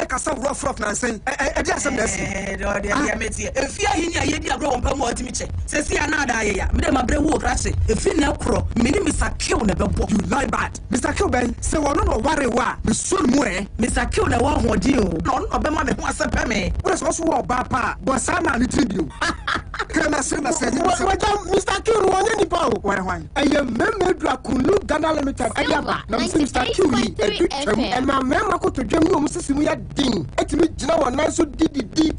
kasa rough na sen e dia asem na si do dia metie efia yi nya ye dia bro on pa mo otimi che se si ana da ye ya me de mabre wo krase efi na kro me ni Mr. Kill na bebo you lie bad Mr. Kill ben se wono no ware wa me sun mu Mr. Kill na wa hodi o no no be ma me ho asepe me wo so wo ba pa bo sa na ni tribute kana se na se Mr. Kill wonye ni pa o ware hwan eye meme dra kunu Ghana Limited adiaba na Mr. Kill yi edutwam e ma mema ko to dwam no musisimu ya din etimi gina wona so dididi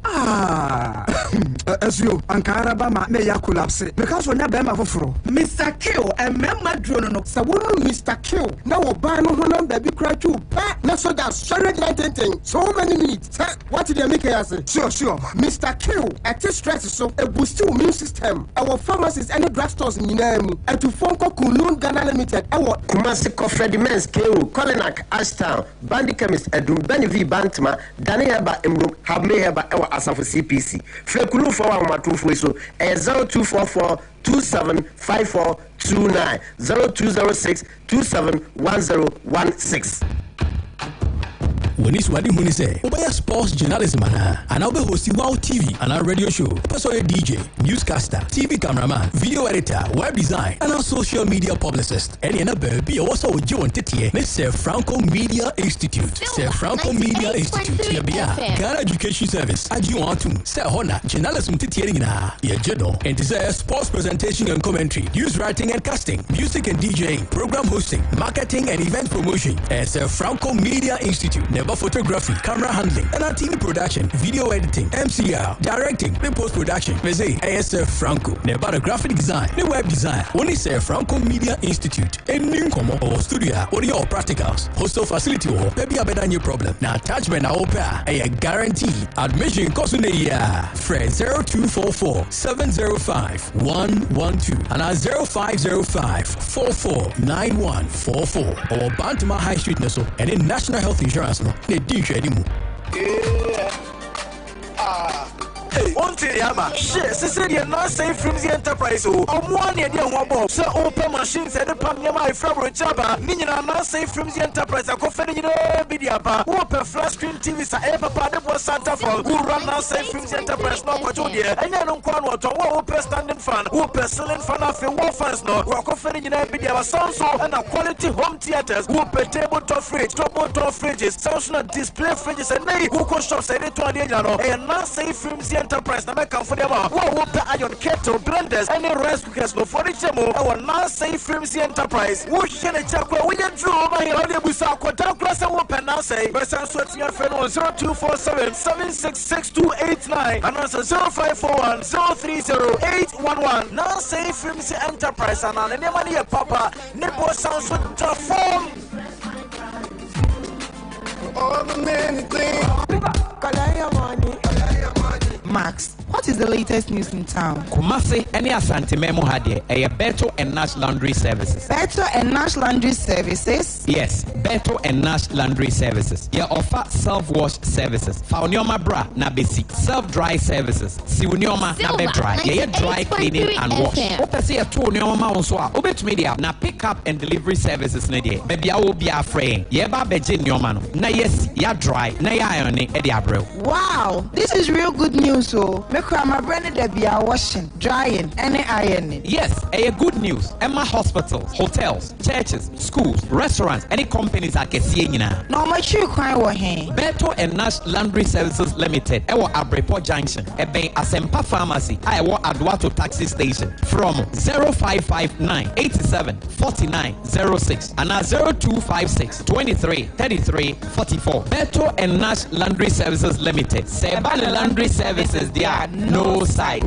Ezio ankara ba ma me ya collapse because onya be ma foforo Mr. Kill e mema dro no sa wonu Mr. Kill na wo ba no ho na ba bi kra twu pa na so that sorry ten so many minutes what did they make here say sure Mr. Kill at stress so a boost immune system our pharmacies and drugstores nyina mu to Fonko Kunun Ghana Limited our Kumasi Kofredi Mens Keu Kolinak Ashtown Bandi Chemist Edum Benivi Bantma Daneba Emrum Hameheba Ewa Asafo CPC Frekulu for our matufu so 0244 275429 0206 271016 When it's what you say, Obaya sports journalism, and I'll be hosting Wow TV and our radio show. Also a DJ, newscaster, TV cameraman, video editor, web design, and our social media publicist. Any other baby also with you on Titier. Let's say Franco Media Institute. Say Franco Media Institute. Yabia, Ghana Education Service. As you want to say Hona, journalism Titier na Yajedo, and desire sports presentation and commentary, news writing and casting, music and DJing, program hosting, marketing and event promotion. As a Franco Media Institute. Photography, camera handling, and TV production, video editing, MCR, directing, post production. Visit ASF Franco. About graphic design, the web design. Only say Franco Media Institute. And Ninkomo or studio or your practicals. Hostel facility or maybe a better new problem. Now attachment now open. A guarantee admission cost in a year. Fred 0244 705 112 and 0505 449144 or Bantama High Street Neso and in National Health Insurance. Hey, one thing, Yama. Shit, Cecilia, not safe from the enterprise. Oh, one year, one bob. So, open machines and the Pamyama, February Jabba, Nina, not safe from the enterprise. I confess in a Bidiapa. Open flash screen TVs are ever part of what Santa Fall. Who run not safe from the enterprise, no Pajodia. And I don't quite want to open standing fan. Open selling fan of your war fans. No, we're confident in a Bidiapa sound and a quality home theaters. Open tabletop fridge, top fridges, social display fridges, and they who can shop say it to and not safe from the enterprise na make for them water iron kettle blenders and rice cookers no for the chemo our not safe from the enterprise wo shene chakwa we get through over here on the busa kwata class and open now say person sweat your friend on 0247 766289 and also 0541 030811 not safe from the enterprise and on the money papa nebo sounds with the form all the many things Max, what is the latest news in town? Kumasi, any Asante Memo Hade, a Beto and Nash Laundry Services. Beto and Nash Laundry Services? Yes, Beto and Nash Laundry Services. You offer self-wash services. Faunioma bra na basic. Self-dry services. Siunioma na be dry. Yeah, dry cleaning and wash. Ope say a two unioma onswa. Ope to media na pick up and delivery services na die. Baby I will be afraid. Yeah, ba beje unioma no. Na yes, ya dry. Na ya ironing edi abrel. Wow, this is real good news. So, make my brand that be washing, drying, and ironing. Yes, a good news. Emma hospitals, hotels, churches, schools, restaurants, any companies are getting now. No, my true cry wa hen. Beto and Nash Laundry Services Limited. Ewo Abrepo Junction. Ebe Asempa Pharmacy. Ewo Adwato Taxi Station. From 0559 87 49 06 and 0256 23 33 44. Beto and Nash Laundry Services Limited. Sebale Laundry Services. There are no side.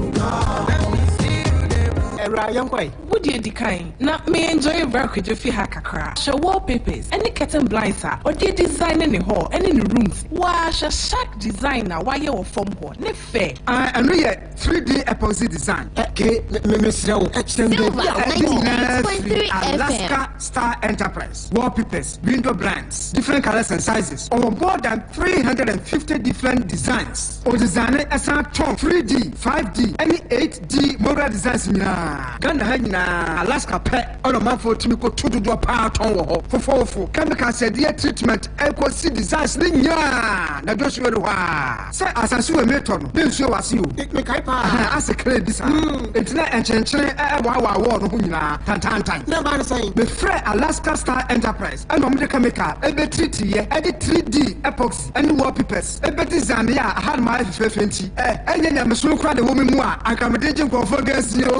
Would you decline? Now, me enjoy work with your kakra. Show wallpapers, any curtain blinds are, or the design in the hall, and in the rooms. Wash a shark designer, why you form hall, ne fair. I know yet 3D epoxy design. Okay, Alaska Star Enterprise. Wallpapers, window blinds, different colors and sizes. Over more than 350 different designs. Or designer as a 3D, 5D, any 8D mobile designs. Ganda hanging Alaska pet on a man for Timiko to do a part on for chemical said the treatment equal see disaster na just where say as I see a meton then show us you make as a clear this it's not a change wow tan never say the Frey Alaska Star Enterprise and chemical ebe treaty ye edi 3D epoxy and wallpapers ebe design ya had my 20 enya me so kra the woman mu a accommodation for gas you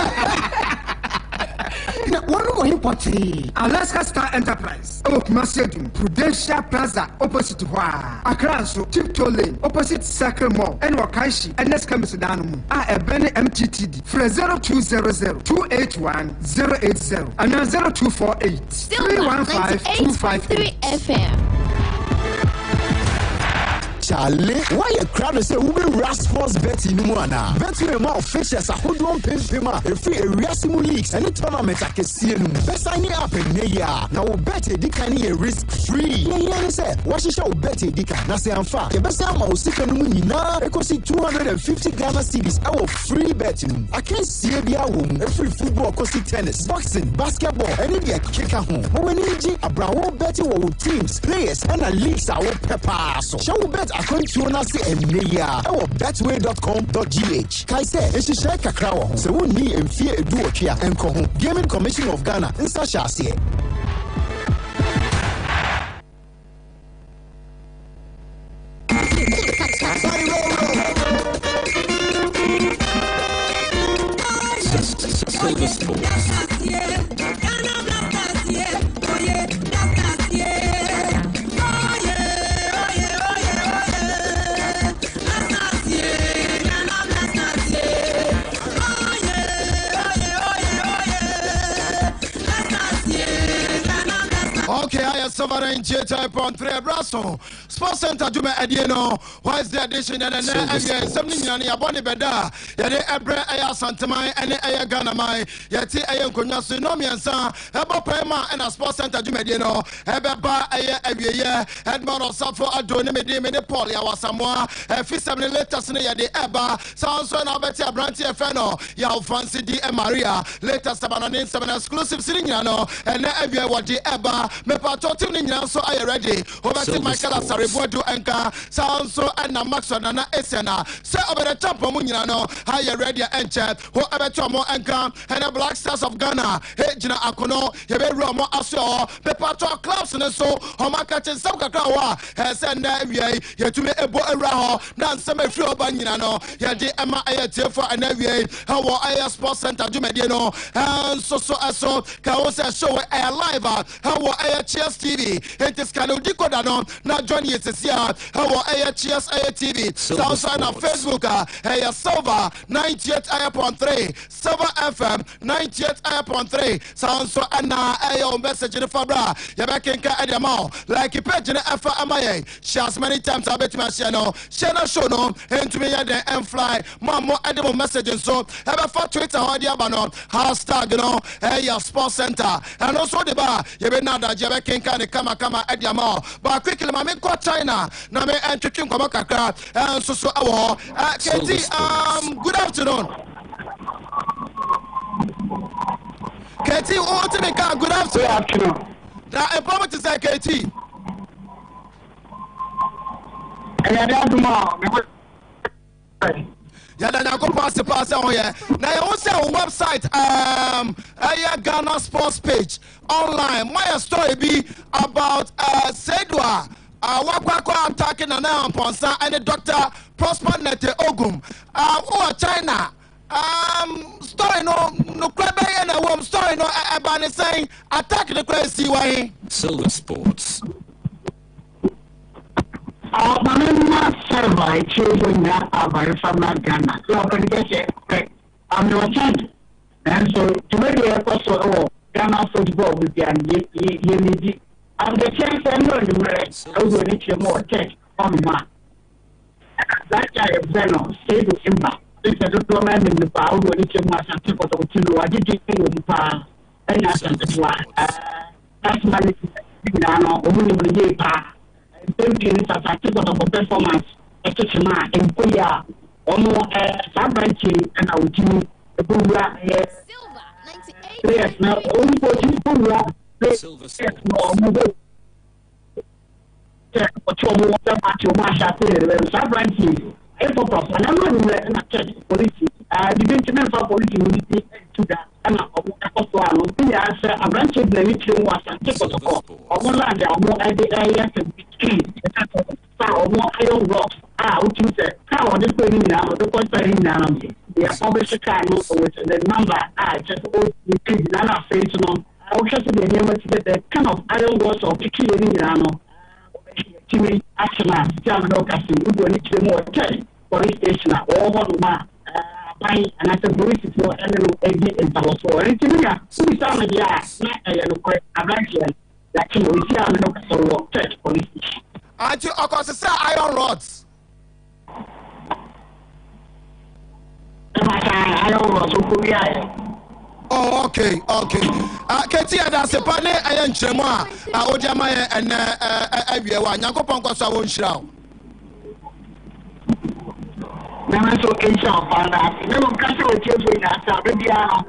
one more important Alaska Star Enterprise Masedum Prudential Plaza opposite Hua Accra so Tiptoe Lane opposite Circle Mall and Wakaishi and next comes Danamu a Benny MTTD for 0200 281 080 and 0248 315 253 FM. Charlie, why you crowd say we be Rasmus betting no more na? Betting me more officials a hold on pema if we reasimu leagues any tournament akesi no. Best sign up in ya. Now we bet e dika ni risk free. Yeah say, what should we bet e dika? Na say amfa. The best am o sika no mu nyina ekosi 250 Ghana cedis our free betting. I can see bia wo every football kosi tennis, boxing, basketball, any dia keka ho. But when you ji abrawo betting wo teams, players and leagues are pepper so. Shall we bet according to us Emeya or betway.com.gh. Kai say she share kakra wo. So we need and fear do otua enko ho. Gaming Commission of Ghana insta share. Silver Sports. Okay, I am Sovereign J3.3 Brasso. Sports Center Juma Ediano. Why is the addition and something on your body beda? Yade Ebre Aya Santamai and Aya Ganamai. Yeti Aya Kunyasu Nomiansa. Eba Pema and a Sports Center Juma Ediano. Eba Aya Evia. Edmond of Safo Adone Medime Poli Awasamoa. Fisabne latest Yade Eba. Sounds when I bet ya Branty Feno. Yao Fancy D. Maria. Latest Sabananin 7 exclusive Siriano. And Evia what the Eba. Me patroti ni nyina so aye ready obeti Michael Asarebodo enka so and Maxwell na Esena se obere champ mu nyina no aye ready enche ho ebeto mo enka and the Black Stars of Ghana he gina akono ye be ru mo aso me patro clubs ne so o makache sam kakra wa he se na wie ye tumi ebo ewra ho na nsem afri oba nyina no ye de ema aye tiefo ana wie ho aye Sports Center Jumedie no so aso ka wo se show aye live how Cheers TV. It is Kano Decoder no. Now join you to see how Cheers TV. Sounds on Facebook. Silver 98.3. Silver FM 98.3. Sounds so Anna message in the Fabra. You back in Kadamao. Like you page in the FMIA. Shares many times I bet my channel. Share show no. And to me and fly. More edible messages so. Have a for Twitter or the abano. Hashtag no. Sports Center. And also the bar. You be not that Jebe Kinka kama Ediamo. But quickly, my men call China. Now me and Chicken Komakaka and so our KT. Good afternoon. KT, what to make good afternoon. Now a problem to say KT. Yeah, then I go pass on here. Now, you also have a website, Ghana Sports page online. My story be about Sedwa, Wakwako attacking an Ponsa and the Dr. Prosper Nete Ogum, or China. Story no Krebe and a woman story no Abani saying attack the crazy way. Silver Sports. I'm survey children that are very from Ghana. So I can get I'm your child. And so to make the apostle Ghana football with the unity. I'm the chance I know the rest. I will reach you more check on my. That guy is Venom, say to him. It's a diploma in the power of the Chimas and people to do. I did it in the power. And that's why. That's my little only the year. Performance and Koya almost and I would do Silver players now. Only coaching for players no more. Ochomo water match o ma sha play so branch e for prof na no na check police the benchman for police unity to that and omo ekoso alo bi ya say a branch blame trim was and take omo omo land omo e dey area to be omo iron rocks which is how on this thing now the question in now they are publish car no with the number just the kid na face no I will just be here to the kind of iron rocks of kicking in now Timmy Ashman, Jam Locasi, who go need to more police station or one man. And I said, police is no enemy in Paloso. And Timia, who is on the ass, not a yellow Abranchian, like you will see on the local church police station. Aren't you, of course, it's iron rods? Iron rods, who could be Oh, okay. Ketia da se pane aye nchemo a odiama ye na awie wa Yakopon kwaso won hira. Na so Keisha fanda. Ne mo kaso we chefu na sa bia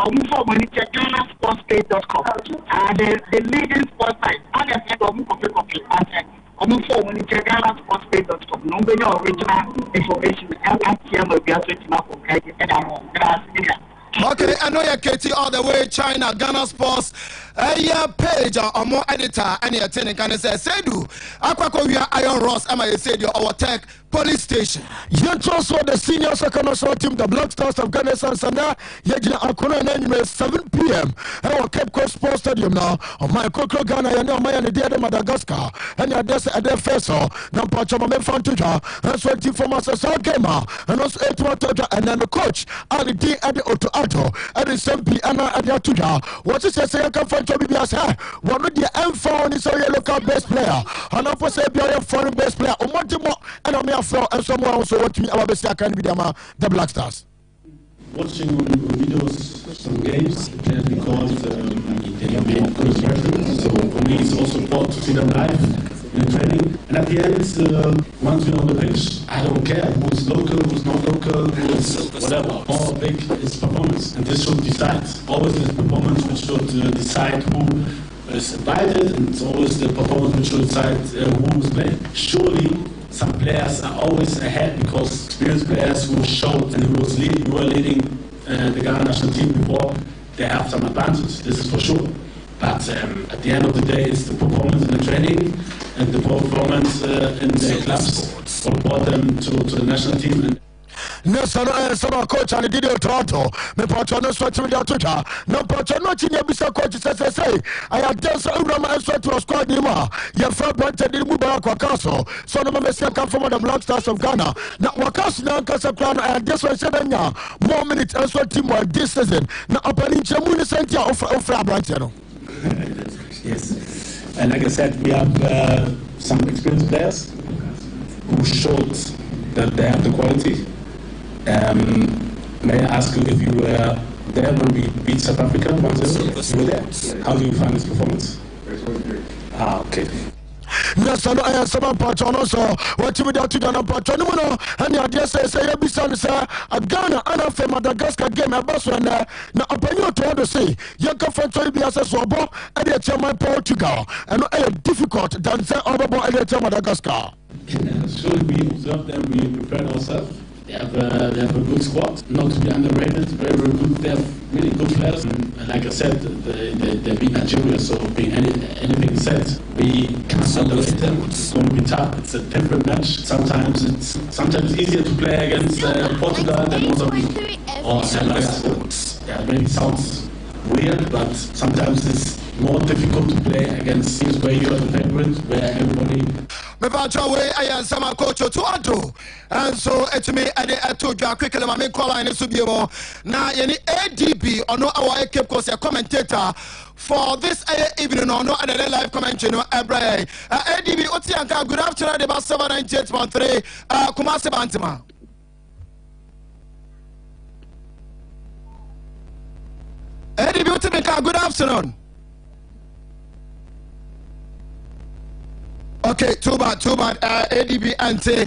we for money check GhanaSportsPage.com. The leading sports site. I get head of copy and I'm for money check GhanaSportsPage.com. No be your original information and TM be asking na for kai and gracias. Okay, I know you're Katie all the way China, Ghana Sports. Page or more editor, and you're telling can say, Sedu, Aquaco, we are Iron Ross, and I said, our tech police station. You transfer the senior second team, the Black Stars of Ghana, Sansana, Yajina Akuna, and 7 p.m. Our Cape Coast Sports Stadium now, on my Coco Ghana, and now my and the Madagascar, and your desk at their first, Nampachama Fantuja, and 20 for Master Gamer, and also 8 and then the coach, Ali D. at the Otto, and the SMP, and at the Tuja. What is the second for Tobias? One of the M4 is a local best player, and I say be a foreign best player, or Montimo, and I'm here for and someone also watching our best can be the Black Stars. Watching videos, some games, just because they are being constructed. So for me, it's also important to see them live in training. And at the end, once we're on the pitch, I don't care who's local, who's not local, who's whatever. All big is performance, and this should decide. Always the performance which should decide who is invited, and it's always the performance which should decide who is playing. Surely some players are always ahead because experienced players who showed and who were leading the Ghana national team before, they have some advantage. This is for sure. But at the end of the day, it's the performance in the training and the performance in the clubs will brought them to the national team. Nesano coach and Didio Toronto, me patrono swatch with your Twitter. No patrono chinya bisa coach say I have dance Urama and sweat to a squad nima. Your friend wanted in Mubarak Castle. So no Messia come from the Black Stars of Ghana. Now Wakas now Casaplan and this one said more minutes and sweat team this season. Now upon in Chamuni Sentia of Frabrantano. Yes. And like I said, we have some experienced players who showed that they have the quality. May I ask you if you were there when we beat South Africa 1-0? You were there. How do you find this performance? Okay. Yes, I know I have some patronos, so what you would have to do on patrono, and your dear say, you be son, sir, a Ghana, and a Madagascar game, a bus one there. Now, upon you to say, you can find to be as a swabber, and you're German Portugal, and a difficult than say, over Madagascar. Surely we observed them, we prepared ourselves. They have a good squad, not to be underrated, very, very good. They have really good players. And like I said, they beat Nigeria, so being anything said, we can't underrate them. It's going to be tough. It's a different match. Sometimes it's easier to play against Portugal than Mozambique or Madagascar. Yeah, maybe it sounds weird, but sometimes it's more difficult to play against teams where you are the favorite, where everybody. I am some coach to Toronto, and so it's me at the Atoja quickly. My main caller in the studio now. Any ADB or no our Cape Coast commentator for this evening or no other live commentary. No, ADB Otianka. Good afternoon, about 798.3 Kumasi Bantima. ADB Otianka. Good afternoon. Okay, too bad. ADB ante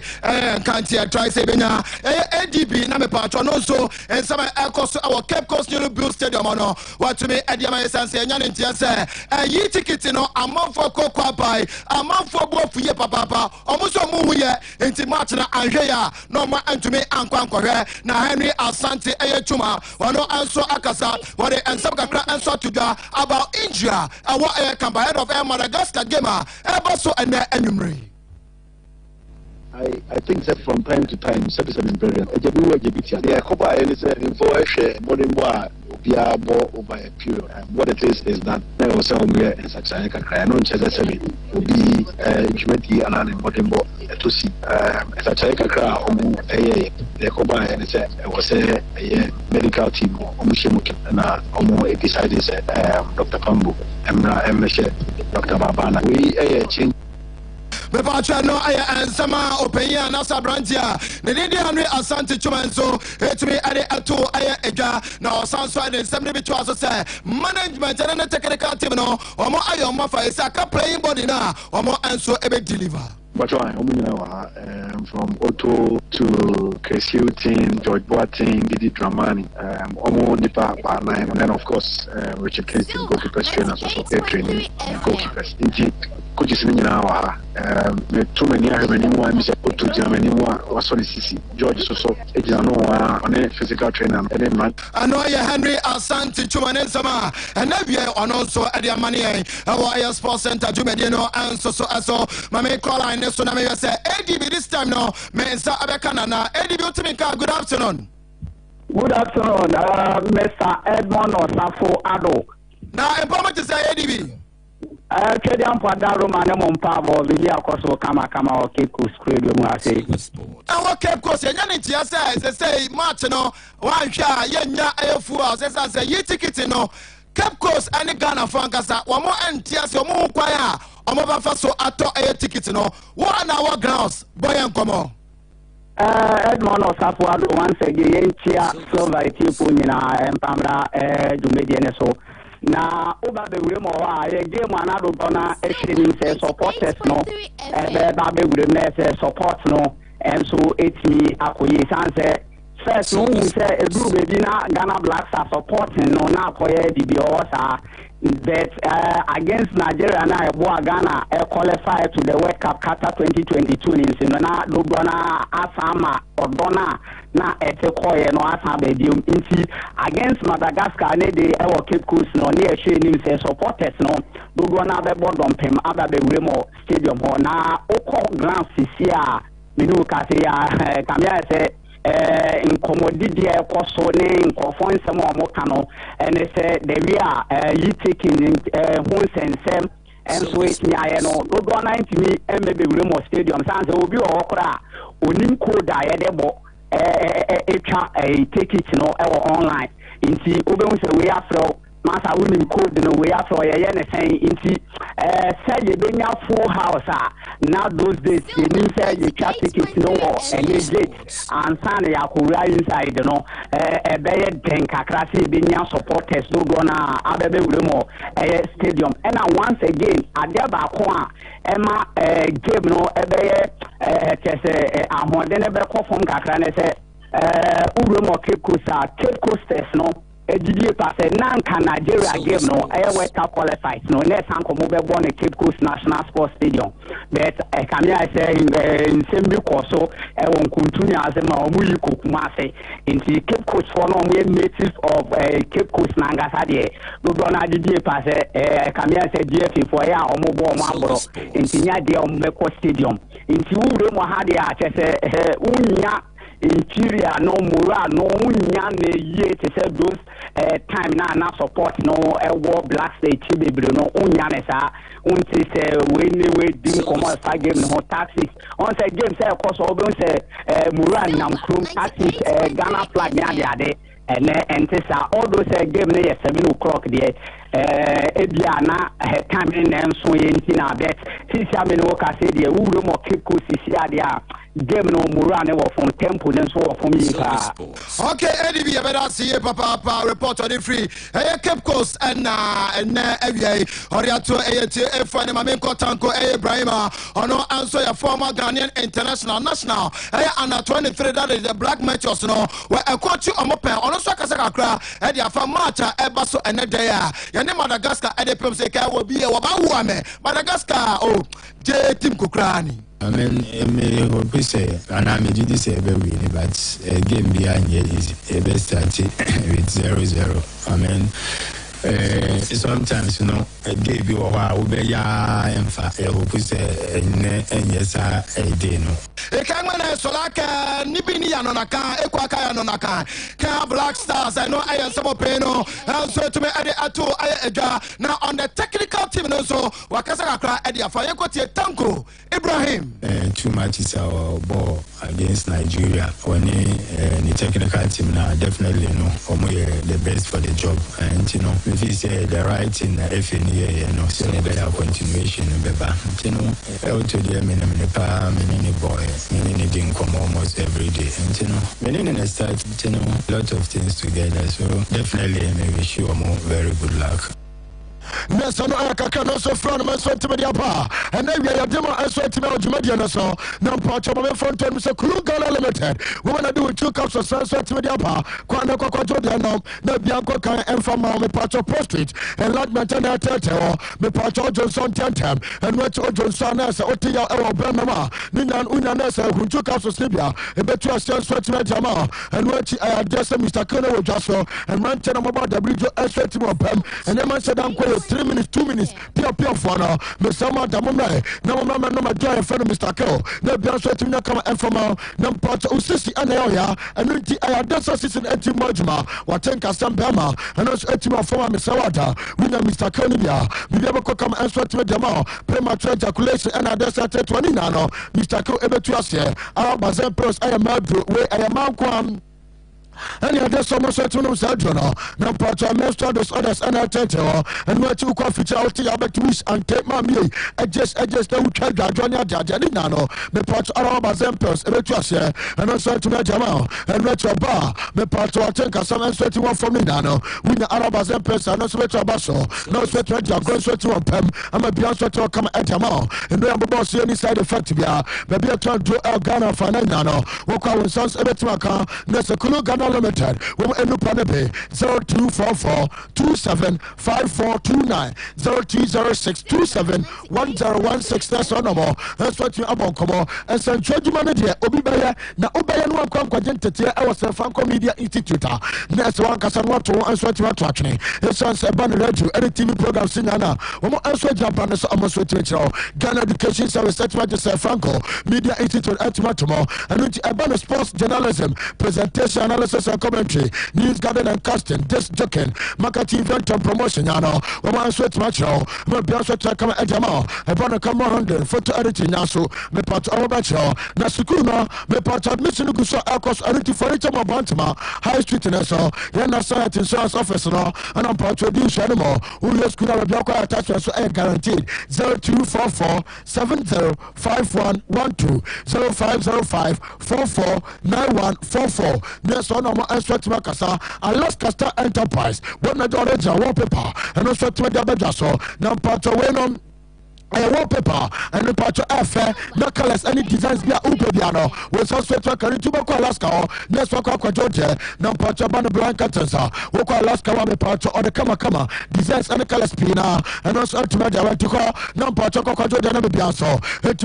can't try say benya. ADB na me patron also and some cost our Cape Coast New Build Stadium on what to me at the American say nyan ntia say ye ticket no amount for kokwa by amount for both for ye papa almost mu ye enti match na anhwe ya no ma antumi ankwankwohwe na Henry Asante Ayetuma ono anso akasa what the answer kakra answer to da about India our camp ahead of Madagascar game so and I think that from time to time, service and imperial, they are covered anything for share more than more over a period. What it is that there was somewhere in such a cry. No chance will be Jimmy and Bodimbo to see such a cry on a cover and it was a medical team or Mushimuki and decided Dr. Pambu and Dr. Babana. We change. Bepacha no aya ensama openya na sabrantia ne de Henry Asante Chumanso etumi ade ato aya edwa na osanso ade nsem ne bitu aso say management and the technical team no omo ayo mafa esa ka playing body na omo enso ebe deliver. But from Otto to KCU team, George Boateng, Didi Dramani, Omo Nipa Barnine, and then of course Richard Kingston, goalkeepers trainers also training goalkeepers. Indeed, coaches in our too many anymore, Mr. Otto Germany, was on the CC, George Soso, on a physical trainer, and then man. I know you Henry Asante Chumanen Sama, and every on also at the money, our sports center, Jumedino, and so my main call line. So now I say, ADB this time now, Mr. Abekanana, ADB Utimika, good afternoon. Good afternoon, Mr. Edmond Osafo Ado. Now, important to say, ADB. Kedian Padaro Manemon Pavo, Vilia Koso Kama or Cape Coast Radio, I say. And what Cape Coast, and Yanity says, they say, Martino, one share, Yenya, Airfu, as I say, ye ticket, Cape Coast, and the Ghana Francasa, one more NTS, or more choir. So ato a ticket no 1 hour grounds boy and come on Edmond Osafo once again chia silver tipo nyina empamra dumediene so na oba be wure mo wa ye game anado bona ehwini say supporters no ba be wure na say support no enso etimi akoye sanse first no say eduru be bi na Ghana Blacks are supporting no na akoye dibi osa that against Nigeria na Ghana qualify to the World Cup Qatar 2022 in Sinona Lugona Asama Odona na etekoye no asaba biom inti against Madagascar ne de Cape Coast no near shame say supporters no Lugona be bodom pem aba be wremo stadium ho na oko grand fisia minu kase ya kamia say in commodity so ne nkofo nsem o mo kano and say the we are you taking who sensem and so it nyaye no do 90 me maybe we mo stadium sanse obi o kora onim code ayedebo etwa take it no online inti obe say we afro masa wonim code no we afro ye ne say inti say you benya full house now those days you mean say you chat ticket no and legit and san ya ko inside no be den kakra say benya supporters do na abebe wuremo stadium and once again ade ba ko a ema game no ebe kese amode ne be ko form kakra ne say wuremo Cape Coasters no Did pass a Nanka Nigeria game no World Cup qualified no next uncle move born a Cape Coast National Sports Stadium but I say in Sembi Koso won continue as a Muyi Kumase in the Cape Coast for no native of Cape Coast Nangasade do dona did pass a Kamia say DF for ya or mobile mabro in Tinya de Meko Stadium in Tiuru Mohadia unya interior no moral no unya ne ye to say those time na support no war Black State chibebre no unya ne sa unti say we dim comot fa game no taxes on say game say course obi say moral nam krum taxes Ghana flag ne ade and entesa all those game ne 7 o'clock there ebia na time ne nso ye ntina bet sisi amene wo ka say there wuro mo Cape Coast sisi ade a game no mura ne wo from tempo ne so wo from yika. Okay, Eddie, you better see papa report on the free. Hey, Cape Coast and FA Oriato AT F1 Mamenko Tanko Ibrahima ono answer your former Ghanaian international national. Hey, under 23 that is the black matches no where a coach on open ono so kasakra Eddie afa match ebaso ene day ya ne Madagascar Eddie Pemseka will be a wabawame Madagascar oh J team Kukrani. I mean, me hope say, and I made this every week, but game behind here is a best started with 0-0. I mean, sometimes, you know, a game you are Ubeya and Fa, I hope say, and yes, I did know. A Kamana Solaka, Nibini Anonaka, Equaka Anonaka, Ka Black Stars, I know I am some peno, and so to me at the Ato Aya. Now on the technical team, also, Wakasaka at the Afayakoti Tanko, Ibrahim. Too much is our ball against Nigeria. When the technical team now definitely know the best for the job. And you know, if you say the right in the FNA, you know, so they better continuation and better. You know, out to the many boy, many didn't come almost every day. And you know, many in the start, you know, a lot of things together. So definitely, maybe sure more very good luck. Nessa no akaka no so front man so timedia pa and then we are demo and so timedia jumadia no so na mpacho me front term so Kulu Ghana Limited we wanna do with 2 cups of so timedia pa kwa kwa de no na bianco kan enfama me pacho prostrate enlargement na tete me pacho Johnson tentem and what Johnson na so otia e wo bema ninan unya na so 2 cups of Sibia e betu asen so timedia ma and what I address Mr. Kono wo jaso and man tell am about WJ so timedia pam and then man said am 3 minutes, 2 minutes, pure for now. Mesama Damona, no my joy friend Mr. Kell. The Bianca to come and from our Nampata Usisi and Aya, and I had done assistant at Timojima, Watenka Sambama, and also Etima former Misawata, we know Mr. Konibia. We never could come and sweat with them all. Premature ejaculation and I just at 20 nano. Mr. Kell ever to us here. Our Bazen Pros, I am Madru, where I am Malquam. And you just so much to know, Sergio. Now, part of most of those others and I tell you, and what you coffee out to your back to wish and take my me. I just don't tell that Johnny Jajanino, the part of our Bazempers, Electrosha, and also to my Jamal, and Retro Bar, the part of our tanker, some 21 from Minano, with the Arab Bazempers and also Retro Basso, no sweat, your grand sweat to a pem, I'm a Beyonce to come at Jamal, and we have a boss any side effect to be maybe a turn to El Ghana for Nano, walk out with sons, Ebetumaka, Nessa Kulu Ghana Limited, we will end up on the pay 0244-275429 0206-271016. That's our number. That's what you about come on. And send George Manager, Obibaya, now Obaya no one quantity. I was a Franco Media Institute. Next one, Casanwa to answer to watching. It's on Saban Radio, any TV program, Sinana. We will answer Japan, almost with Ghana Education Service, that's what you say, Franco Media Institute at Matomo, and which about sports journalism, presentation, analysis, and commentary, news garden and casting, this joking, marketing, event and promotion. Yano, we want to switch match now. We be also to come at Jamal. I want to come on photo editing. Naso, me part of our bachelor. Nasukuna, me part of Mission Gusa across editing for each of my Bantama, High Street in Esso, Yana Science Insurance Office now, and I'm part of the animal who just could have a block attachment so I guaranteed 0244-705112 0505-449144. Next one, I'm expecting my casa, Alaska Enterprise, one of the original wallpaper, and also to the Bajaso, now part of Wenon. I wallpaper and the part of affair, no colors, any designs be a Ubebiano, was also to carry to Alaska, next one, Georgia, now part of Band Blanca Tensa, Woko Alaska, one part or the Kama, designs and the colors Pina, and also ultimately I went to call, now part of Georgia, and Biaso,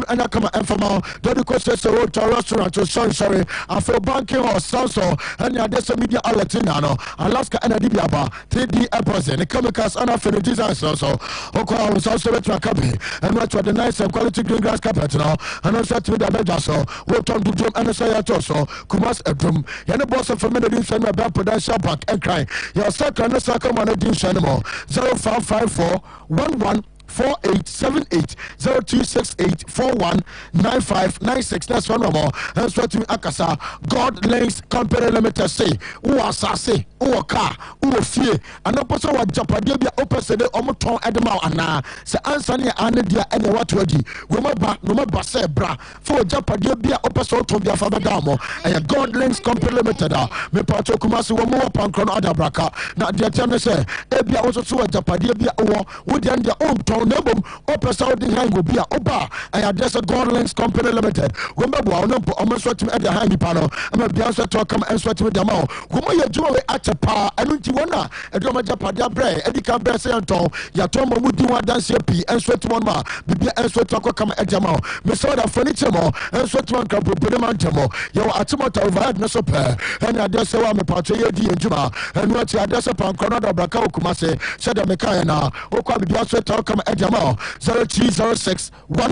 and I come and from all, the courses to restaurant, sorry, I feel banking or Sanso, and the Adessa Media Alatinano, Alaska and Adibiaba, 3D apples, and the chemicals and after the designs also, Oko was also to a company. And much for the nice and quality green grass carpet now, and also to the Bejaso, worked on the drum and the Sayatoso, Kumas a drum, and the boss of a minute in San Mabel Production Park and crying. Your second and the second one against animal 0554-114878 0268-419596. That's one more. That's what we Akasa God Lanes Company Limited say. Who are Sase? wowɔ car wowɔ fie anaa pɛ sɛ wɔagyapadeɛ bi a wopɛ sɛ de ɔmotɔn ɛde ma wo anaa sɛ ansa ne ane deɛ ɛne wato adi womaba sɛ bra fa wɔgyapadeɛ bi a wopɛ sɛ wotɔn bi afa bɛda mɔ ɛyɛ God Links Company Limited a mepatɔ kuma se wɔ mu wɔ pankro no adabraka na deɛ tiɛ ne sɛ ebia wo so so wɔgyapadeɛ bi a wowɔ wodeɛ no deɛ wontɔn na mmom wopɛ sɛ wode han wɔ bi a woba ɛyɛ adeɛ sɛ God Links Company Limited wɔmbɛboa wo no mpo ɔmo nso atumi ɛde han nipa no ama bia nso ɛtɔ kama ɛnso atumi de ama wo wɔmɔ yɛ adwuma wei akyɛ paa ɛno nti wɔn a ɛde ɔmo agyapadeɛ brɛ ɛdi kan brɛ sɛ yɛntɔn yɛatɔn ma mu di ho adanseɛ pii ɛnso atumi ɔno a bibia ɛnso atumi akɔ kama ɛde ama wo mesɛ wɔde afɔni kyɛ mɔ ɛnso atumi anka popone ma nkyɛ mɔ yɛwɔ atemɔta overhead ne so pɛɛ ɛne adeɛ sɛ wɔ a mepatɔ yɛdi yɛn dwuma ɛno akyi adeɛ sɛ pankora no ada braka wo kuma se sɛdeɛ mekaeɛ na wokɔ a bibia nso ɛtɔ kama ɛde ama wo 0306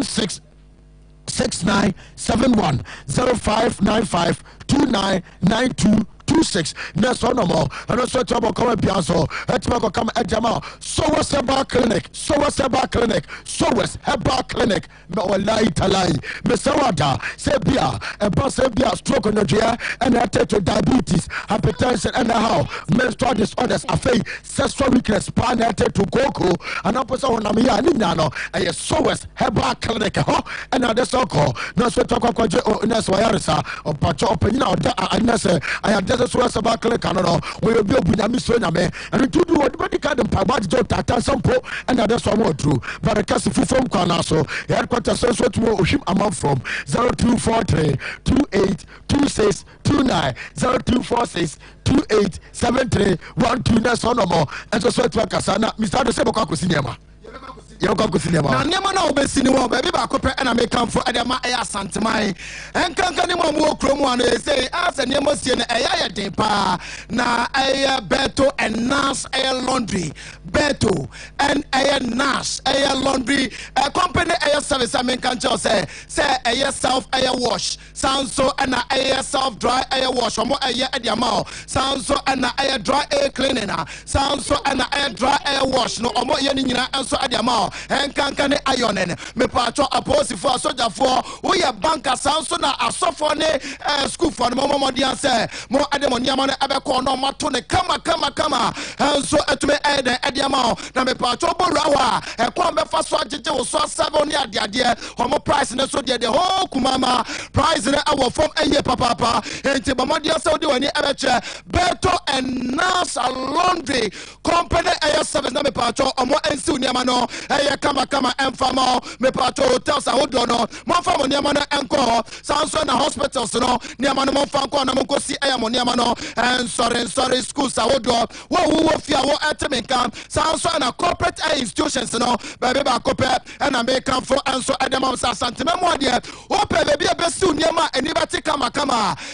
16 6971 0595 299226 next one more and also to about come piazzo etma come ejama Sowers Herbal Clinic Sowers Herbal Clinic me wallahi talai me sawada sebia e ba sebia stroke on your and attached to diabetes hypertension and how menstrual disorders affect sexual weakness pan attached to cocoa and opposite on amia ni nano e Sowers Herbal Clinic ho and that's all call no so talk kwaje o nurse wayarisa o pacho opanyina oda anase I just was about click on we will be open so nyame and to do what medical them pagba jo tata sampo and that's one more true but the case from kwana so headquarters so to oshim amount from 0243 2826 29 0246 287312 next one more and so to kasana Mr. Dosebo kwa kusinyama na nneɛma na wobɛsi ne wɔ baabi baako pɛ ɛna mekamfo ɛde ma ɛyɛ asanteman ɛnkanka ne ma muwɔ kurom a no ɛsɛ asɛ nneɛma sie no ɛyɛ den paa na ɛyɛ Beto and Nash ɛyɛ laundry Beto and ɛyɛ Nash ɛyɛ laundry company ɛyɛ service a menka nkyɛw sɛ ɛyɛ self ɛyɛ wash sanso ɛna ɛyɛ self dry ɛyɛ wash ɔmo ɛyɛ ɛde ama hɔ sanso ɛna ɛyɛ dry air cleaning sanso ɛna ɛyɛ dry air wash no ɔmo ɛyɛ ne nyinaa ɛnso ɛde ama hɔ enkanka ne ayonen me pacho aposifo asojafo wo ye banka sanso na asofo ne school for no momodian se mo ademoniama no ebeko no mato ne kama enso etume eden ediama na me pacho borwa ekwa befa so agege wo so sabo ne ade homo price ne so de ho kumama price ne awo form eye papa enti bomodian se odi wani ebeche Beto and Nash Laundry Company air service na me pacho omo ensi uniama no kama enfamo me pato hotels a hodono mo famo niama no enko sanso na hospitals no niama no mo fanko na mo kosi ayamo niama no and sorry schools a hodo wo fia wo etemenka sanso na corporate institutions no baby ba kope and na make am for anso adema sa santime mo de o pe baby e besi niama eni bati kama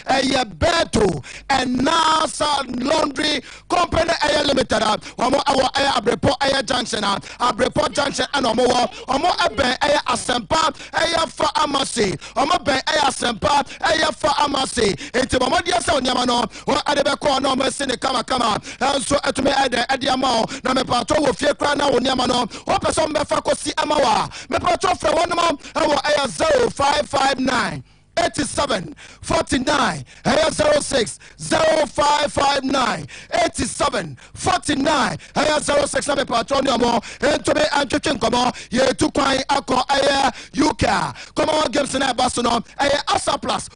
eye Beto and Nash Laundry Company air limited omo awo air abrepo air junction and omo ebe aya asempa aya fa amase omo ben aya asempa aya fa amase enti omo dia se onyama no o adebe ko no omo se ne kama enso etume ede ama na me pato wo fie kra na onyama no o person be fa kosi ama wa me pato fra wonmo awo aya 0559 87 49 06 0559 87 49 06 na me patron mo entobe antwetwe nkomo ye tu kwan akọ aya UK Common Games na baso no aya Asa Plus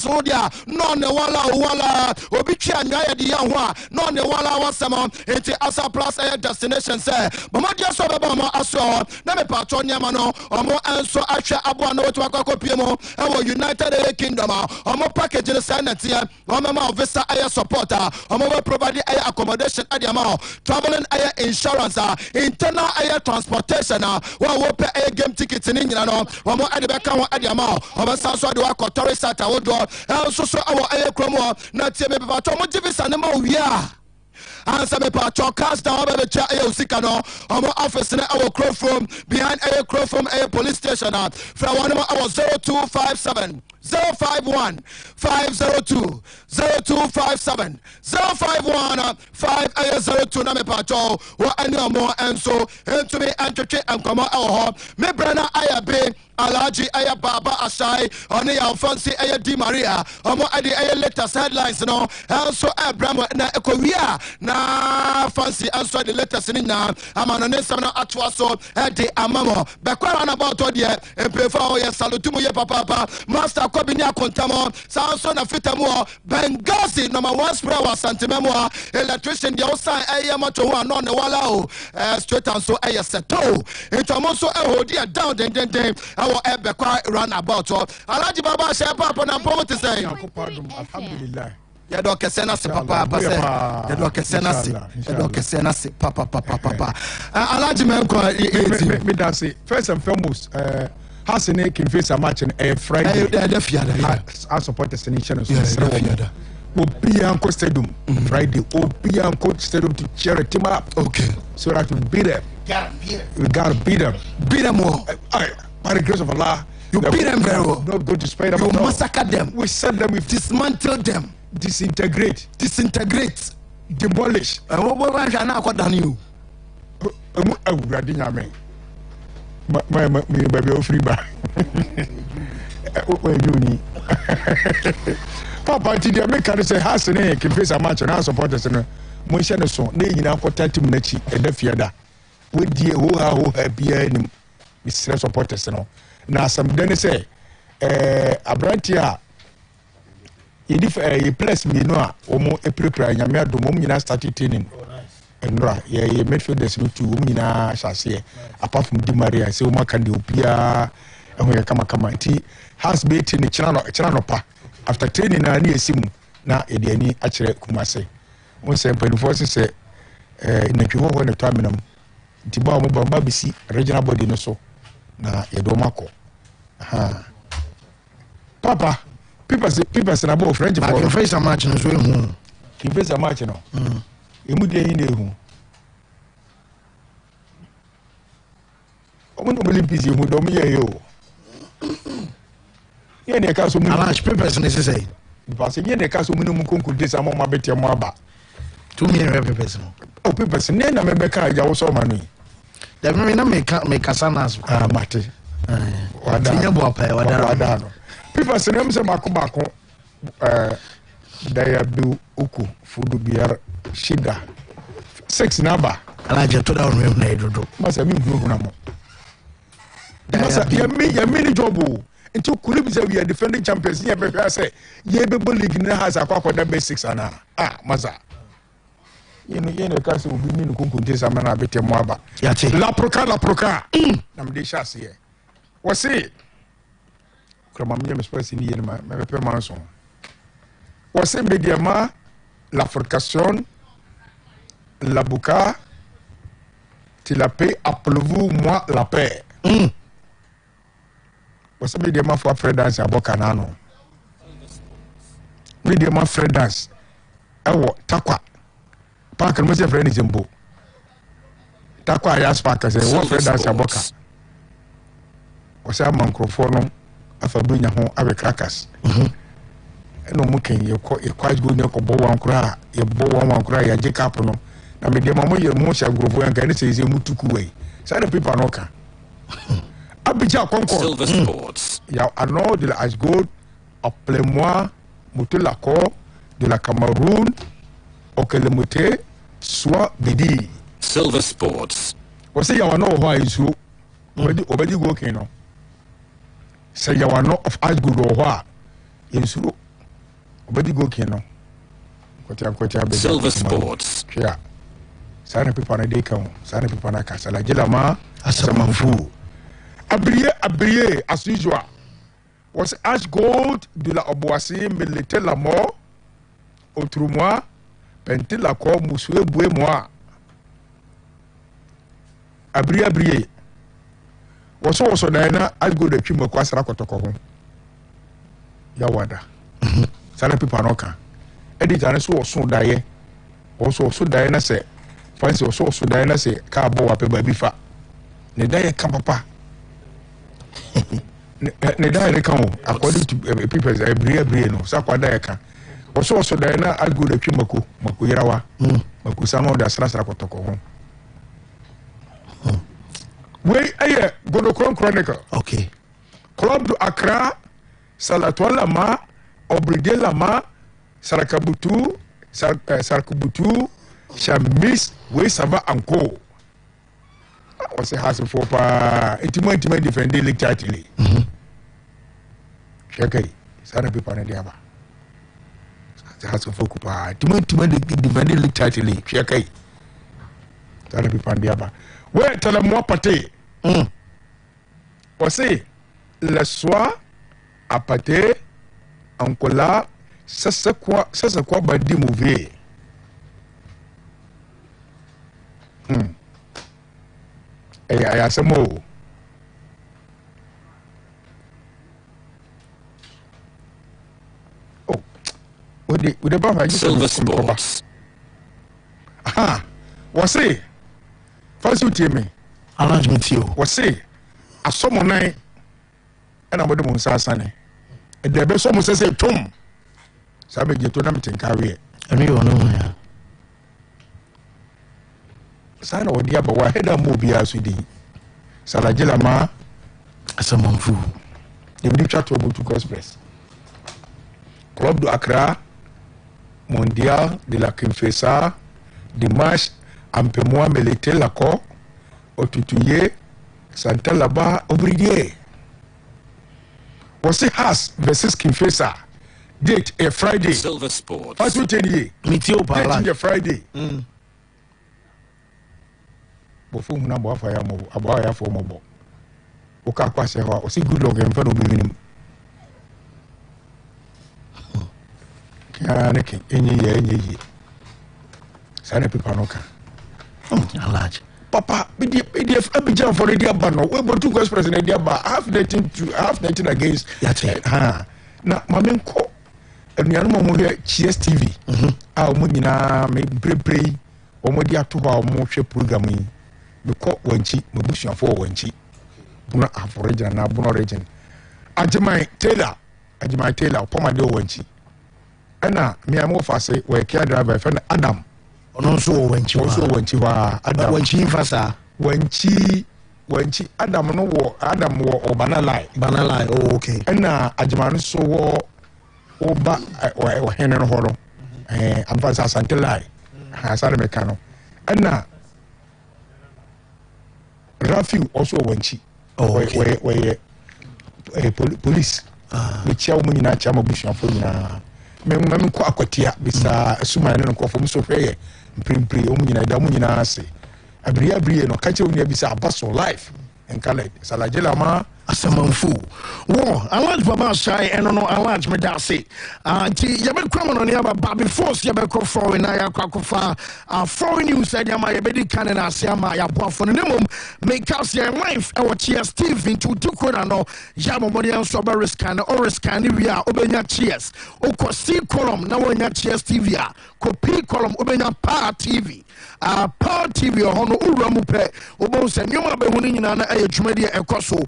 no dia no ne wala obi twa anwa ye de yan ho a no ne wala wasemo enti Asa Plus aya destination say mama dia so beba mo aso na me patron nyama no omo enso ahwe abo na wotu akọ mo United Kingdom omo package the sanity omo visa air support omo provide air accommodation at the amount traveling air insurance internal air transportation wo pay air game tickets in nyina no omo ade be kan at the amount omo sanso de wa kotori sata wo do so our air kromo na tie me ba to omo visa ne ma wia answer me pacho cast down be cha e usika no omo office na our crow from behind a crow from a police station from one our 0257 051 502 0257 051 502 na me pacho wa ani omo enso entumi antwetwe enkomo ewo me brana ayabe Alaji Aya Baba Asai, Oni Alfonsi Aya Di Maria, Omo Adi Aya latest headlines, no, also Abraham na Korea, na Fancy answer the latest in now. Amana Samana Atwaso, Edi Amamo, Bakwaran about Odia, and Pefa, Salutumu Papa, Master Kobinia Contamo, Sanson of Fitamo, Benghazi, number 1 spray was Santimemo, electrician, the outside Aya Macho, non the Walao, straight and so Aya Seto, and Tomoso Ehodia down, then. Our Ebekwa run about. Alaji Baba share papa na pomo to say. Alhamdulillah. Ya do kesena se papa papa se. Ya do kesena se. Ya do kesena se papa. Alaji menko me that say first and foremost has a can face a match on a Friday. I support the nation so Obianco Stadium Friday. Obianco Stadium to cheer a team up. Okay. So that we beat them. We gotta beat them. Beat them all. By the grace of Allah, you beat them very well. Not go to spite them. You massacre them. We set them. We dismantle them. Disintegrate. Demolish. What are now done you? My baby free back. Where you need? Papa, did you make a say has a name? Can face a match and our supporters and Motion so. Nay, you know, for 30 minutes and the fiada. With the who are happy. Mr. supporters no na some den say abrantia ye place me no a omo prepare nyame adom omo nyina start training enra ye midfielders me too omo nyina hyase apart from Di Maria say omo kan de opia eho ye kama nti has been ni kira no pa after training na esimu na ede ani a kire Kumase won say panifo say na twiho na twaminam nti ba omo ba bisi regional body no so na yedomako papa people say na bo French for the face match no so ehu ki face match no emu de yin ehu omo no Olympics ehu do me ye yo ye ne ka so mu match papers ne say because ye ne ka so mu no mu konkur de samo ma betia mo aba 2 million papers no o papers ne na me be ka ya wo so ma no the me na make sanas mate wada no people say them say mako daya bi uku fudu biar shida 6 number ala je to down na edodo masa mi gbo na mo masa ya mi job into kuli bi say we are defending champions ya be say ye be league na has akwakoda basics ana masa yene kasi obi ni kunkunte sama na bete mo aba yati la proca na mde chase ye wose krama mye mespace ni yene ma me pe manson wose mediama la forcation la buka ti la paix appelez-vous moi la paix wose mediama fo fredance aboka nano mediama fredance ewo takwa Park and Mr. Friend is in Bo. Takwa Yas Park as a one friend as a boca. Was a microphone of a bring home of crackers. And no mooking, you quite good no bow one cry, your bow one cry, a jacapono. I made your mamma your motion grow and can say you mutuku way. Side people noka. Abidja Concord Silver Sports. Ya ano de la Ashgold, appelez-moi, Moutelaco, de la Cameroun. Okelemote soit Bidi Silver Sports. What say you know why is who already working on? Say you know of as good or what is who already working on. Silver Sports. Yeah. Sana people na deka, sana people na kasala jelama asamanfu. Abrié as usual. Was as gold de la Oboissy milité la mort. Autrement Penti la ko musue bue moi abri woso na algo de twimo kwa sara kotoko ho ya wada sara pipa no ka edi jare so woso daye na se fancy woso daye na se ka bo wa pe ba bi fa ne daye ka papa ne da kan according to people every no sa kwada ya kan also da na agu da twi mako yirawa mako sama da sra kotoko ho we aye Godokron Chronicle okay Club du Accra Salatwala ma Obridela ma Sarakabutu Sarkubutu Chamis we sava anko o se has for pa intimate defend league title chekai sana pipa na diaba se has for pa intimate defend league title chekai sana pipa diaba we tala mo pate o se le soir à pate ankola ça c'est quoi badi mauvais I some more. Oh, with the buffer, Silver Sports. Aha, what's it? First, you tell me. Arrangement you. What's it? A summer night, and I'm with the Monsasane. And the best almost say, Tom. Sabe, you told them to carry it. And you know, sana wadi aba wa heda mo bia so di salajela ma asamanfu e bi chat to Express Club du Accra Mondial de la Confessa dimanche ampemoa melete lako otutuye Santa Laba Obridier what's it has versus Confessa date a Friday Silver Sports what you tell you mitio pala date Friday bofo mu na bo afa ya mo abo ya fo mo bo o ka kwase ho o si good luck en fa no bi minim ka ne ke enyi sana pipa no ka alaji papa BDF Abidjan for the diaba no we bo to Express na diaba half 19 against ha na mamenko enuanu mo hwe Cheers TV a mo nyina me brepre o mo dia to ho mo hwe program yi because wanchi mabushia for wanchi buna region na buna region Ajimai Taylor poma de wanchi ana me am ofa say we care driver friend Adam ono so wanchi wa Adam wanchi fasa wanchi Adam no wo banalai oh okay ana Ajimai so wo oba o hene no horo amfasa santelai ha sare mekano ana Rafiu also wanchi we police we chia wo nyina chia mabushia fo nyina me ko akotia bisa suma ne ko fo so hweye mprimpri wo nyina da wo nyina ase abri no kache wo nyina bisa abaso life enkale salajela ma asamanfu wo alert baba shai eno no alert me da say anti ye be kwam no ne aba before ye be ko foreign na ya kwakofa foreign news said ya ma ye be di kan na ase ama ya boafo no nemom make us your life e wo Cheers TV to tukura no ya momodi an so be risk and we are obenya Cheers okosi column na wonya Cheers TV a copy column obenya Power TV Power TV hono uramu pe obon se nyoma be hunu nyina na ayedwumade ekoso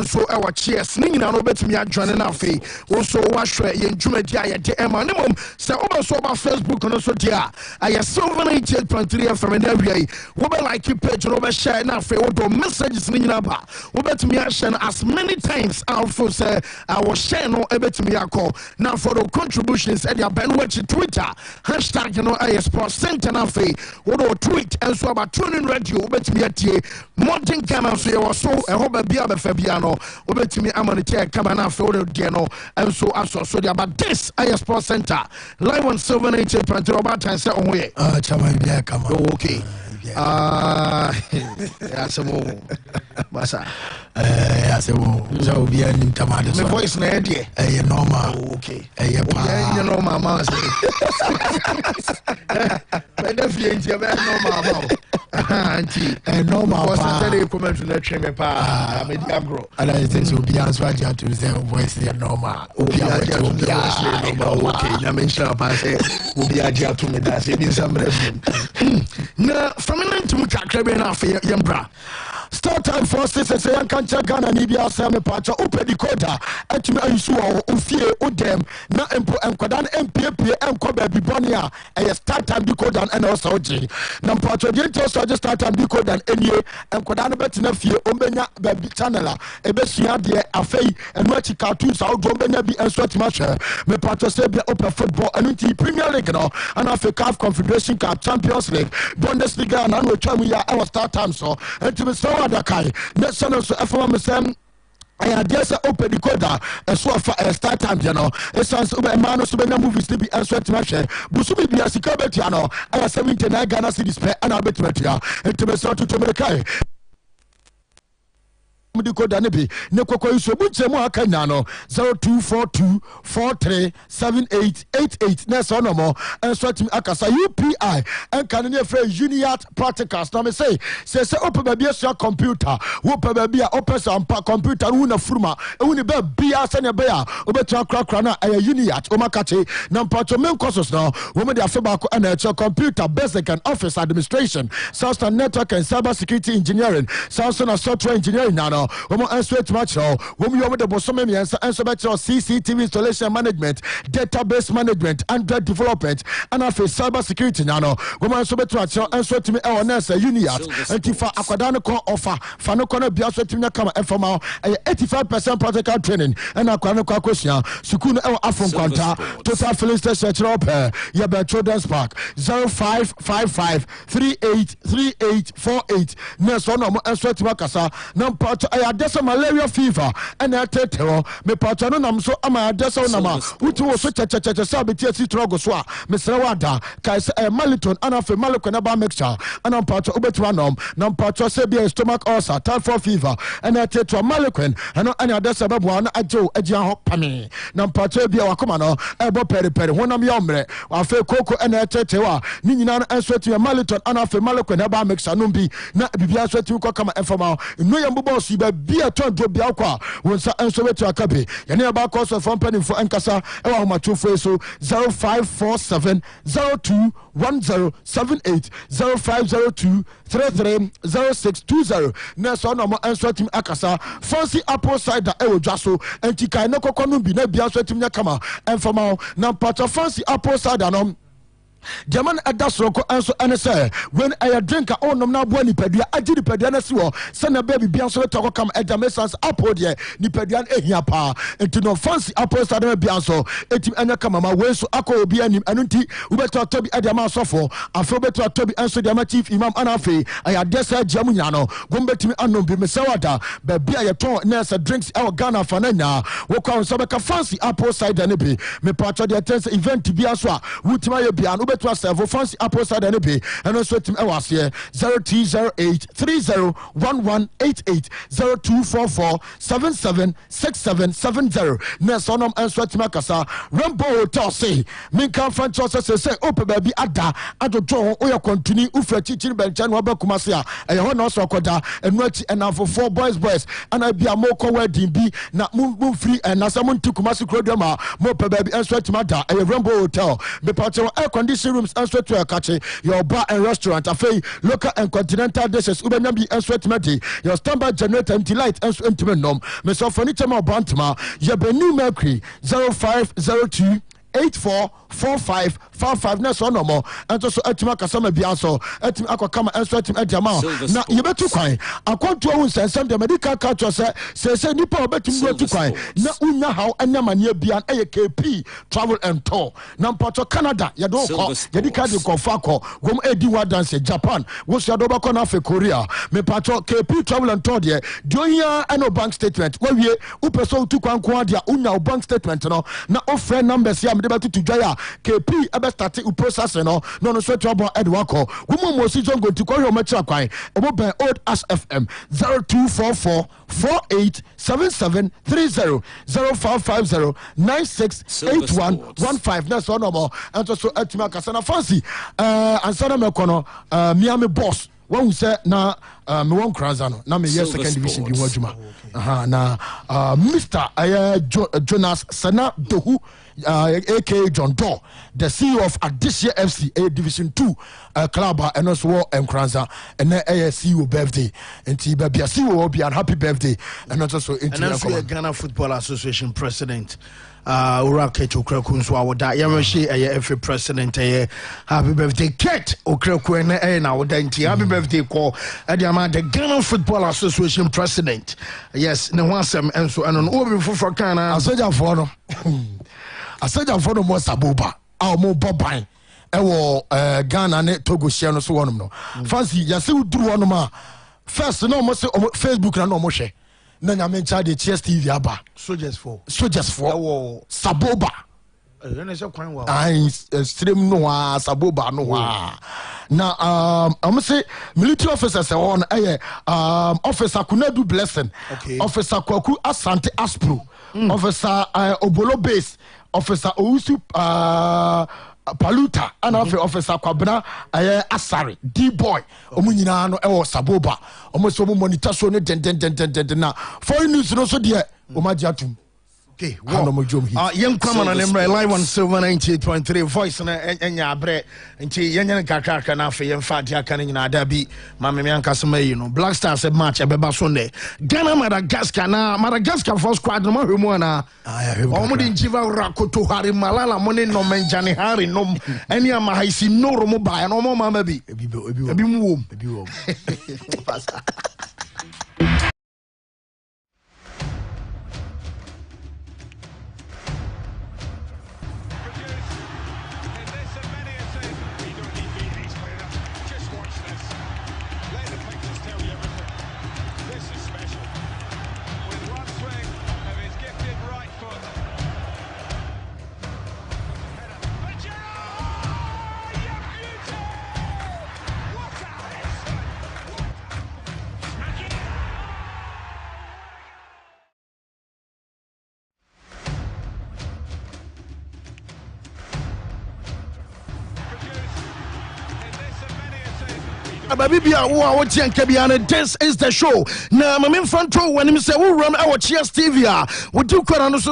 so our Cheers ni nyina no betimi adwane na afi wo so wahwe ye ndwumadi ayede ema nemom se oba so ba Facebook no so dia aye 788.3 FM na wiai wo be like page no be share na afi wo do messages ni nyina ba wo betimi a share as many times alfo say our share no ebetimi akọ na for the contributions at your benwatch Twitter hashtag no aye sports center na afi wo do tweet and so about tuning radio wo betimi atie modern camera so ye wo so e ho ba bia be fa bia no obetimi amanite kama na fe de no enso aso so de about this air sports center live on 788.3 about time say on we chama bia kama okay ya samo basa ya samo so bia nim tamade so my voice na de normal okay pa ya normal ma say but if you be normal anti normal pa Saturday comment na treme pa media grow and I think so bia so aja to say voice is normal bia okay na mention pa say bia aja to me da say bi samre na feminine to kakra be na fe yembra Start time for say yan kan check Ghana ni bia say me pacha open decoder etimi ayusu wo ofie odem na empo enkoda na MPP enkoba bibonia e start time decoder and also oji na pacha dey to start time decoder enie enkoda na betina fie ombenya baby channel a ebesua de afei enu achi cartoons a odo ombenya bi enso atima hwe me pacha say bia open football and Premier League no and Africa CAF Confederation Cup Champions League Bundesliga na no twa mu ya our start time so etimi so adakai next channel so efoma me sem I had just open the coda and so far start time, you know. It sounds over man so many movies to be answered to my share. Busubi be a Sikabetiano, I have 79 Ghana cities and I'll bet and to be sort to America. Code Nabi, Noko so much more canano 0242437888 Nessa no more and so to Akasa UPI and Canadian Free Uniat practicals. Now me say open baby your computer, open baby open some computer una fruma, uni be a senior bear, obetra crana a Uniat, Omakache, Nampacho men courses now, woman the Afebako and your computer, basic and office administration, Southern network and cyber security engineering, Southern software engineering now. Woman answer to match now. Woman you the bosom me answer better CCTV installation management, database management, Android development, and after cyber security now. Woman answer better answer to me our nurse Uniat and Tifa Akwadano call offer Fano Kono Biaso to me come FMA 85% practical training and Akwadano question Sukunu our Afron Quanta total filling station up ya be Children's Park 0555383848 nurse no answer to Makasa now part I adesa malaria fever and atetero me patano nam so ama adesa nama utu wo so checheche sa beti asi trogo so a mesra wada kai se maliton anafe maliko na ba mixture ana pato obetwa nom na pato se bia stomach ulcer typhoid fever and atetero malikwen ana adesa babo na ajo agia ho pame na pato bia wakoma no ebo pere honam yomre afe koko and atetero ni nyina na enso maliton anafe maliko na ba mixture no bi na bibia so tu ko kama enfama no yambo so be a turn to be aqua when so to akabe yani about cost of company for enkasa e wa homa tofo so 0547021078 0502330620 na so no mo answer team akasa fancy apple cider e wo dwaso antika na kokonu bi na bia so team nya kama enfama na part of fancy apple cider no German adasroko anso NSA when I drink a onom na bo nipadua agi nipadua na siwo se na baby bia so to come edamesans apple de nipadua ehia pa enti no fancy apple sadem bia so etim anya kama ma we so akọ obi anim anunti ubeto tobi edama sofo afro beto tobi anso de ma chief imam anafe ayadesa jamu nya no gombetimi anom bi mesawada ba bia ye ton nurse drinks our Ghana fananya wo kwa so be ka fancy apple cider ne bi me pacho de tense event bia so a wutima ye bia no to serve fancy apple cider ne be and also team ewase 0208301188 0244776770 next onom answer team akasa Rainbow Hotel say min kan franchise say open baby ada adojo o ya continue ufra chichiri bencha no bakuma se a e ho no so koda enu achi enafo four boys and I be a moko wedding bi na mum free and na some ntikuma se krodama mo pe baby answer team ada e Rainbow Hotel be part air condition rooms and sweat to a catchy, your bar and restaurant, a fay, local and continental dishes, Ubenabi and sweat medi, your standby generator and delight and intimate nom, Miss Furniture Bantama, Yabenu Mercury 0502 844555 na so no more and so etima kasama bianso etima akokama enso etima ediama na yebetu kwan akonto hu sensem de medical culture say nipa obetum wetu kwan na unya haw anyamane bian eye KP travel and tour na mpato Canada ye do ko ye ka de ko fa ko gom edi wa dance Japan wo so do ba ko na Africa Korea me pato KP travel and tour de doya eno bank statement wa wie upeso tu kwan ko dia unya bank statement no na offer numbers ya de to Jaya KP ebe start u process no so trouble edwako gumo mo si jongo ti ko yo machi akwan obo ben old as FM 0244487730 0550968115 na so no mo and so atuma kasana fancy ansana mekono Miami boss one say na me won kranza na me yes second division bi waduma na Mr. Jonas Sana Dohu aka John Doe, the CEO of Adisia FC, a Division 2 club, and also Nkranza, and a CEO birthday. And Tiba be a CEO, be a happy birthday, and also into Ghana Football Association president. Ura Kate Okrekun so awda yamashi FA president happy birthday Kate Okrekun na awda nti happy birthday call adiama the Ghana Football Association president. Yes, ne wansem enso eno no obi fofo kan na asoja for no mo saboba a mo boban ewo Ghana ne Togo share no so wonom no fancy yase uduru wonom a first no mo se Facebook na no mo hwe na nyame ncha de Cheers TV aba soldiers for saboba stream no saboba no na I'm say military officers on officer Kunadu Blessing, officer Kwaku Asante Aspro, officer Obolo Base, officer Ousu Paluta, and officer Kwabna Asari D-boy omunyina no ewo saboba almost monitor so ne den na foreign news no so de omagiatum. Okay, young Kraman and Emre live on Silver 98.3 voice and Yabre and Yan Kaka na fe and Fatia Canning in Adabi, Mamma Casame, you know, Black Stars match a Beba Sunday. Ghana Madagascar for squad no Rumona. Omudin Jiva Rakoto Hari Malala Money no Menjani Hari no any of my see no Romoba no more maybe. This is the show. Now, my main front row when him say we run our Cheers TV. We do quite so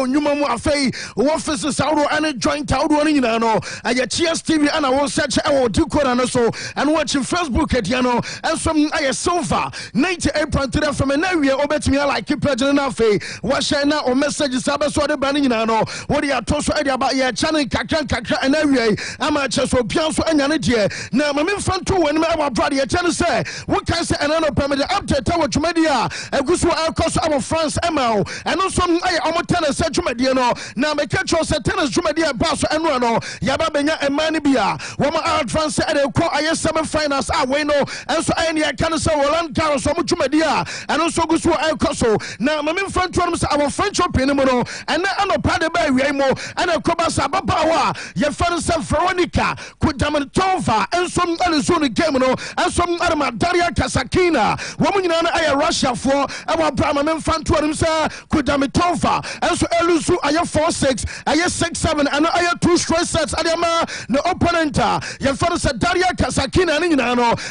you mamu afei offices out and joint out one in no. I Cheers TV and I will search our do quite so and watching Facebook at Yano and some I sofa 98.3 from an area or bet me like keep president afei. What shall now or messages so the banning no. What do you toss about your channel kakra and area amateur so piano and yanity. Now, my main front row when our brother tell say what can say another permanent update our media a good course our France ML and also I tennis said media no now make sure say tennis media pass and run no yaba benya and money bia woman our France and they call I semi-finals we no and so any can say Roland Garros so much media and also good course now my main front row our French opinion no and then no pad by we mo and a kobasa babawa your friend Veronica could damn Tova and some other game no and some other Daria Kasakina woman in Russia for our Brahma Fantuarim sir could damn Tova and so Elusu I 4-6 I 6-7 and I 2 straight sets Adama the opponent your father said Daria Kasakina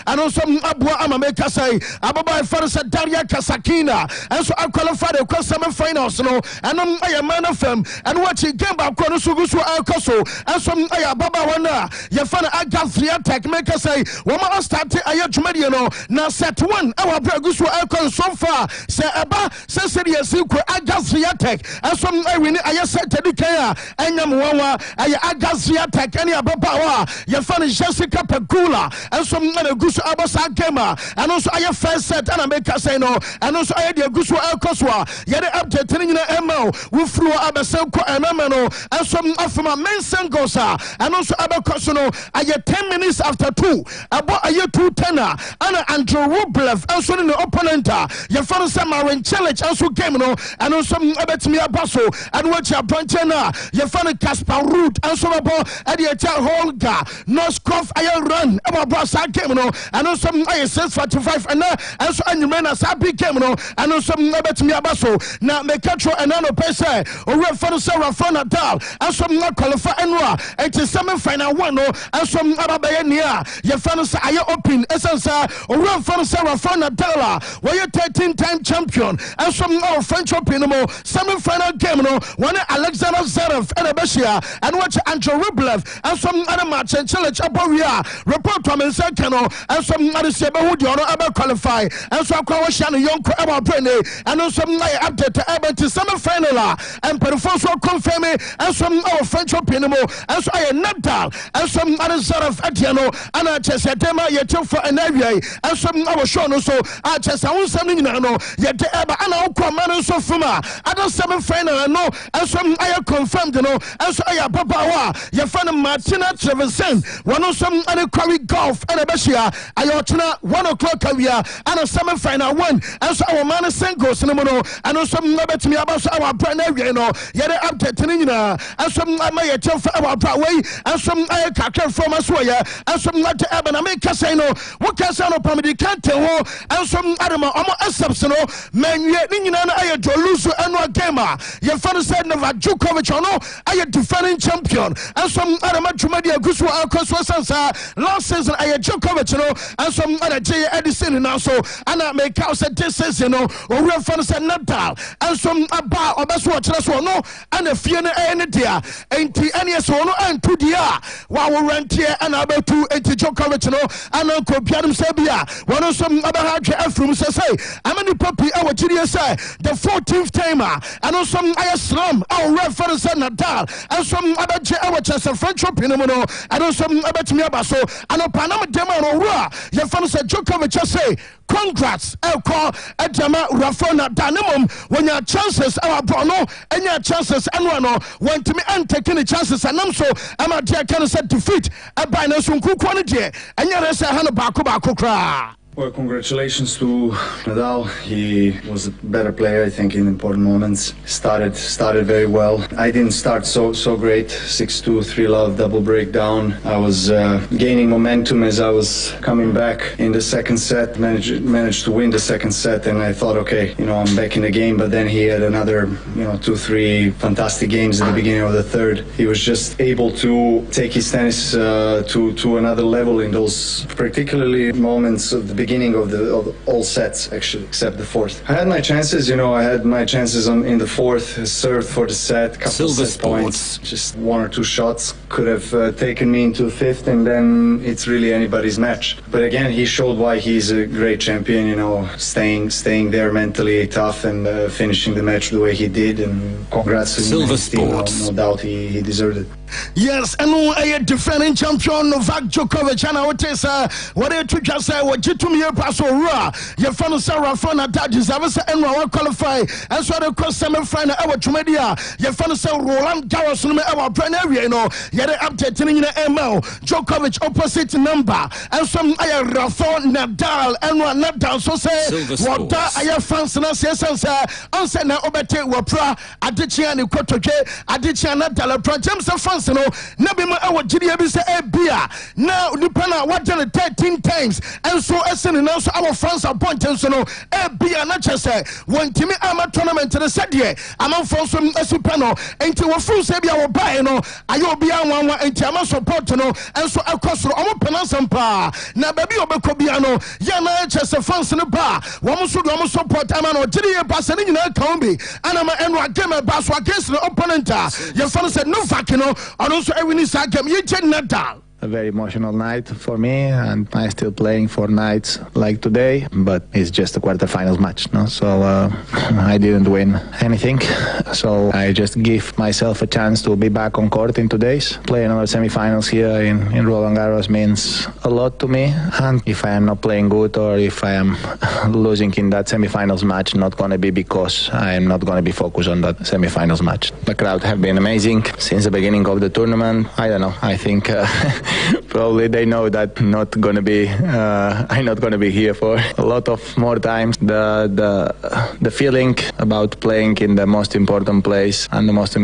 and also Abua Amameka say Ababa father said Daria Kasakina and so I qualified the semi-finals no and I am man of them and watching game back on Sugusu Alcoso and some Baba Wana your father I got 3 attack make us say woman start I no now set one our Bragusu Alcon so far say Aba say I got 3 attack and some I win I said Tedikaya and Yamwa I got 3 attack any Baba your father Jessica Pagula and some other Gusu Abasa Gema and also I first set and I make us say no and also I the Gusu Alcoswa yet update in ML we threw Abasenko and Amano and some of my main Sengosa and also Abacosono I 10 minutes after 2 about a year 2-10 and Andrew Rublev also in the opponent your father said Marin challenge also game no and also about me Abaso and what your Brantena your father Caspar Root and so about at the Holga Noskov I run about Brasa game no and also I 645 and also and you man as happy game no and also about me Abaso now make control and no pese or your father Sarah Nadal and some not qualify and it is semi-final one no and some Ababaya near your father say I open esansa owura mfa sa Rafael Nadal why 13-time champion and some French Open no semi-final game no one Alexander Zverev and Abeshia and watch Andrei Rublev and some other match and challenge Aboria report to Mensakano and some other Seba who do not qualify and so I was Shannon Young about Brene and also some update to semi-final and Perforso confirm and some French Open and so I Nadal and some other Zverev Atiano and I just said them yet for an area and some our show no so I just I something no yet ever and I'll come and so fuma I don't semi-final no and some I confirmed no and so I Papa your friend Martina Trevisan one of some other Curry Golf and Abeshia I ought 1 o'clock career and a semi-final one and so our man Senkos no and also bet me about our brand area no yet update and some I may tell for our way and some I can from us way and some not to Evan America say no what can sound upon me can't tell and some Adam exceptional man yet I lose and gamer your father said Novak Djokovic no I defending champion and some other match media Guswa Sansa last season I Djokovic no and some other J Edison now so and I make out said this season no or real fans said Nadal and some about or best watch that's one no and the Fiona and dia and any so no and to dia while we rent here and about to Djokovic no and Uncle Pianum Sabia one of some other hard from say I'm in the puppy our GDS say the 14th timer and also I slam our reference said Nadal and some other our chance of French Open no and also about me about so and a Panama demo no your fans said Djokovic just say congrats call a Jama Rafael Nadal when your chances our Bruno and your chances and one want to me and taking the chances and I'm so I'm a dear can set defeat a binary quality and you're say Hannah Baku cry. Well, congratulations to Nadal. He was a better player, I think, in important moments. Started very well. I didn't start so great. 6-2, 3-love, double breakdown. I was gaining momentum as I was coming back in the second set. Managed to win the second set, and I thought, okay, I'm back in the game. But then he had another, 2-3 fantastic games at the beginning of the third. He was just able to take his tennis to another level in those particularly moments of the beginning of all sets, actually, except the fourth. I had my chances, I had my chances in the fourth, served for the set, couple set points, just 1 or 2 shots could have taken me into fifth, and then it's really anybody's match. But again, he showed why he's a great champion, staying there mentally tough and finishing the match the way he did, and congrats to him. No doubt he deserved it. Yes, and I defending champion Novak Djokovic and I would say what I just say what you to me pass over your fan Sarah fan that deserves and I qualify and so the cross semi-final our media your fan Roland Garros no our brand area yet updating in the ML Djokovic opposite number and some I Rafael Nadal and Nadal so say what I fans na say on say na obete wopra adichia ni kotoje adichia Nadal pro James fans no na be ma our GDA be say bia now nipa na what 13 times and so esen now so our fans are pointing so no bia na chese when timi ama tournament the said here among fans from esipano enti wo full say bia wo buy no ayo bia wanwa enti ama support no and so across no omo penance pa na baby obekọ bia no ya na chese fans no ba wo so do omo support ama no GDA pass ni nyina kan bi ana ma enwa game ba so against the opponent your fans said no vac and also every game you Nadal. A very emotional night for me, and I'm still playing for nights like today, but it's just a quarterfinals match, no? So I didn't win anything, so I just give myself a chance to be back on court in 2 days. Playing another semifinals here in Roland Garros means a lot to me, and if I am not playing good or if I am losing in that semifinals match, not gonna be because I am not gonna be focused on that semifinals match. The crowd have been amazing since the beginning of the tournament. I don't know, I think probably they know that I'm not gonna be here for a lot of more times. The feeling about playing in the most important place and the most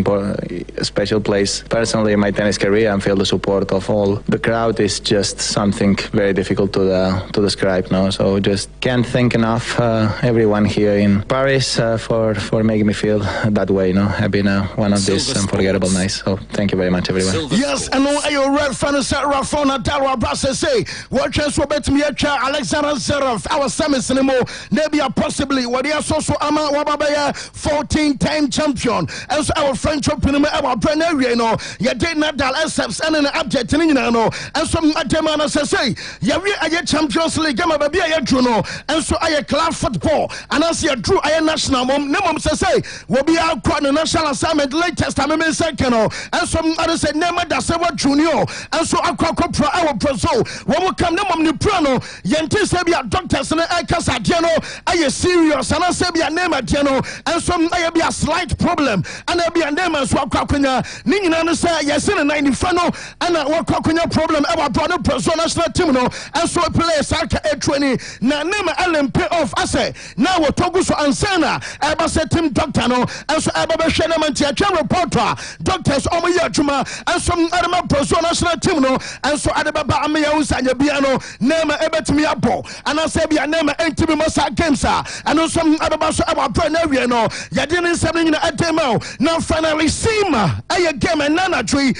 special place personally in my tennis career and feel the support of all the crowd is just something very difficult to describe now. So just can't thank enough everyone here in Paris for making me feel that way. Have been one of these unforgettable nights. So thank you very much, everyone. Yes, and I already finished Rafael Rafael Nadal wa brase say what chance we betimi atwa Alexander Zverev our semis anymore maybe possibly what they so ama wababaya 14-time champion and so our French open our brand area no ya did Nadal accepts and an object in no and some ademana say ya we are Champions League game baby ya no and so I club football and as you drew I national mom say will be our national assignment latest time second and some others say never da se what junior and so akwa pro our proso when we come nemom ni pro no yente say be doctors na kasa de no aye serious and say be name de no and some aye be a slight problem and be a name so akwa ni nyina no say yes na 95 no and akwa problem e wa pro no proso national team no and so play saka A20 na name Ellen pay off ase now we togu so ansana e ba say team doctor no and so e ba be hwe na man tia reporter doctors omo ye adwuma and some adama proso national team no and so adaba ameya usanya bia no name ebetimi abo and say bia name entimi mosa games and some adaba so aba pro na wie no ye de ne nsem nyina adema now finally sima aye game and nana tree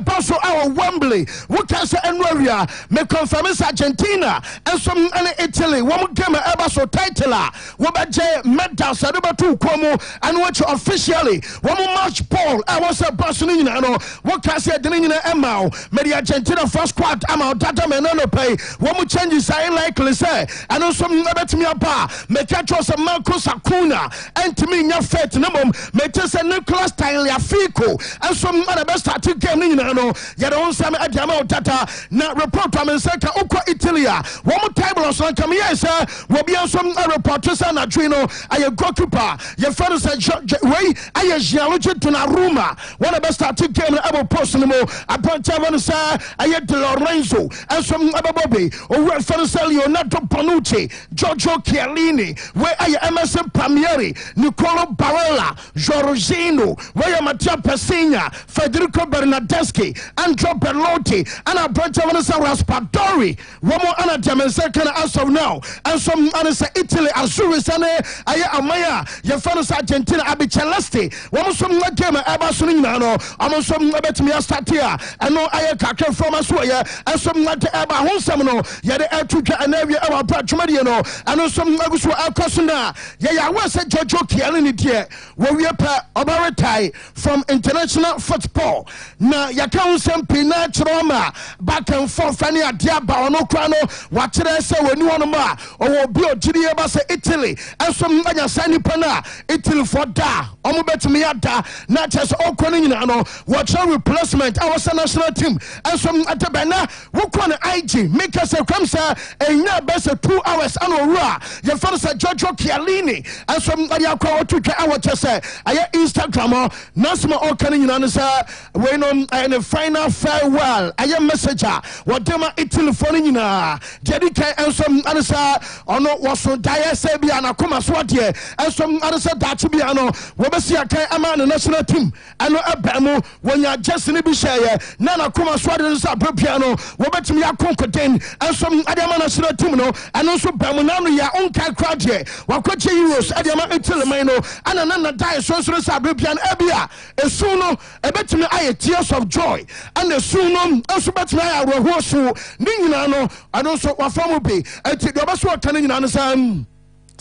boss our Wembley we can say enwia me confirm Argentina and some Italy one game eba so title we beje medals adaba tu komo and watch officially one match ball I was a boss no what can say de nyina ema me Argentina first squad ama data me no pay one changes I likely say and some betimi apa me catch us Marcos Acuna and to me nya fet no mom me tese Nicolas Tagliafico and some other best start game nyina no ya don say me adama data na report am say ka ukwa Italia one table so come yes we be some report say na twino aye goalkeeper your friend say way aye Gianluigi Donnarumma one of the best start game able post no mo upon table say aye De Lorenzo and some Bobby or friend say Leonardo Bonucci Giorgio Chiellini where aye Emerson Palmieri Nicolo Barella Jorginho where Matteo Pessina Federico Bernardeschi Andrea Bellotti and a bunch of Raspadori one more anna second as of now and some other say Italy Azzurri Sane aye Amaya your friend Argentina Abi Celeste one some game eba sunina no am some betimi start here and no aye kakra from asoya and some not eba honsam no ye de atwitwa anawie eba patwumade no and some aguso akosuna ye ya we say Giorgio Chiellini die we pa obaretai from international football na ya ka honsam pina troma back and forth ani adia ba ono kwa no wa kire say wani wono ma o bi ogiri eba say Italy and some anya sani pana Italy for da omo betimi ada na chese okoni nyina no watch replacement our national team and some atabana we kon IG make us a come say enya best 2 hours and ora your first Giorgio Chiellini and some area kwa to our chese aye Instagram nasma okani nyina no say we no in final farewell aye messenger whatever Italy for nyina dedicate and some answer ono was die say bia na koma so de and some answer that be ano we be see akan ama the national team and no abamu when you just ni bi share na na koma so de say apia no we betimi akonkoden and some adama national team no and also bamu na no ya onkai crowd here wakoche Euros adama Italy man no and na die so say apia na ebia esu no ebetimi aye tears of joy and esu no also betimi aye aroho so ni nyina no and also wafamu be enti do baso kan nyina no sam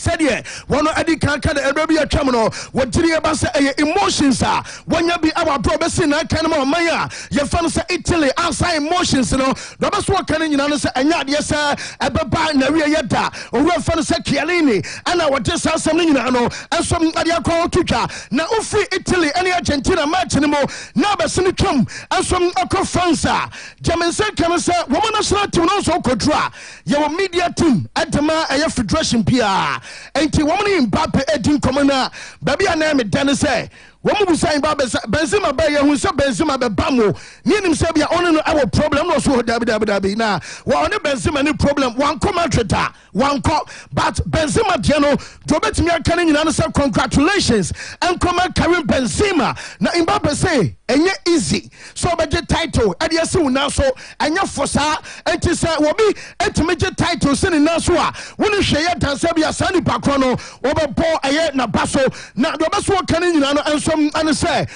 said yeah one adi kan kan ebebi atwam no wodiri eba say emotions wonya bi our bro be sin na kan ma manya ye fan say Italy answer emotions no do be so kan nyina no say anya de say ebeba na wie ye da owura fan say Chiellini ana wote sasam nyina no ensom ade akwa otutwa na ofri Italy any Argentina match ni mo na be sin twam ensom akọ fansa jemense kan say woman national team no so kodra ye media team adema aye federation pia enti woman Mbappe edin komona baby aname dan say woman bu say Benzema ba ye hu say Benzema be bamo ni nim say bia ono no our problem no so dabi na wa ono Benzema ni problem wan come treta wan ko but Benzema de no do betimi akane nyina no say congratulations and come Karim Benzema na Mbappe say enye easy so be get title e dey say una so enye fosa enti say wo bi etimi get title sin na so a woni hwe ye dansa bia sani pakro no wo be bo eye na baso na do be so kane nyina no some and say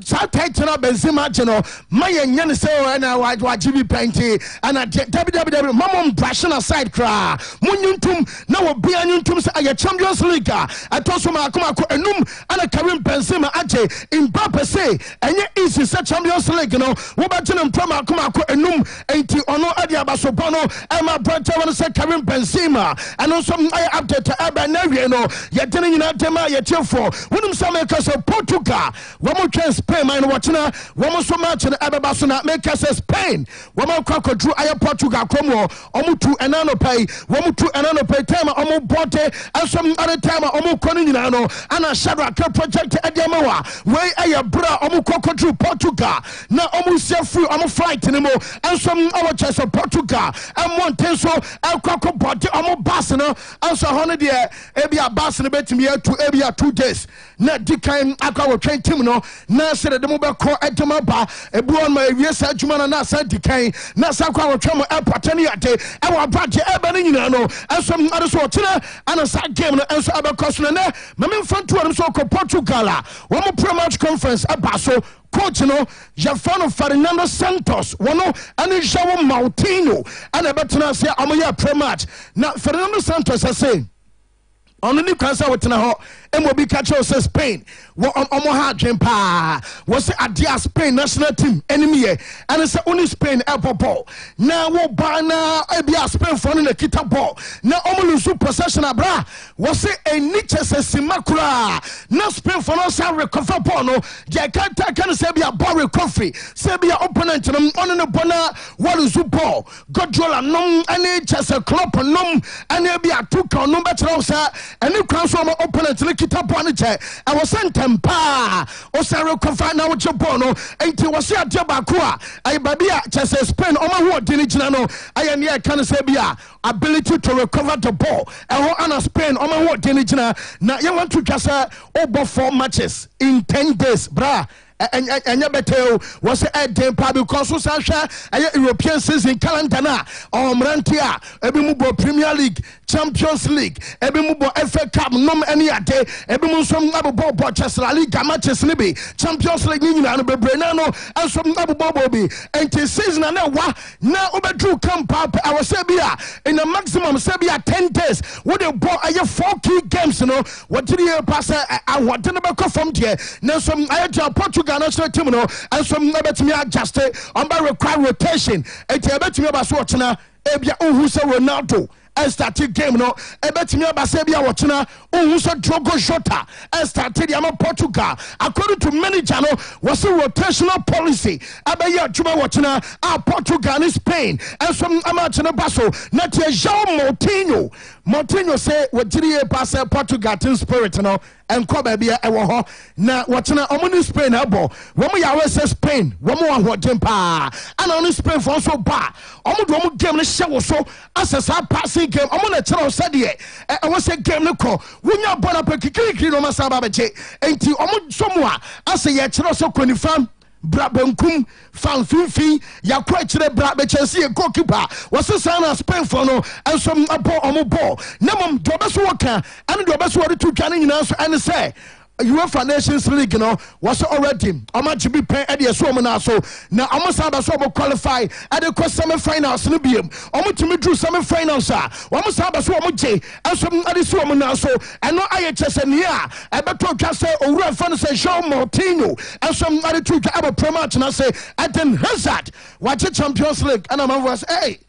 title Benzema Geno my yan say and I GB painty and www mamon brushing aside cry Munyuntum now be anyuntum say Champions League I told some enum and a Karim Benzema aje in Mbappe say and yet easy say Champions League no wo ba tena mpama akoma enum enti ono ade abasobono e ma brother won say Karim Benzema and also I update aba na wie no ye tena nyina tema ye tiefo wonum say make us Portugal wo mo twen Spain man watchna wo mo so match na aba so na make us Spain wo mo kwakodru aye Portugal komo omutu enano pay wo mutu enano pay time omo bote asom other time omo konu nyina no ana Shadrack project edemawa we aye bra omo kwakodru Portugal na omo free omo flight ni mo enso our chance Portugal and Montenso akoko body omo bus no enso hono de ebia bus no betimi to ebia 2 days na dikan akwa train team no na sere de mo be ko edema ba ebu on ma ewie sa adwuma na sa dikan na sa kwa wotwa mo airport ni ate e wa braje eba ni nyina no enso ade so otena ana sa game no enso abekos no na mame mfanto am so ko Portugal a wo mo pre-match conference aba so coach no Jafano Fernando Santos wono ani João Moutinho ana betena se amoya pre-match na Fernando Santos say on ni kwansa wotena ho emobi catch us Spain wo omo ha dwen pa wo se adia Spain national team enemy e and say only Spain ball na wo ba na ebia Spain for na kita ball na omo lose possession abra wo se eni chese simakura na Spain for no say recover ball no je kan say bia ball recovery say bia opponent no on no bona wo lose ball Godrola nom ani chese Klopp nom ani bia tuka no betra say eni kwan so opponent kita bone che I was sent pa o say recover na wo che ball no enti wo say ade ba ko a ai babia chese Spain o ma ho dini gina no ai ne e kan say bia ability to recover the ball e ho ana Spain o ma ho dini gina na you want to just over 4 matches in 10 days bra anya betel was a dem pa because so sha European season calendar na omrantia ebi mu bo Premier League Champions League ebi mu bo FA Cup nom any ade ebi mu so ngabo bo Chelsea La Liga matches ni bi Champions League ni nyina no bebre na no enso ngabo bo bi enti season na wa na obedru camp up I was say bia in a maximum say bia 10 days what the ball aye 4 key games no what did you pass I want to be from there na so I Portugal national team no and some betimi adjust on by require rotation enti betimi ba so otena ebia ohu se Ronaldo started game no ebetimi abase bia wochena ohu so Drogo Jota started am Portugal according to manager no was a rotational policy abaye adwuma wochena Portugal and Spain and some amachena baso na tie João Moutinho say wotiri pass Portugal team spirit no enko ba bia ewo ho na wochena omuni Spain abo wo mo yawe say Spain wo mo ahoden pa ana oni Spain for so ba omo game no hye so asesa passing game omo na kire o sade e wo say game no ko wonya bona pa kikiri no masa ba beche enti omo somo a ase ye kire so konifam bra benkum fan finfin yakwa kire bra be Chelsea e goalkeeper was sana Spain for no enso abo omo ball na mom do be so waka and do be so wori to twane nyina so and say UEFA Nations League no was already omachi bi pen e de so mo na so na omo sa ba so mo qualify e de ko semi finals no biem omo timi dru semi finals a omo sa ba so omo je enso e de so mo na so eno aye chesenia e beto twa se owura fa no se João Moutinho enso e de tu twa aba promote na se Eden Hazard watch Champions League and am was hey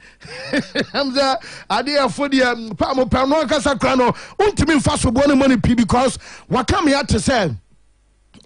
Hamza adia for the pamo kasa krano untimi mfa so bo no money because wakam ya to say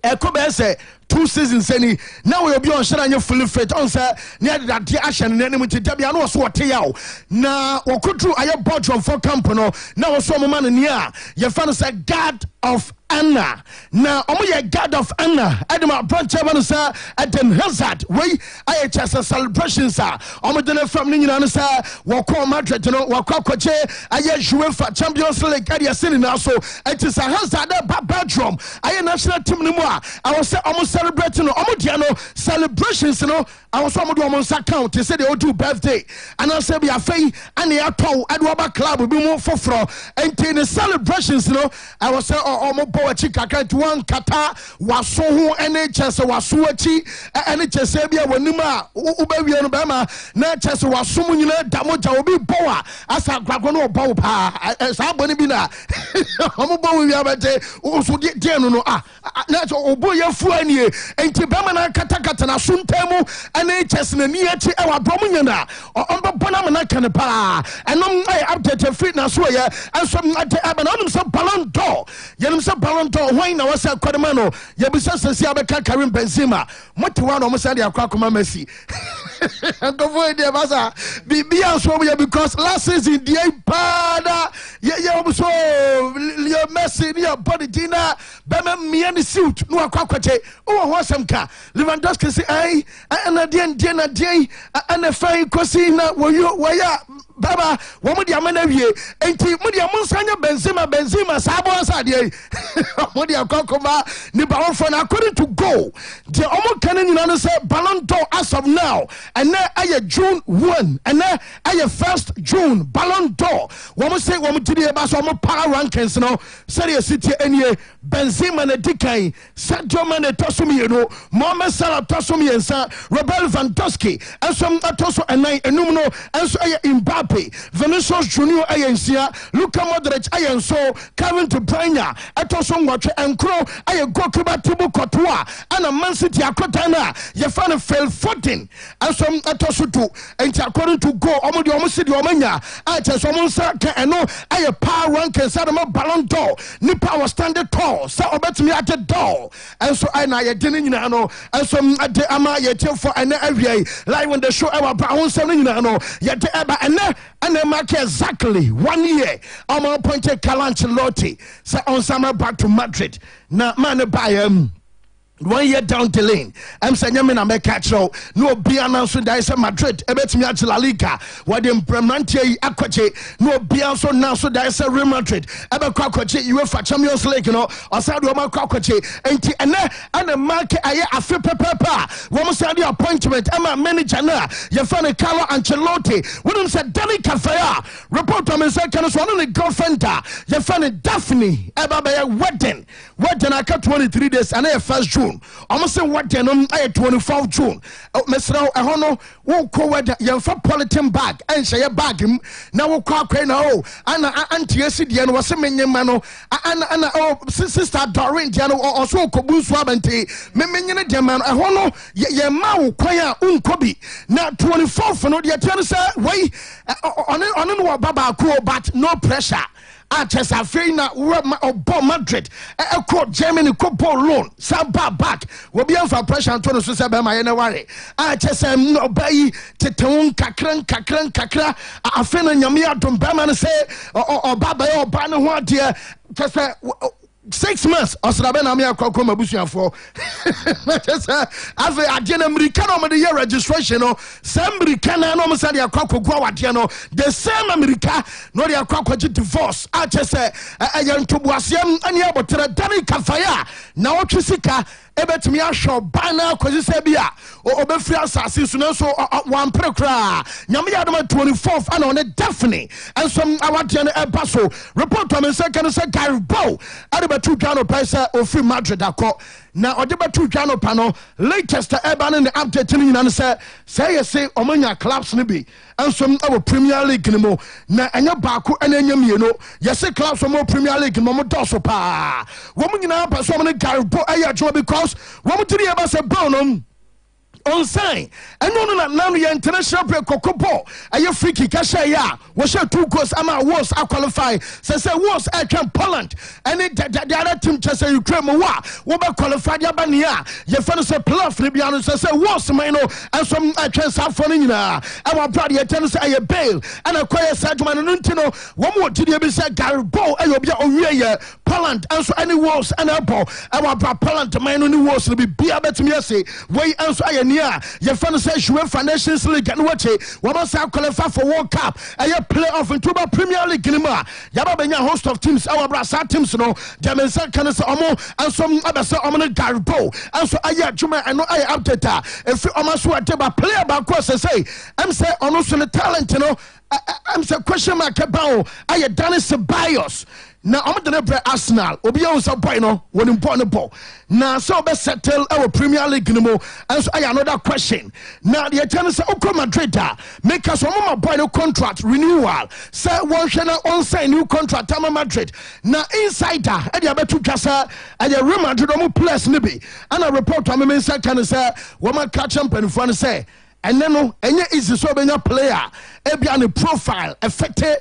ekobe say 2 seasons any now we be on share anya fully fit on say near that the action na nim tibia na so wote yawo na okudru aye board for company na so mo man ni a ye fa no say God of Anna na omo ye God of Anna edema branch even say Eden Hazard we aye chasa celebrations a omo de from ni nyina no say wo call Madrid no wo kwakoche aye UEFA Champions League area sin na so it is a Hazard bedroom aye national team ni mu a I was say omo say celebrating no omo dia no celebrations no awon so omo do omo nsa count say they do birthday and I say be afei ane atɔ adoaba club bi mu foforo enti ne celebrations no I was say omo bo achi kakra to one kata waso ho ene chese waso achi ene chese bia wanim a ubawie no ba ma na chese waso mu nyina damoja obi bo a asa kwakwo no bo pa sa boni bi na omo bo wi abete so de no no na so obo ye fu anie enti ba ma na kata na suntemu ene chese na ni achi e wa bro mu nyina ombo bona na kan pa enom update free na so ye enso ade aba na onum so Ballon d'Or yenim so Ballon d'Or why na wasa kwadema no ye bisa sesi abeka Karim Benzema motiwa no mo say de akwa Messi go de basa bibia so ye because last season the pada ye so Leo Messi ni body dina bema miani suit no akwa kwache o ho semka Lewandowski say ai na de ana fai kosi na woya baba womu dia mana wie enti mu dia munsanya Benzema sabo asade mu dia kokoma ni ba won for na according to go the omo kan nyina no say Ballon d'Or as of now and na aye June 1 and na aye 1st June Ballon d'Or womu say womu tidi ba so omo power rankings no say city enie Benzema na dikai Sadio Mane tosumi no Mohamed Salah tosumi ensa Robert Lewandowski asom atoso enai enum no enso aye Mbappe Vinicius Junior ayensia Luka Modric ayenso Kevin De Bruyne atoso ngotwe enkro aye goalkeeper Thibaut Courtois ana Man City akotana ye fan Phil Foden asom atoso to enti according to go omo de omo se de omanya a cheso omo nsa ka eno aye power ranking sa de Ballon d'Or ni power standard tall sa obetimi ate door enso ai na ye de nyina no enso ade ama ye temfo ene awie live on the show ewa bra ho nsem nyina no ye de eba ene and they mark exactly 1 year. I'm appointed Carlo Ancelotti. So on summer back to Madrid. Now, man, buy 1 year down the lane. I'm saying, I'm going to catch you. No, be announced that is Madrid. Ebet me at La Liga. What the Bremantia Aquache. No, be also announced that is Real Madrid. Eba Quaquache, UEFA Champions League, you know, or Sadio Quaquache. And the market, I feel papa. Woman said the appointment. I'm a manager now. You find a Carlo Ancelotti. Wouldn't say Danny Cafaya. Report on me, second, one on the girlfriend. You find a Daphne. Eba by a wedding. Wedding, I got 23 days and I 1st June. Almost say what then 24th June. Mr. Ahono will call whether you have a polythene bag and say a bag him now will call now. And Auntie Sidian was a mano and sister Doreen Diano or so Kobu Swabante. Memina Deman Ahono ye mau quaya unkobi. Now 24th for no the attorney say way on Baba cool but no pressure. Chess Afina or Madrid, a court Germany couple loan, some back will be on for pressure and to the my worry. Chess no bay Teton Kakran, I feel in Yamia to Baman say or Baba or Bana what dear just 6 months or Sabana Kokoma Busia for I didn't American the year registration or some American almost at your cocoa guadiano, the same America, no your cocoa divorce. I just say I am to Boisiam and Yabotra Danny Cafaya, now Trisika. Ebet me a show bana kwezi sebia o be free assassin so one prekra nyame ya 24th and on a definitely and some award and e baso report to me second say Gary Bow adebetu dwano pesa o free Madrid akọ na odebetu dwano pano latest eban in the update ni nyina say omanya clubs ni bi and some our Premier League ni mo na enya baako ena enya mieno yes clubs from Premier League mo doso pa wo mu nyina pa so mo Gary Bow aye jo because woman to the Abasa Bonum on sign and no international break cocopo a you freaky casha was your 2 goals ama was I qualify says was I can Poland and the other team just say Ukraine what qualified Yabania your friend say playoff Libiano says was mino and some I can start for our brother attends a bail and acquire Sajman and Nuntino one more to the Abisa Gary Bow and you'll be Poland also any walls and elbow our Poland man only walls will be betimi ase way also ayenia your fan say UEFA Nations League and watch it we must have qualify for World Cup playoff into Premier League nima yaba benya host of teams our brasa teams no Jamensa kan say omo and some other say omo Garbo and so aya juma and no aya update if omo so ateba player back say I'm say ono so talent you know I'm say question mark about aya Dennis Ceballos. Now I'm going to Arsenal. Obi on some boy no when important ball. Now so be settle our Premier League no more. And so I another question. Now the attorney say Oko Madrid make us one more boy no contract renewal. Say one channel on say new contract Tama Madrid. Now insider e dey betu twasa e dey Real Madrid no plus nibi. And a report to me say can say woman catch champion for say and then no any easy so be player ebian profile affected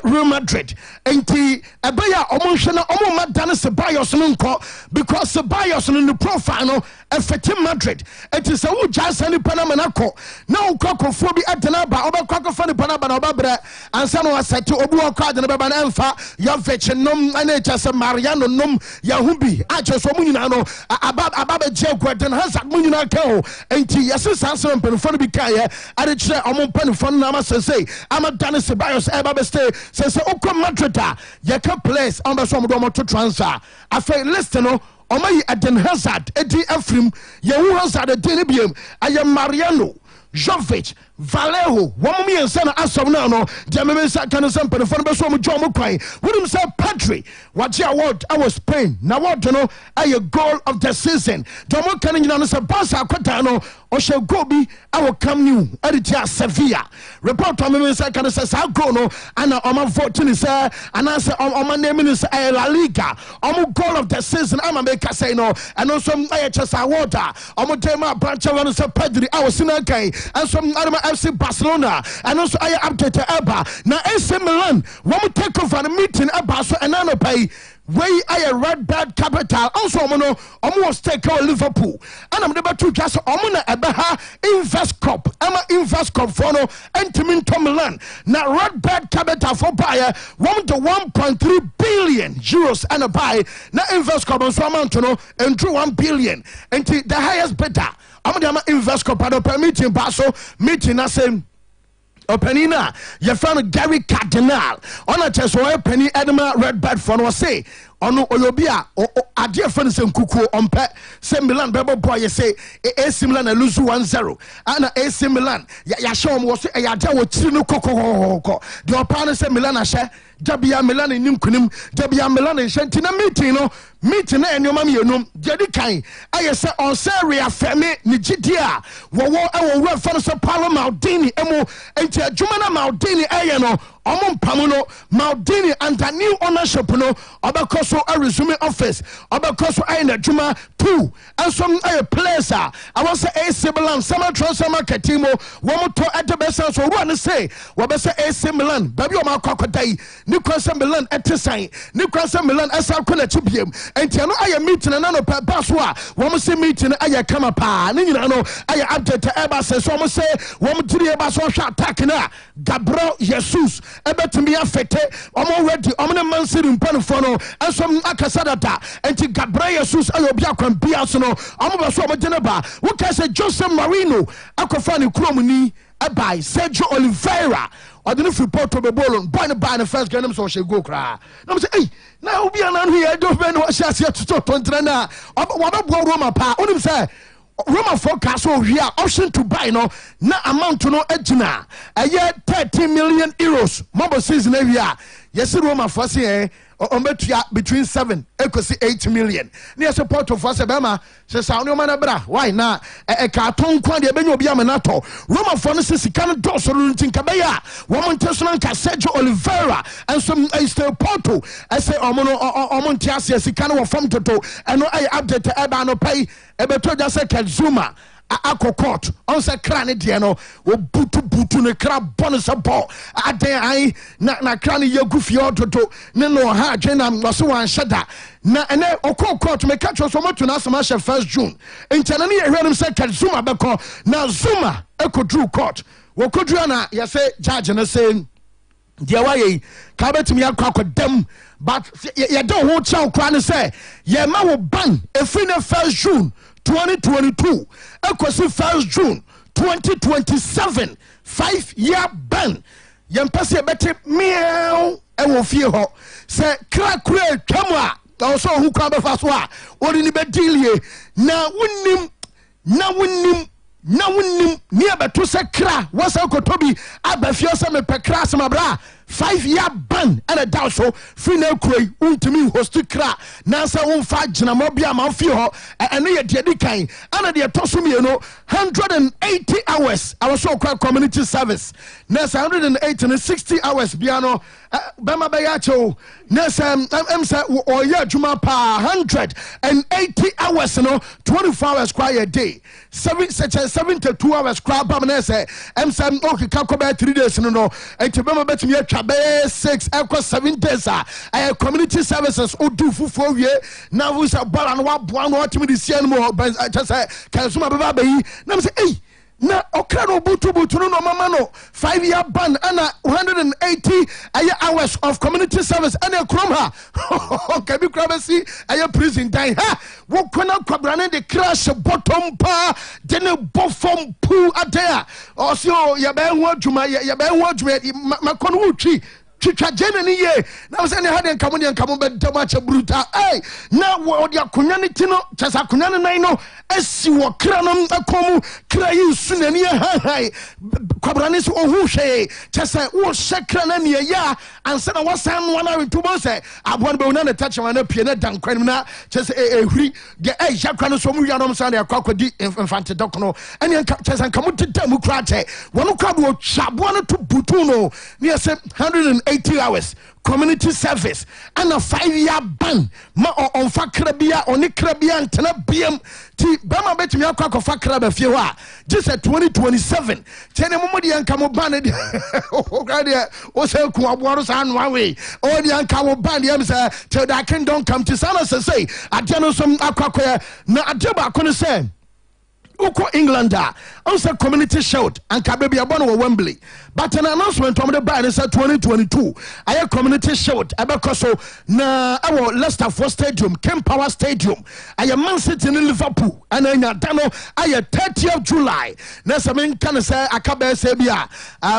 Real Madrid enti ebeya omonhwe omo madane Ceballos no nko because Ceballos no the profile no affected Madrid enti se wo jasa ni Panama na ko na ukokofo bi adena ba obekwakofa ni Panama na obabre ansa no asete obu okwa adena ba na emfa ya veche nom ana chase Mariano nom ya humbi ache so munyina no ababa je Eden Hazard munyina ka ho enti yesi sanso mpenfo no bi kaye ade kire omo mpenfo no na say I'm a Dennis Ceballos eba stay say Oko Madrid ya ka place on be so mo to transfer afa listen no omayi Eden Hazard edi Afrim ye hu Hazard edi biem aye Mariano Jovic Vallejo one me and na asom na no de me say kan say mpelefo be so mo jo mo kwan wonim say Pedri what award I was Spain na what no aye goal of the season do mo kan nyina no say Barca kwata no o she go bi awo Camp Nou editia Sevilla report to me say kan say sa goal no ana o ma vote ni say ana say o ma name ni say La Liga o goal of the season ama make say no and also aye chesa award o mo tema branch one say Pedri I was na kai and some FC Barcelona and also I update Eba now AC Milan one take off a meeting Eba so and no pay way I red bad capital also mono almost take over Liverpool and I'm never to just omuna Ebaha Invest Cup Invest Cup for no and Milan now red bad capital for buyer 1 to 1.3 billion euros and a buy now Invest Cup on so amount no and 1 billion and the highest bidder I'm going to invest per meeting, Basso meeting. I say, Penina, your friend Gary Cardinal. On a chest, Penny Edema Red Bad for no say. Ono Oyobia or dear friends and Kuku on pet. Say Milan Bebo boy, you say AC Milan and lose 1-0. And AC Milan, Yashom was a Yada with Tino Coco. The opponent say Milan Asha. Jabia Milan in Nimkunim, Jabia Milan in Shantina meeting and your mammy, you know, Jadikai. I say on Saria Femi, Nigidia, Wawa, our reference of Paolo Maldini, Emo, and Jumana Maldini, Ayano, Omon Pamuno, Maldini, and the new ownership, no, Abacoso, a resume office, Abacoso, I Juma 2, and some players. I was say AC Milan, summer transfer market team, one to at the best, so one say, what say AC Milan, Baby Oma Crocodile. Newcastle Milan etisan Newcastle Milan asa kona chibiam enti no aye meeting na no paswa wo say meeting aye kama pa ni nyina no aye update eba say so mo say wo tiri eba so hwa attack na Gabriel Jesus ebetumi afete omo ready omo ne Man City mpanfo no asom akasadata enti Gabriel Jesus aye obi akwan bia so no omo ba so omo jeneba wo ka say Jose Mourinho akofa ne krom ni eba Sergio Oliveira I didn't feel Porto Bebolon, buy the first game, so she go cry. No, say, hey, now be an here, I don't know what she has to talk to Trena. What about Roma Pa? What do you say? Roma forecast over here, option to buy no, na amount to no edgina. A year 30 million euros, mobile season every year. Yes, Roma for say, between 7 and 8 million. Near support of Wasabama says, why not? A cartoon quantity of Biamanato. Roma Fornesis can do so in Cabaya. Woman Tesla Sergio Oliveira and some Esther Porto. I say, Omontias, as he can from Toto, and I update Ebano pay a better Zuma. Ako court on sa crane diano o butu ne crab bonus ball ade ai na crane ye gufi ototo ne no ha dwena so wan shada na ene oko court me catch so much na sama she 1st June intana ne ehwenim say Zuma beko na Zuma ekodru court wo kodru na ye say judge na say deɛ wayɛ ka bɛtumi akɔ akɔdam but yɛde ho kyɛw kora ne sɛ yɛma wo ban ɛfiri ne 1st June 2022 ɛkɔsi 1st June 2027 5-year ban yɛmpɛ sɛ yɛbɛte meow ɛwɔ fie hɔ sɛ kra kora atwa mu a ɔsɛ ɔho kora bɛfa so a ɔde ne bɛdilie na wonim ne yɛbɛto sɛ kra wɔsɛ kɔtɔ bi aba fie sɛ mepɛ kra asɛmabra 5-year ban and a down so free no crate untimi host kra nansa won fa gyinamɔ bi ama fie hɔ ɛne yɛ deɛ di kan ana deɛ tɔ so mmienu 180 hours I was so called community service nasa 180 and 60 hours biano bɛma bɛyɛ akyɛw nasa sɛ ɔyɛ adwuma pa 180 hours no 24 hours kwa a day 72 hours kwa bam na sɛ sɛ ɔkeka kɔ 3 days no no ɛnti bɛma bɛtumi atwa bɛyɛ 6 ɛkɔ 7 days a community services odu fufuo wie na wo sɛ bɔla no waboa no ɔtumi de sia no mu kyɛ sɛ kansoma bɛba bɛyi na sɛ ei na okra no butu no mama no 5-year ban and 180 hours of community service and a krom ha okay bi kra besi prison die ha wo kona kwabrane de crash bottom pa de ne bofom pu adea o si o ye be ho adwuma makono wo twi twitwa gene ni ye na se ne ha de nkamo be damache bruta na wo de akonya ne ti no chesa akonya ne nan no asi wo kra no akomu kra yi su na ni ha kwabrane so ohu hwe chesa wo hye na ne ya ansa na wasan no na ntubo se aboa no be una ne tache na pie na dankwan na chesa ehuri de yakra no so mu ya no so na akakodi infant doc no ene chesa nkamo teta mu kra che wono kwa do twaboa no to butu no ne se 180 hours community service and a 5-year ban ma on fa krabia oni krabia ntena biem ti bama betumi akwa fa kraba fie ho a just 2027 tene momodi anka mo ban de o grade o se ku aboaro sa anu awe o di anka mo ban de am say till that kingdom come to sana say ade no som akwa na ade ba ko no say Uko England answer community shield and kabebi abono Wembley but an announcement from the ban is 2022 aye community shield abekoso na our Leicester Stadium Ken Power Stadium aye Man City in Liverpool and anya dano aye 30th of July na samen kan say akabe se bia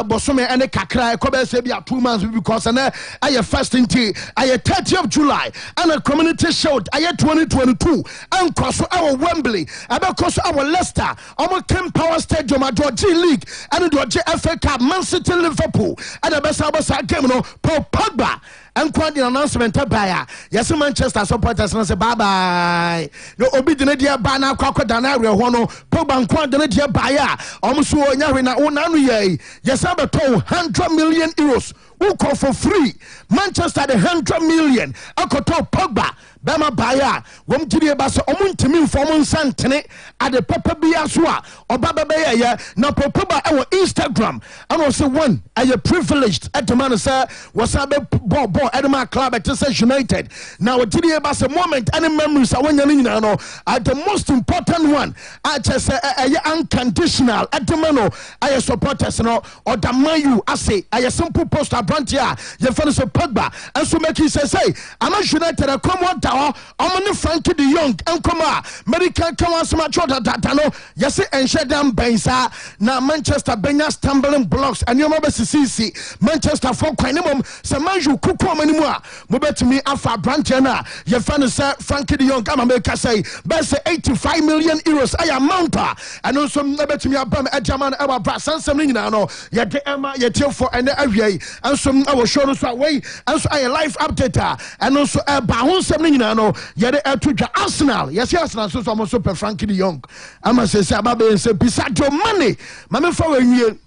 bosome ene kakra ekobe se bia 2 months because na aye first inti aye 30th of July and a community shield aye 2022 and koso our Wembley abekoso our Leicester omo Ken Power Stadium at George League and George FA Cup Man City Liverpool and the best game no Paul Pogba and quite the announcement by yes Manchester supporters and say bye bye no obi de dia ba na kwakwa dana re ho no Pogba and quite de dia ba ya omo so nya na onanu ye yes abeto 100 million euros who call for free Manchester the 100 million akoto Pogba bema baya wom gidie ba se omuntimi inform santene ade papa bia so a obaba be ya na papa e wo Instagram and o say one are privileged at the man say was abe ball Edema club at Texas United now gidie ba se moment any memories awanya ni nyina no at the most important one at say unconditional at the man I supporters no or the man you I say I simple poster brand here you finish a Pogba and so make you say I'm United come on omni Frankie de Jong enkoma American come on some chota no yes and shut down bensa na Manchester Benya stumbling blocks and you remember CC Manchester for kwanimum se manju kuko manimu a mo betumi afa branch na ye fan say Frankie de Jong am make say best 85 million euros ay amount and also betumi abam German our brasansem ni nyina no ye de ema ye tie for and awie and so I will show us way and so I live update and also ba ho nsem ni nyina no yede etudwa Arsenal yes Arsenal so so super Frankie de Jong ama say ababe say bisadio money mame fa wawie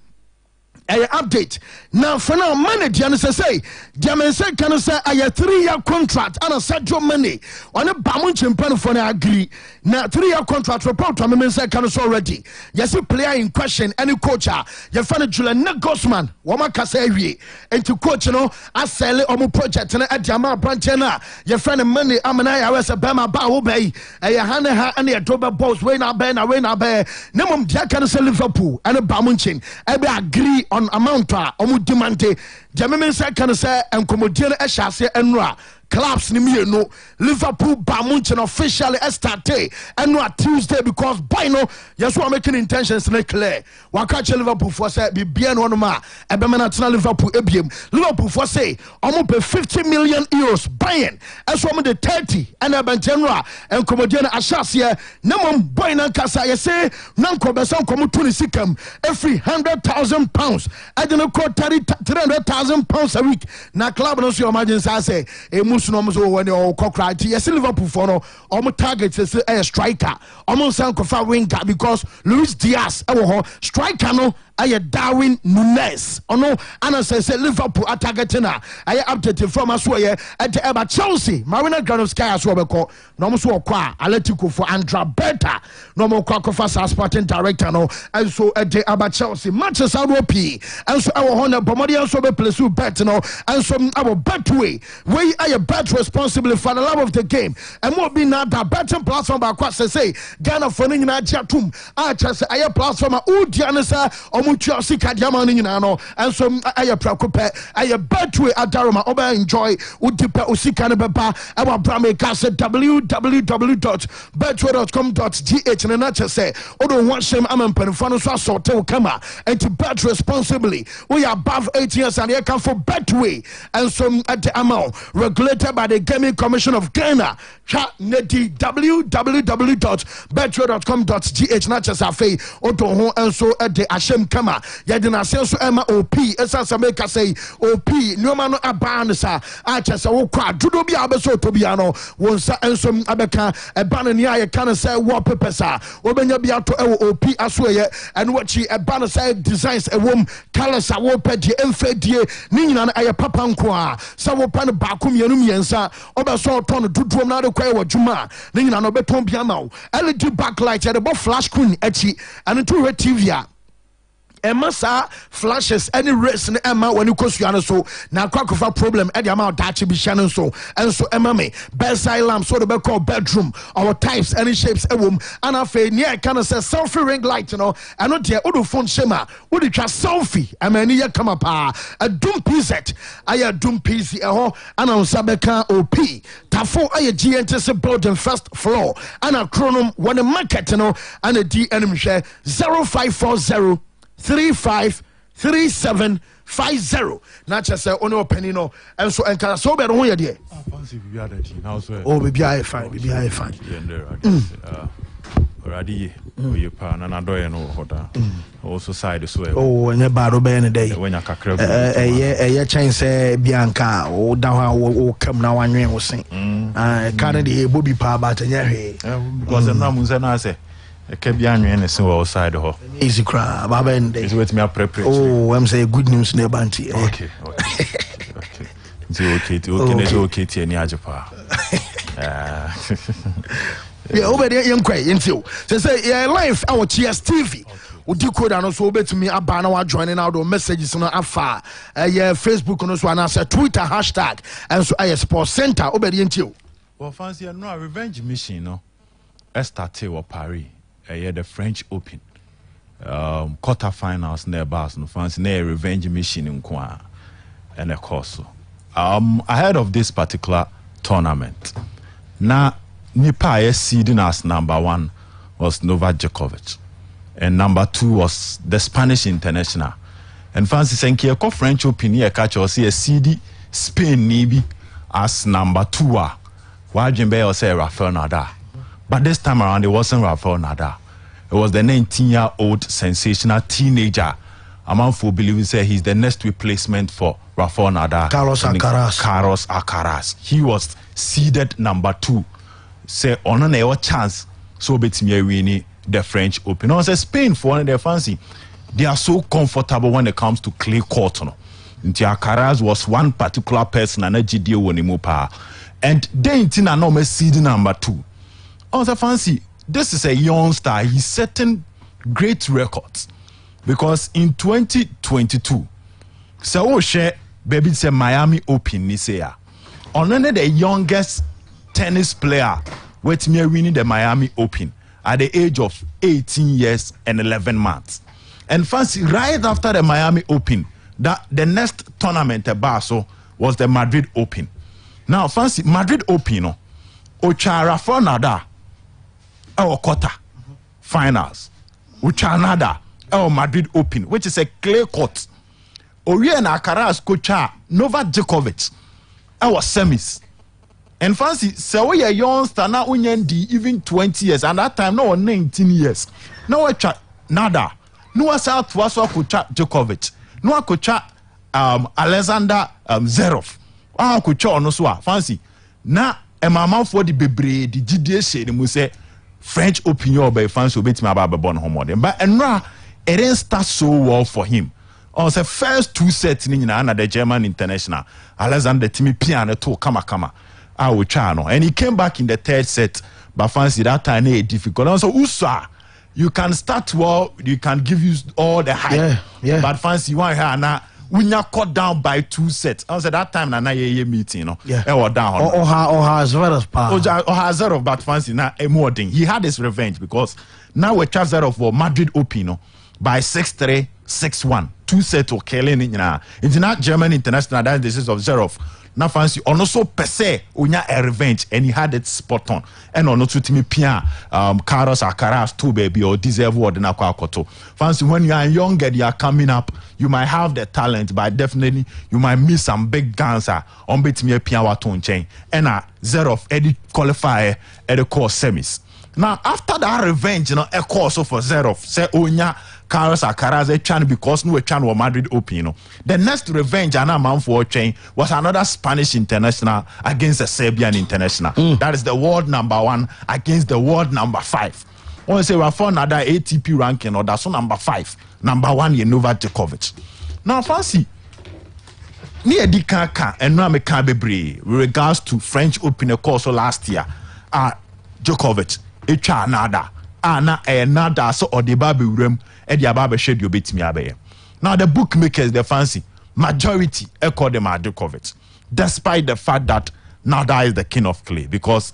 update now for now manager and say German say can say a 3-year contract and a Sergio money on a Bamun champion for na agree now 3-year contract report to me say can so already yes player in question any coach you find Julian Nagelsmann woma ka say wie into coach no asele omo project na Adama branch na you find money amana ya wese bema ba wo bay e hane ha and e dobe boss we na be na mum dia can say Liverpool and Bamun chin e be agree on amount omu demande Jamie said can say and Comodian Eshase Enra clubs ni no Liverpool Bamunchen officially starte and Tuesday because by no yes we making intentions na clear. Wakache Liverpool for say be bien one ma ebemana tena Liverpool ebiem. Liverpool for say almost pay 50 million euros buying as one the 30 and Bentenra and Comodian Eshase na mom boy na kasa say nanko besan komu 26 every £100,000 I don't know 300,000 pounds a week na club no so imagine say musunom so when you cry yes Liverpool for no target is a striker sankofa winger because Luis Diaz striker no Darwin Nunes ono ana say Liverpool targeting na updated from as well at Chelsea Marina Granovskaya as well ko no so kwa Atletico for Andra Beta no mo kwa kofa sporting director no and so at about Chelsea Manchester City and so our honor Bomodian so be place bet no and so our betway we are bet responsibly for the love of the game and more be now that betting platform by kwa say Ghana for ni na jatum Chelsea aye platform udiane sa omutua sika diama ni na no and so aye prakope aye betway adaroma oba enjoy udipe usika ne beba our brame case www.betway.com.gh and na say odo want shame amempanfo no so assorte wo kama and to bet responsibly we are above 18 years and you can for betway and so at the amount regulated by the Gaming Commission of Ghana. www.betway.com.gh not just a fee oto and so at the Ashem Kama yadina senso Emma OP esa sameka say OP nyoma no abansa achesa wo kwa judo bi abeso tobiano wonsa enso abeka ebana ni aye kan say wallpaper sa obenya bi ato ewo OP asoye and watchi ebana say designs ewom colors a wo pedi emfedie ni nyina aye papa nko a sa wo pa no baako mienu miensa obeso ton duduom na de kwa ewo juma ni nyina no beton bia ma LED backlight e de flash screen achi and to TV a Emasa flashes any race in Emma when you go so now quack problem at the amount that be shannon so and so Emma me bedside lamp so the call bedroom our types any shapes a womb and I feel near kind of say selfie ring light you know and not there odo phone shema would it just selfie I mean here come up a doom piece I doom piece and on Sabeka OP Tafo I GNTS building first floor and a chronom one a market you know and a DNM share 0540 353750 na chese ono penny no enso enkara so be no ye de fancy bi ada ti now so oh be I fine already you pa na doye no hoda also side so oh nya baro be ne dey when kakra eye chance bianca o da o kam na wanwen wo sen kan de bobi pa ba tanya hwe because na mun se na say Kebi anwen ne se wo side ho easy cry baba and is with me a prepare oh I'm say good news ne banti okay okay ti ni ajepa yeah obedi yenkwai yentio say live our TS TV udi code no so obetumi aba na wa join na do messages no afa Facebook no so na say Twitter hashtag and so sports center obedi yentio well fancy no revenge mission no starte wa Paris the French Open quarterfinals nearby no fancy na revenge mission in kwa and of course ahead of this particular tournament na Nipa seeding as number 1 was Novak Djokovic and number 2 was the Spanish international and fancy senki ko French Open here catch or see a CD Spain nibi as number 2 why Jimbe or say Rafael Nadal. But this time around, it wasn't Rafael Nadal. It was the 19-year-old sensational teenager. Amanfo believe say he's the next replacement for Rafael Nadal. Carlos Alcaraz. He was seeded number 2. Say on a chance so betimi win the French Open. No, say Spain for one of their fancy. They are so comfortable when it comes to clay court. No, Alcaraz was one particular person and and then Tina no seeded number 2. Also fancy, this is a young star. He's setting great records because in 2022, so share baby say Miami Open this year. Only the youngest tennis player with me winning the Miami Open at the age of 18 years and 11 months. And fancy right after the Miami Open, that the next tournament so was the Madrid Open. Now fancy Madrid Open no Ochara for Nadal our quarter finals. Uchanada our Madrid Open, which is a clay court. Oriana Alcaraz coacha Novak Djokovic our semis. And fancy so we a youngster now even 20 years and that time no 19 years. No Nada. No South was coacha Djokovic. No coacha Alexander Zverev. Coacha no so fancy. Na e mama for the bebre the GDA say the say French opinion by fans obet me about born home. But enra it didn't start so well for him. On the first 2 sets in the German international, Alexander Timi piano to kama and he came back in the 3rd set, but fancy that time difficult. Also, Usa, you can start well, you can give you all the hype, but fancy one here now. When you cut down by 2 sets, I said that time na ye meeting, you know, or down or has Zverev, but fancy now a more thing. He had his revenge because now we charge Zverev for Madrid Open by 6-3, 6-1, 2 sets of Kellen in not German international. That this is of Zverev. Now fancy also per se unya a revenge and he had it spot on and on to me pia Carlos Alcaraz too baby or deserve word na kwa koto. Fancy when you are younger you are coming up you might have the talent but definitely you might miss some big guns on bet me pia waton chain and Zverev Eddie qualifier at the course semis. Now after that revenge a course for Zverev say unya Carlos Alcaraz a chan because no chan was Madrid Open. The next revenge and man for chain was another Spanish international against the Serbian international. That is the world number 1 against the world number 5. When say we for another ATP ranking or that's number 5. Number 1 Novak Djokovic. Now fancy near the kaka and now me can be with regards to French Open course last year. Djokovic echa nada. Na nada so or the baby room and the ababe shed you bit me abe. Now the bookmakers they fancy majority echo them at Djokovic, despite the fact that Nada is the king of clay because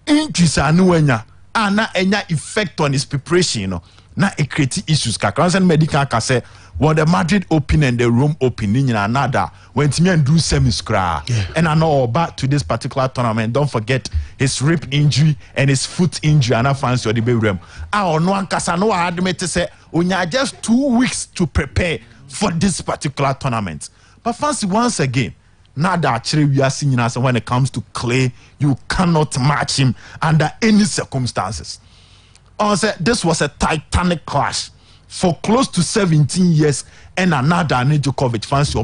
injuries are no na enya effect on his preparation, na it create issues. Kakransen medical can say well the Madrid Open and the Rome Open in Nada when to me and do semiscra and I know back to this particular tournament. Don't forget his rib injury and his foot injury and I fancy the baby room. I no one Casanova admit to say we are just 2 weeks to prepare for this particular tournament. But fancy once again, Nada actually we are seeing us when it comes to clay, you cannot match him under any circumstances. This was a titanic clash for close to 17 years and another Djokovic fancy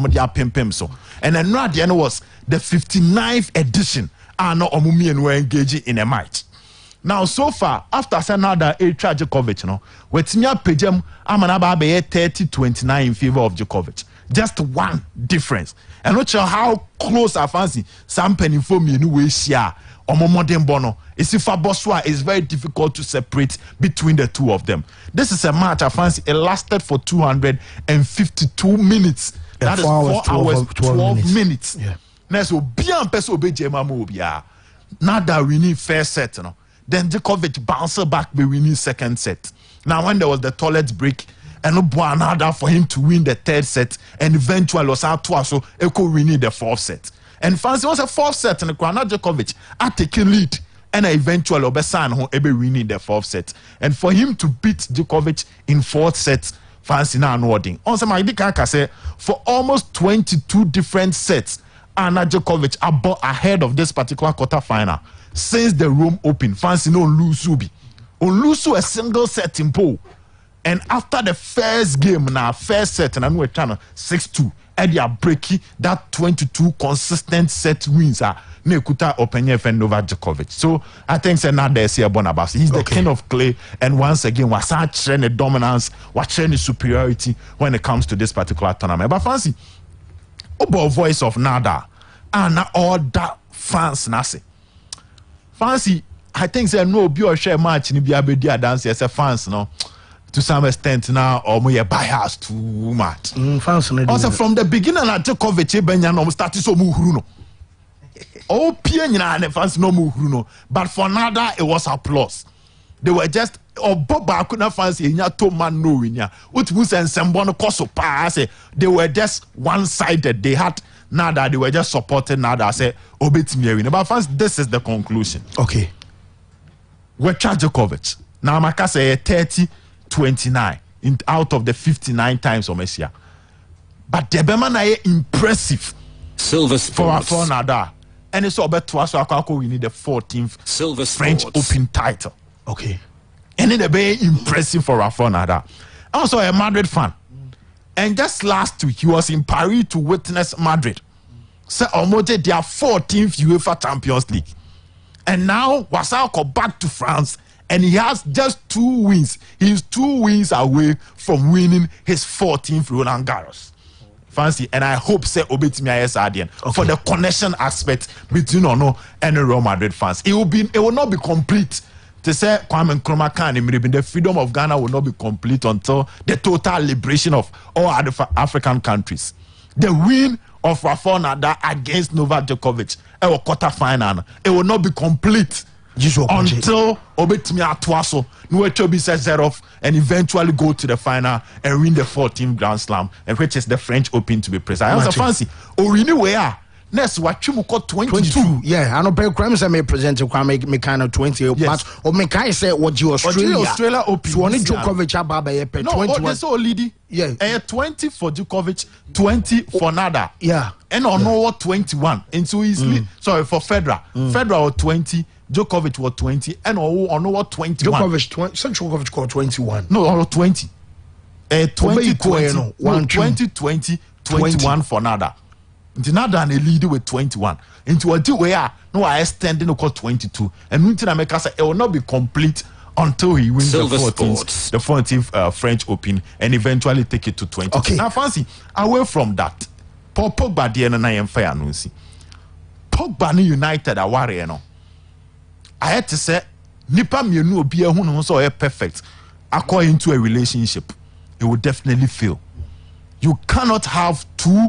pem so. And another was the 59th edition and Omumi and were engaging in a match. Now so far after another Djokovic with me pejem amanaba be 30-29 in favor of Djokovic. Just one difference. And not sure how close I fancy some penny for me anyway share modern bono. It's very difficult to separate between the two of them. This is a match I fancy it lasted for 252 minutes. That is 4 hours 12 minutes. Now so bien peso be jema mo bia. Now that we need first set, then Djokovic bounced back be winning second set. Now when there was the toilet break and another for him to win the 3rd set and eventually was out to so Eko winning the 4th set. And fancy was a 4th set and Kwana Djokovic at taking lead and eventually Obesan who ebe winning the 4th set. And for him to beat Djokovic in 4th set, fancy now nodding. Also my Dikaka say for almost 22 different sets, Anna Djokovic about ahead of this particular quarterfinal since the Rome Open. Fancy no lose Subi. On lose a single set in pole. And after the first game now, first set, and we're trying 6-2, and they are breaking that 22 consistent set wins. Nekuta Openyev and Novak Djokovic. So I think now there's here Bonabas. He's the king of clay, and once again, was showing the dominance, was showing the superiority when it comes to this particular tournament. But fancy, about voice of Nada, and all that fans nasi. Fancy, I think say no be or share match ni be abedi dance as a fans no. To some extent now, or more bias too much. Also, from the beginning, I took over Benyan started so muhruno. Oh, Piana and fans no muhruno, but for Nada, it was applause. They were just Obo Bakuna fans in to man no winya. Utmus and Sambono Koso Pa say they were just one-sided. They had nada, they were just supporting nada. Say Obetimi win. But fans, this is the conclusion. Okay. We're Djokovic. Now Maka say 30-29 out of the 59 times on Messia. But the Bemana impressive. Silver Sports. For Nada. And it's about twice we need the 14th Silver French Sports. Open title. Okay. And it's very impressive for Rafa Nadal. Also a Madrid fan. And just last week he was in Paris to witness Madrid. So almost their 14th UEFA Champions League. And now Wasako back to France and he has just 2 wins. He's 2 wins away from winning his 14th Roland Garros. Fancy, and I hope say Obetimi Ayesadian for the connection aspect between Ono and the Real Madrid fans. It will not be complete. To say Kwame Nkrumah can the freedom of Ghana will not be complete until the total liberation of all other African countries. The win of Rafael Nadal against Novak Djokovic in quarter final, it will not be complete until Obetimi Atuaso Nuechobi says off and eventually go to the final and win the 14th Grand Slam, and which is the French Open to be precise. I also fancy Orini where next what you call 22. Yeah, I know Bill Crimes may present me kind of 20 but or me kind say what you Australia Open. So only Djokovic ababa ye 21. No, so lady. Yeah. 20 for Djokovic, 20 for Nadal. Yeah. And on what 21. And so easily sorry for Federer. Federer was 20. Djokovic was 20 and on what 21. Djokovic 20. Some Djokovic scored 21. No, or 20. 20, 21 for Nadal. Into Nadal and a lead with 21. Into a way no I extending to 22. And Winter America say it will not be complete until he wins Silver the 14th French Open and eventually take it to 20. Okay. Now fancy away from that. Pogba the na yem fair anunsi. Pogba ni United aware no. I had to say nipa mienu obi ehun no so perfect according to a relationship. It will definitely fail. You cannot have 2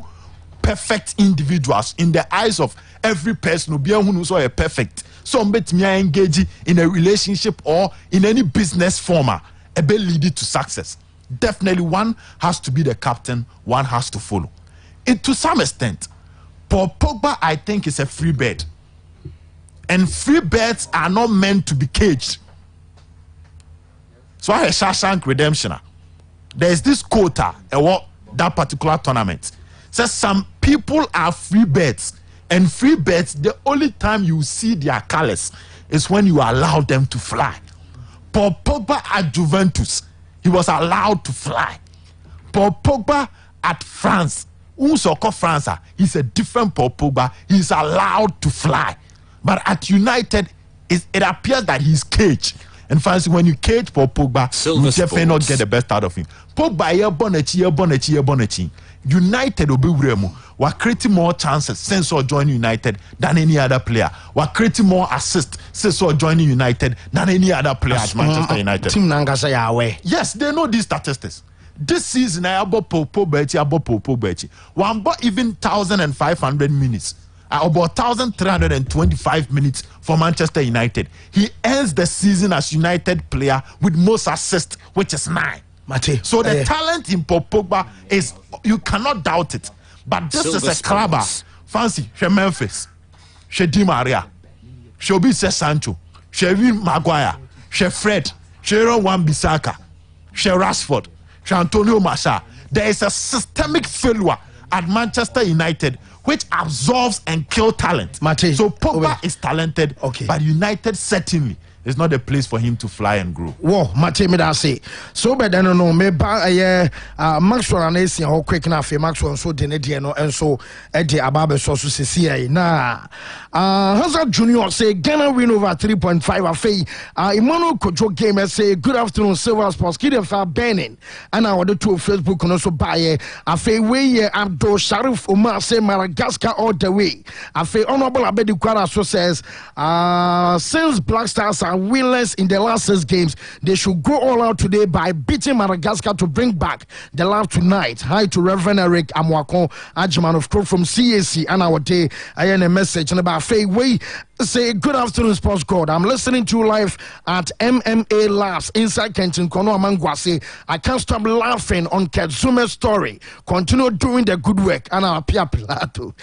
perfect individuals in the eyes of every person who so perfect. So me engage in a relationship or in any business format, a bit lead to success. Definitely one has to be the captain, one has to follow. And to some extent, Paul Pogba, I think, is a free bird. And free birds are not meant to be caged. So I have Shawshank Redemption. There's this quota at that particular tournament. Says some people are free birds, and free birds, the only time you see their colors is when you allow them to fly. Paul Pogba at Juventus, he was allowed to fly. Paul Pogba at France, France, he's a different Paul Pogba. He's allowed to fly. But at United, it appears that he's caged. And fancy when you cage Paul Pogba, you definitely not get the best out of him. Pogba Bonechi. United will be we're creating more chances since or joining United than any other player. We're creating more assists since or joining United than any other player at Manchester United. Team Nangasa away. Yes, they know these statistics. This season I about Pogba. One bought even 1,500 minutes. About 1,325 minutes for Manchester United. He ends the season as United player with most assists, which is 9. Mate. So the talent in Paul Pogba is, you cannot doubt it. But this is a clubber. Fancy, she Memphis, she Di Maria, she Obi Sancho, she Maguire, she Fred, she Wan-Bissaka, she Rashford, she Antonio Martial. There is a systemic failure at Manchester United which absorbs and kills talent. Mate. So Pogba is talented, but United certainly is not a place for him to fly and grow. Whoa, Mate, me that say. So, but then no, me Maxwell and AC how quick enough. Maxwell so Denediano and so Eddie Ababe so CCA. Nah, Hazard Junior say Ghana win over 3.5. Afei, Emmanuel Kojo game say good afternoon Silver Sports. Kid of Benin and I order to Facebook and also buy. Afei, we Abdul Sharif Omar say Madagascar all the way. Afei, Honorable Abedi Kwara so says since Black Stars are are winless in the last 6 games. They should go all out today by beating Madagascar to bring back the love tonight. Hi to Reverend Eric Amwako Ajman of course from CAC and our day. I had a message and about Faye Way. Say good afternoon, Sports God. I'm listening to you live at MMA Labs inside Kenton Kono Amangwase. I can't stop laughing on Ketsume's story. Continue doing the good work. And I'll Pia Pilato.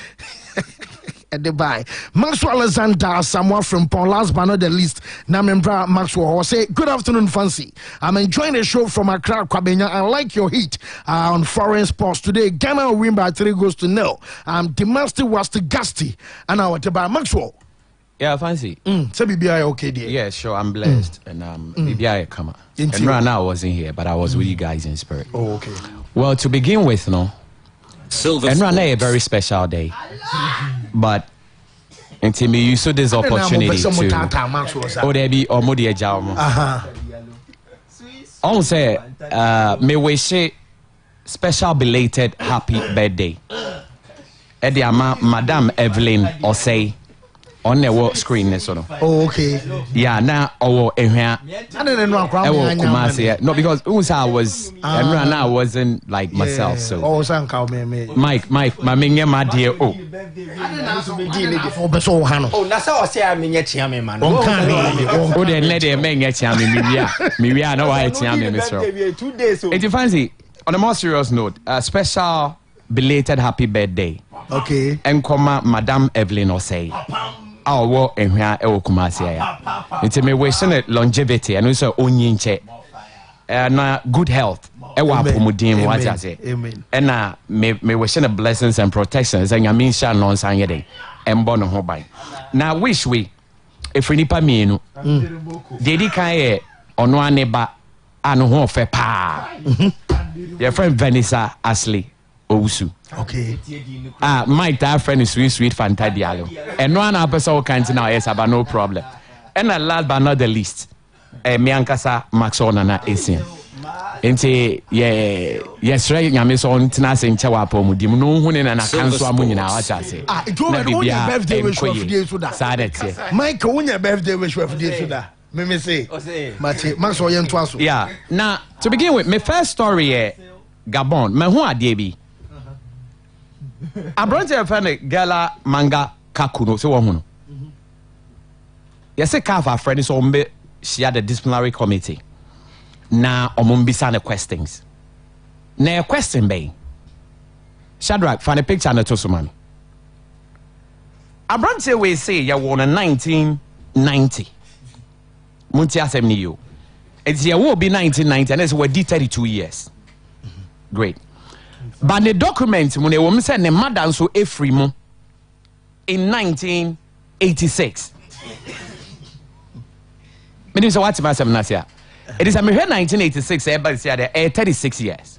At the bye. Maxwell Alexander, someone from Paul, last but not the least, Namembra Maxwell. Say, good afternoon, Fancy. I'm enjoying the show from Accra, Kwabenya. I like your heat on foreign sports today. Ghana will win by 3-0. Demasti was the Gusty. And I want to buy Maxwell. Yeah, Fancy. So BBI okay, dear. Yeah, sure. I'm blessed. And BBI come. And right now I wasn't here, but I was with you guys in spirit. Oh, okay. Well, to begin with, Silver and right now a very special day. But until me, you saw this opportunity to there be or Modi Ejaumo. I say, me wish special belated happy birthday. Ediama Madame Evelyn Osei on the work screen. Oh, okay. Yeah, now or here. No, because I was and right now I wasn't like myself. So Mike, my dear. Oh, that's how I say I'm in yet, man. Oh, then let them make it. Maybe I know why it's 2 days. It's fancy. On a more serious note, a special belated happy birthday. Okay. And comma Madame Evelyn Osei. Our work and where I will come as it's a me longevity and also onyinche and good health. Amen. And me wishing a blessings and protections and I mean shall non sign yet and born on by. Now wish we if we nipa me no dedi kai on one neighbor and ho fe pa your friend Vanessa Ashley Owusu. Okay. My that friend is sweet Fanta Diallo. And one episode can't now yes about no problem. And last but not the least, me ankasa Maxwell Nana Asian. Enti yes right nyame so ntina se nche wa pa mudim no hu ne na kan so amu nyina wa cha se. It was my birthday wish for today so that. Sadet. Mike won your birthday wish for today so that. Me say. Maxwell yen to aso. Yeah. Now to begin with, my first story Gabon, me hu ade bi. Abronte friend Gala Manga Kakuno so wo yes, a calf our friend is on she had a disciplinary committee. Now omumbisa the questions. Na question bay. Shadrach find a picture na to suman. Abronte we say you won in 1990. Munti asem ni you. It's ya will be 1990 and it's we did 32 years. Great. But the document when a woman said the mother so Efrimo in 1986. Meaning so what's my seminasia? It is a 1986, everybody said 36 years.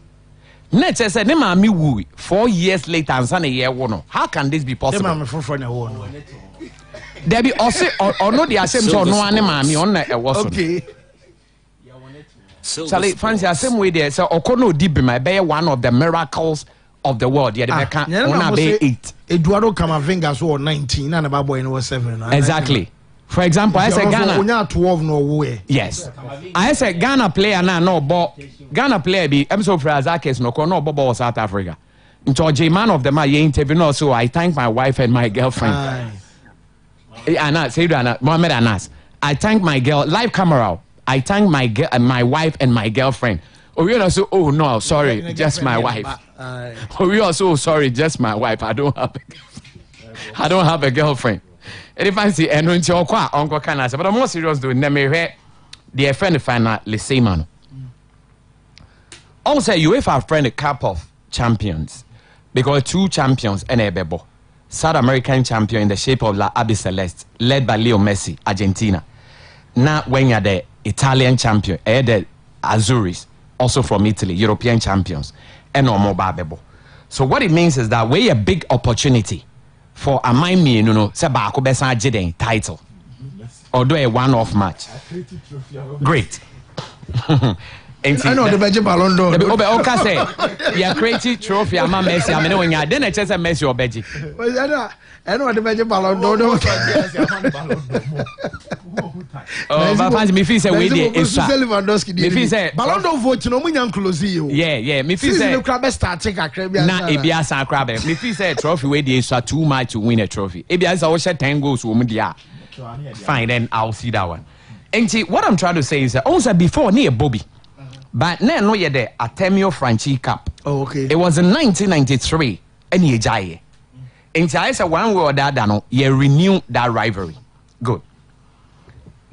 Next said Nema mi wu 4 years later and son a year one. How can this be possible? There be also or no the same so no anima on was okay. Charlie, fancy the same way there. So Okono Dibima be one of the miracles of the world. Yeah, they can't be 8. Eduardo Camavinga so 19 and about boy was 7. Exactly. For example, I said Ghana 12 no way. Yes. I said Ghana player now no but Ghana player be episode for Azakes no no ball South Africa. Into J man of the my interview no so I thank my wife and my girlfriend. Anas, Mohammed Anas. I thank my girl live camera. I thank my wife and my girlfriend. We also no sorry just my wife. We also sorry just my wife. I don't have a girlfriend. And if I see and when you qua uncle can answer, but I'm more serious doing them the friend final Leseman. Also UEFA friend a Cup of Champions because 2 champions and a bebo. South American champion in the shape of La Abe Celeste, led by Leo Messi, Argentina. Now when you're the Italian champion, the Azuris, also from Italy, European champions, and no more Babebo. So what it means is that we're a big opportunity for a mind me, Sabako Besa Jiden title. Although a one-off match. Great. I know the Belgian Ballon d'Or. Okay, say, you create trophy. I'm a Messi. I'm going to then I just a Messi or Belgium. I know the Belgian Ballon d'Or. Oh, but fancy me feel say we did. Me feel say Ballon d'Or vote no me nyan close you. Yeah. Me feel say the crab start take a crab. Na ebia san crab. Me feel say trophy we dey so too much to win a trophy. Ebia say we share 10 goals wo mu dia. Fine, then I'll see that one. And see, what I'm trying to say is that also before near Bobby, but now no yet the Artemio Franchi Cup. Oh, okay. It was in 1993. And ye jai. And I said one word that no, you renew that rivalry. Good.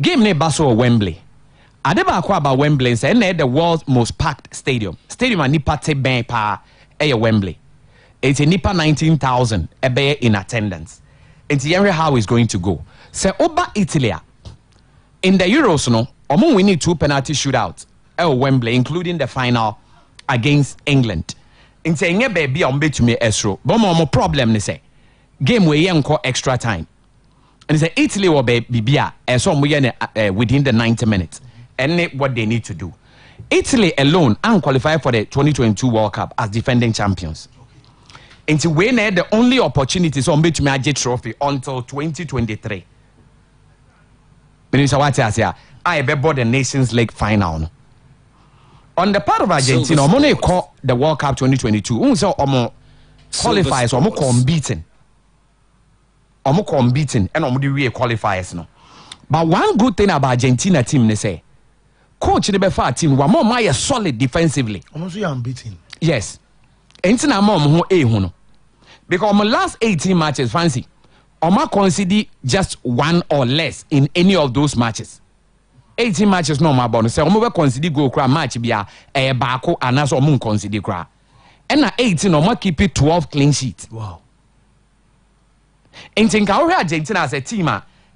Game ne Basso Wembley. Adeba akwa about Wembley and say the world's most packed stadium. Stadium a nipa te ben pa Wembley. It's a nipa 19,000 in attendance. And see how it's going to go. Say Oba Italy. In the Euros, no, we need 2 penalty shootouts at Wembley, including the final against England. In saying a baby on bet to me Esro, but more problem they say game we young extra time. And say Italy will be bibia and so within the 90 minutes. And what they need to do. Italy alone unqualified for the 2022 World Cup as defending champions. Until we need the only opportunities on bet to me a trophy until 2023. Minister what I say, I be the Nations League final. On the part of Argentina, I'm gonna call the World Cup 2022. So I'm qualifiers, I'm unbeaten. I'm unbeaten, and I'm the qualifiers no. But one good thing about Argentina team, they say, coach the Befa team, we're more solid defensively. Almost unbeaten. Yes, Entina mom who no. Because my last 18 matches, fancy. Oma concede just 1 or less in any of those matches. 18 matches no my bonus. Say Oma concede go kra match bia baako anaso omo concede kra. And na 18 Oma keep it 12 clean sheets. Wow. And think how Argentina as a team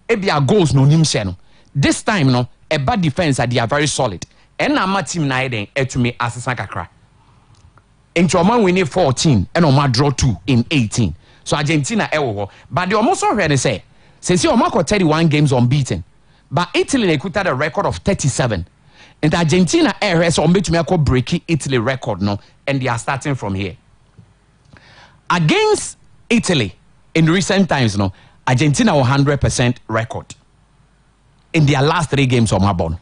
ebia goals no nim hye no. This time no bad defense they are very solid. And na ma team na den etumi asesa kakra. And Oma win 14 and Oma draw 2 in 18. So Argentina but they almost already say since you mark 31 games unbeaten, but Italy they could have a record of 37, and Argentina so to make break Italy record no, and they are starting from here against Italy in recent times. No, Argentina 100% record in their last 3 games on Mabon.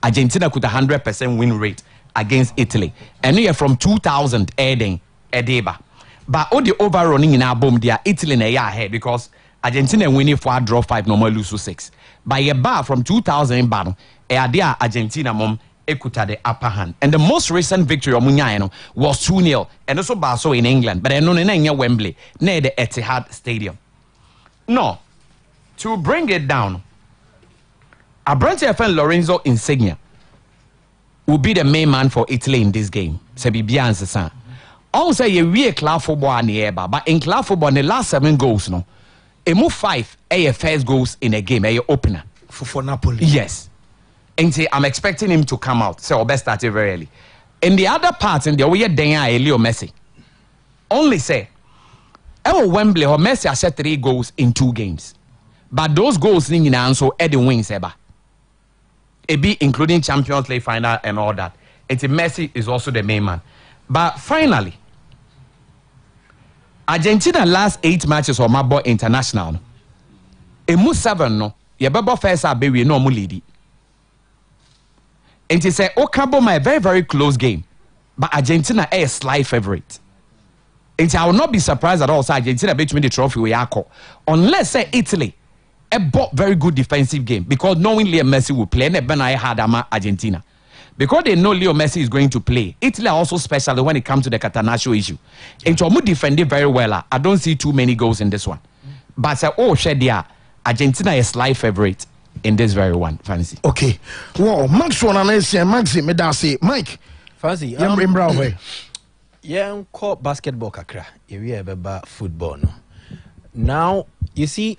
Argentina could 100% win rate against Italy, and we are from 2000 Edeba. But all the overrunning in our bomb, they are Italy in a year ahead because Argentina winning 4 draw 5, normal lose 6. By a bar from 2000 in battle, there Argentina mom ekuta the upper hand. And the most recent victory of Munyano was 2-0, and also Barso in England, but I know in Wembley, near the Etihad Stadium. No, to bring it down, a branch FN Lorenzo Insigne will be the main man for Italy in this game. Sebi Bianca. Also, we club football near, but in club football, the last 7 goals, no, a move 5 first goals in a game, a opener for Napoli. Yes, and see, I'm expecting him to come out. So, best start very early. In the other parts, in the way Leo Messi, only say, Wembley or Messi has set 3 goals in 2 games, but those goals in also Eddie wings ever. It be including Champions League final and all that. And Messi is also the main man. But finally, Argentina last 8 matches on Mabo International. Emu 7 no, ye bebo first we no mu lead. And he say Okabo my very close game, but Argentina is a slight favorite. And I will not be surprised at all. So Argentina bet me the trophy we are unless say Italy a very good defensive game because knowing Leo Messi will play, and Ben I had Argentina. Because they know Leo Messi is going to play. Italy are also special when it comes to the Catenaccio issue. And to defend it very well. I don't see too many goals in this one. But Shedia, Argentina is slight favorite in this very one. Fancy. Okay. Wow, Max one and Maxi Medasi. Mike. Fancy. Yeah, call basketball kakra. Area beba football no. Now you see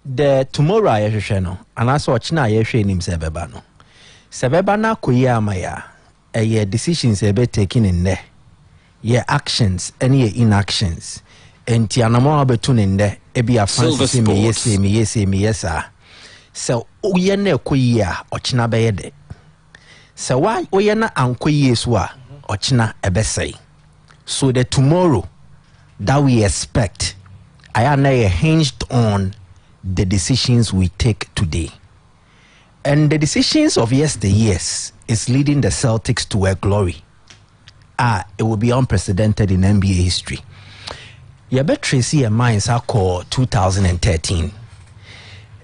the tomorrow I no, and I saw China I him say beba no. Sebeba na kuya maya ye decisions ebe taken in there. Ye actions and ye inactions. And tianamo abetun in there ebi a fancy me yes. So uye ne kuya ochina beyede. So why oyena anko yeswa ochina ebesei. So the tomorrow that we expect I am hinged on the decisions we take today. And the decisions of yesteryears is leading the Celtics to a glory. It will be unprecedented in NBA history. You bet Tracy and mine call 2013.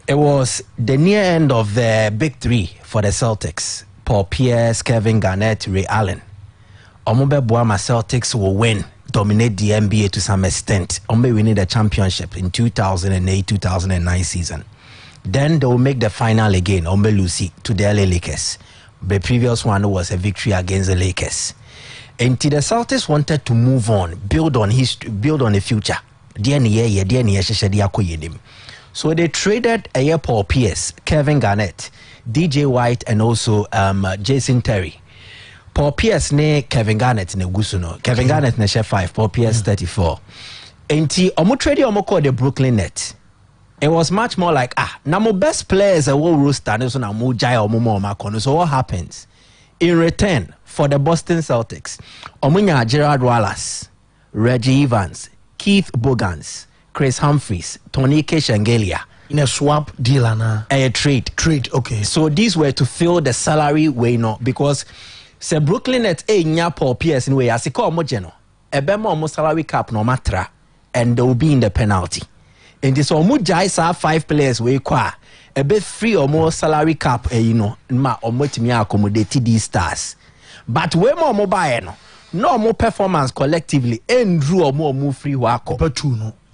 It was the near end of the big three for the Celtics. Paul Pierce, Kevin Garnett, Ray Allen. Omobe Boama Celtics will win, dominate the NBA to some extent. Ombe winning the championship in 2008-2009 season. Then they will make the final again, Ombe Lucy, to the LA Lakers. The previous one was a victory against the Lakers. And the Celtics wanted to move on, build on history, build on the future. So they traded Paul Pierce, Kevin Garnett, DJ White, and also Jason Terry. Paul Pierce ne Kevin Garnett ne Gusuno. Kevin Garnett ne share 5, Paul Pierce 34. And omo trade omo called the Brooklyn Nets. It was much more like na mo best players a wo roster so na mo jai omo mo makono. So what happens? In return for the Boston Celtics, omunya Gerard Wallace, Reggie Evans, Keith Bogans, Chris Humphries, Tonike Shengelia. In a swap deal a trade. Okay. So these were to fill the salary way no because se Brooklyn Nets nya Paul Pierce in way as call mo geno. Ebema mo salary cap no matra and they will be in the penalty. And this omo jai sa 5 players we kwa ebe 3 or more salary cap ma omo timi accommodate these stars. But we mo buy no more performance collectively and drew or more free wako.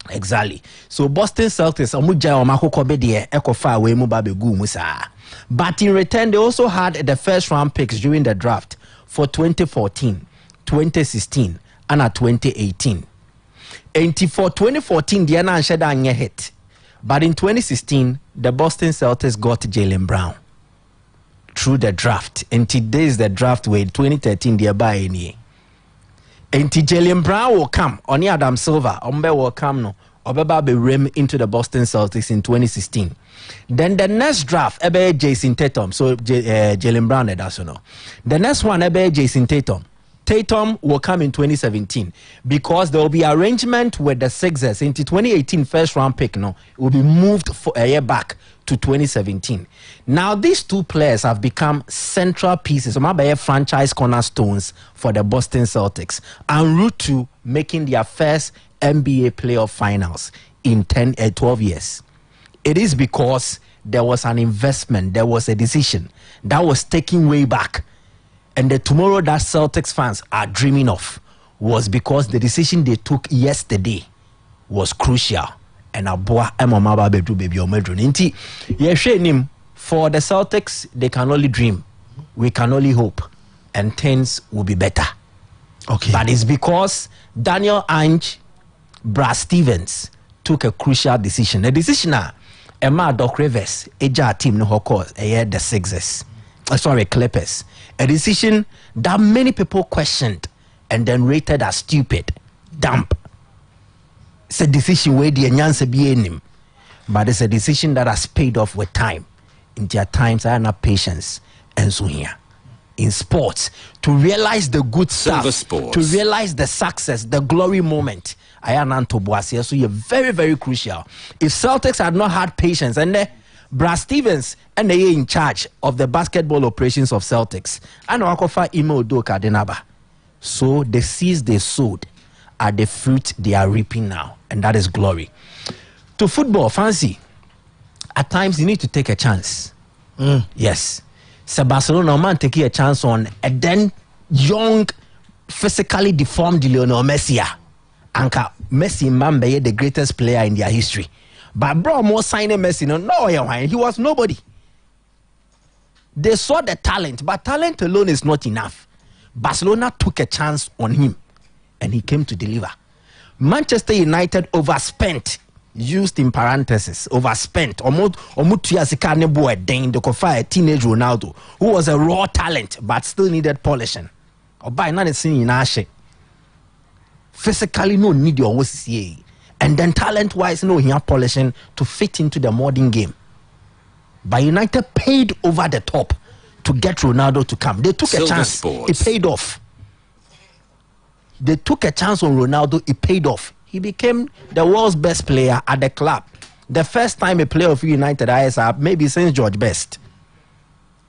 Exactly. So Boston Celtics omuja omakoko be de ekofa we mu ba begu musa. But in return they also had the first round picks during the draft for 2014, 2016 and 2018. And for 2014 the na sheda anye hit. But in 2016 the Boston Celtics got Jaylen Brown through the draft. And today is the draft way 2013 they buy any. And Jaylen Brown will come. Oni Adam Silver, Ombe will come no. Obeba be rim into the Boston Celtics in 2016. Then the next draft, ebe Jason Tatum. So Jaylen Brown, that's no. The next one, ebe Jason Tatum. Tatum will come in 2017 because there will be arrangement with the Sixers into 2018 first round pick. No, it will be moved for a year back to 2017. Now these two players have become central pieces, franchise cornerstones for the Boston Celtics en route to making their first NBA playoff finals in 12 years. It is because there was an investment, there was a decision that was taken way back. And the tomorrow that Celtics fans are dreaming of was because the decision they took yesterday was crucial. And Abua Emomaba Bedru Baby Omedru. Inti Yeshenim for the Celtics, they can only dream. We can only hope. And things will be better. Okay. But it's because Daniel Ainge, Brad Stevens took a crucial decision. The decision Emma Doc Rivers, Eja team no hokos, the Sixers. Clippers. A decision that many people questioned and then rated as stupid, dumb. It's a decision where the nyanse be in him, but it's a decision that has paid off with time. In their times, I have patience and so here. In sports, to realize the good stuff, to realize the success, the glory moment, I am Antoboasia. So you're very, very crucial. If Celtics had not had patience and Brad Stevens and they are in charge of the basketball operations of Celtics. And Wakofa Ime Udoka Denaba. So the seeds they sowed are the fruit they are reaping now. And that is glory. To football, fancy. At times you need to take a chance. Yes. So Barcelona man taking a chance on a then young, physically deformed Lionel Messi. Anka Messi Mambe, the greatest player in their history. But bro, more signing Messi, no, he was nobody. They saw the talent, but talent alone is not enough. Barcelona took a chance on him, and he came to deliver. Manchester United overspent, used in parentheses, overspent. A teenage Ronaldo, who was a raw talent, but still needed polishing. Or by not seeing in Ashe. Physically, no need your OCA. And then talent-wise, no, he had polishing to fit into the modern game. But United paid over the top to get Ronaldo to come. They took a Silver chance. Sports. It paid off. They took a chance on Ronaldo. It paid off. He became the world's best player at the club. The first time a player of United ISR, maybe since George Best.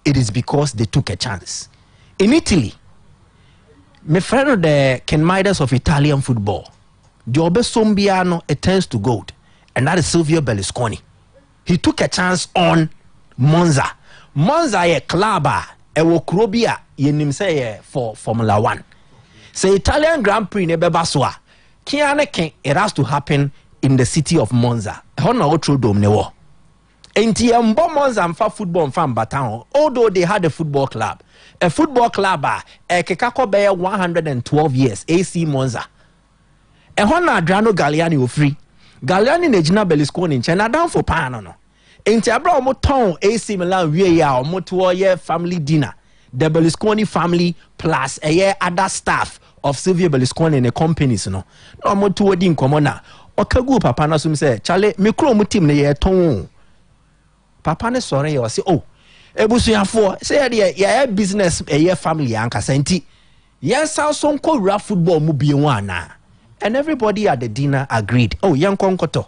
It is because they took a chance. In Italy, my friend the Ken Midas of Italian football, Jobe Sombiano, it turns to gold. And that is Silvio Berlusconi. He took a chance on Monza. Monza ye club e wo krobia ye nim say for Formula 1. Say Italian Grand Prix ne beba so a it has to happen in the city of Monza. Hona otro dome ne wo. Enti embo Monza mfa football mfa mbata, although they had a football club. A football club kekako be 112 years AC Monza. E hona Adriano Galliani o free. Galliani ne gina Berlusconi nche na down for pan no. Enti abra omo ton AC Milan wie ya omo to ye family dinner. The Berlusconi family plus a year other staff of Silvio Berlusconi and the companies no. No omo to di nkomo na. Okagu papa na sum say, "Chale, me kro mu team ne ye ton." Papa ne sore ye say, "Oh, ebusuafo, say ye business a year family anka senti. Yes, so ko football mu bi wana." And everybody at the dinner agreed. Oh, young Konkoto.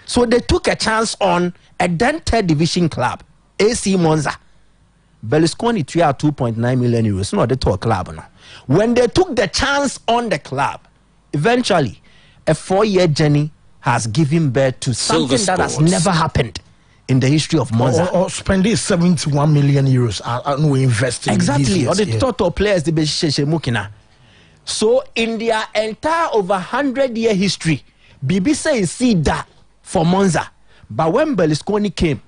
So they took a chance on a then third division club, AC Monza. Berlusconi 2.9 million euros. No, they took a club. No. When they took the chance on the club, eventually, a 4-year journey has given birth to something that has never happened in the history of Monza. Or spending 71 million euros no investing. Exactly. Or the total players the Mukina. So in their entire over 100-year history, BBC is see that for Monza. But when Berlusconi came,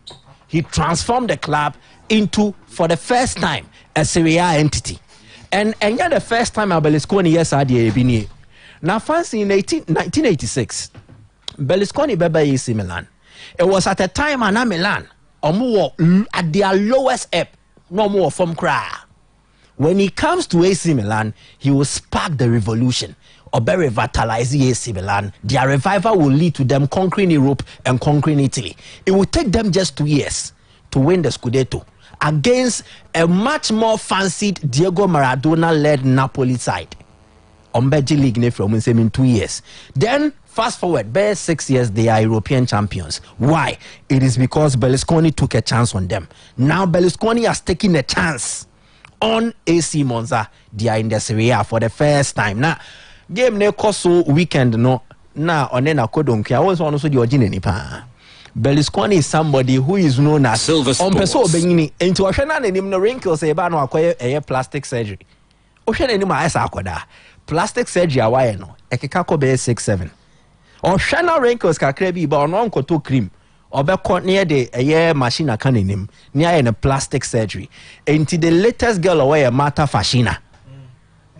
he transformed the club into, for the first time, a Serie A entity. And yeah, the first time Berlusconi yes had the now fancy in 1986, Berlusconi beba AC Milan. It was at a time when Milan at their lowest ebb, no more from cry. When he comes to AC Milan, he will spark the revolution or be revitalizing AC Milan. Their revival will lead to them conquering Europe and conquering Italy. It will take them just 2 years to win the Scudetto against a much more fancied Diego Maradona-led Napoli side. Ombeji League from in 2 years. Then fast forward, bare 6 years, they are European champions. Why? It is because Berlusconi took a chance on them. Now Berlusconi has taken a chance on AC Monza. They are in the Serie A for the first time. Now, game ne koso weekend no. Now, onena kodonki. I was also the original nipa. Berlusconi is somebody who is known as Silver Sports. Ompeso Benini. Into Oshana nenim no wrinkles eba no akoye a plastic surgery. Oshana nenim asa akoda. Plastic surgery awaye no. Ekeka be 6-7. Oshana wrinkles kakre bi ba ono nkoto cream. Obeko near the a machine akanim near in a plastic surgery. Into the latest girl away a Marta Fascina.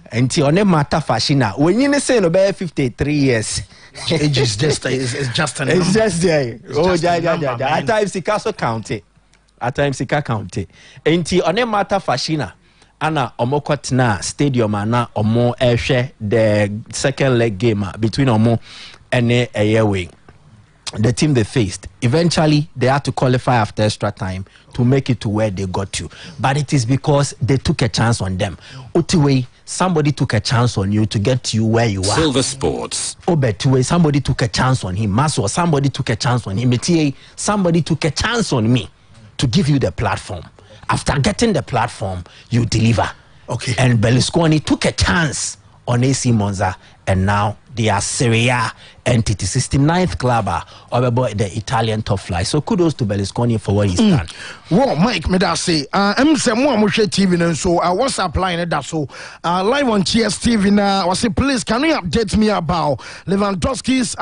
Until on a Marta Fascina. When you say no 53 years. Age is just it's just a number. It's just there. Oh, yeah. At times he also count it. At times he can count it. Until on a Marta Fascina. Anna Omokotna Stadium ana Omo share the second leg game between Omo and a airway. The team they faced, eventually they had to qualify after extra time to make it to where they got to. But it is because they took a chance on them. Otiwe, somebody took a chance on you to get you where you are. Silver Sports. Obetuwe, somebody took a chance on him. Maswa, somebody took a chance on him. Metie, somebody took a chance on me to give you the platform. After getting the platform, you deliver. Okay. And Berlusconi took a chance on AC Monza, and now they are Serie A entity, 69th club of the Italian top flight. So kudos to Berlusconi for what he's done. Well, Mike, me da say, I'm saying more TV, and so I was applying that. So live on TSTV now. I say, please, can you update me about Lewandowski's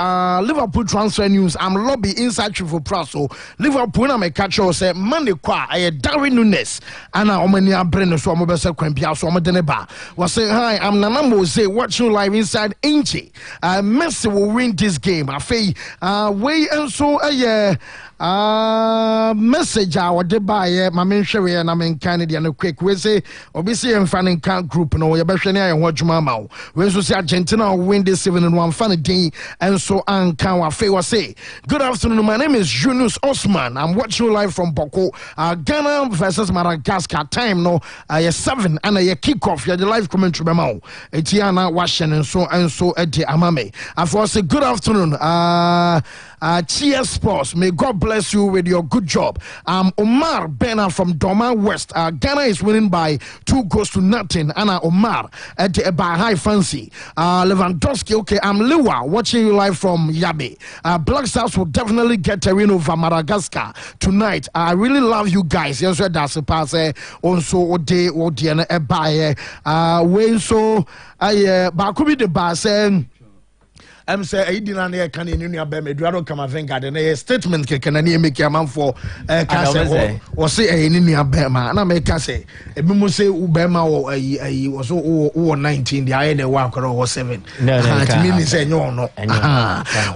Liverpool transfer news? I'm lobby inside for Praso. Liverpool, I'm a catcher. Say Monday qua, I Darwin Nunes, and I'm Brenner, so I'm a better Quempia, so I'm a Deneba. Was say hi, I'm Nanamo say watching live inside Inchi. Messi will win this game. I say, way and so Message our debay, my main sherry and I'm in Canada and a quick we say, obviously, I'm fanning count group. No, you're better and watch Mama. We see Argentina win this 7-1 funny day, and so on. Can we say, good afternoon. My name is Yunus Osman. I'm watching you live from Boko. Ghana versus Madagascar. Time no, 7 and a kickoff. You're the live commentary. Memo. Etiana Washington and so at the Amame. I first say good afternoon. Cheers Sports. May God bless you with your good job. Omar Bena from Doma West. Ghana is winning by 2-0. Anna Omar at the by High Fancy. Lewandowski. Okay, I'm Liwa watching you live from Yabe. Black Stars will definitely get a win over Madagascar tonight. I really love you guys. Yes, that's a pass. Also, Ode Odiana Ebaye. When so Bakubi the Bass. I'm say I didn't know can in your bem Eduardo Camavinga the statement can make a man for or say in your bema and I make us say a bimu say Ubema or was 19 the I walk or 7 no say no.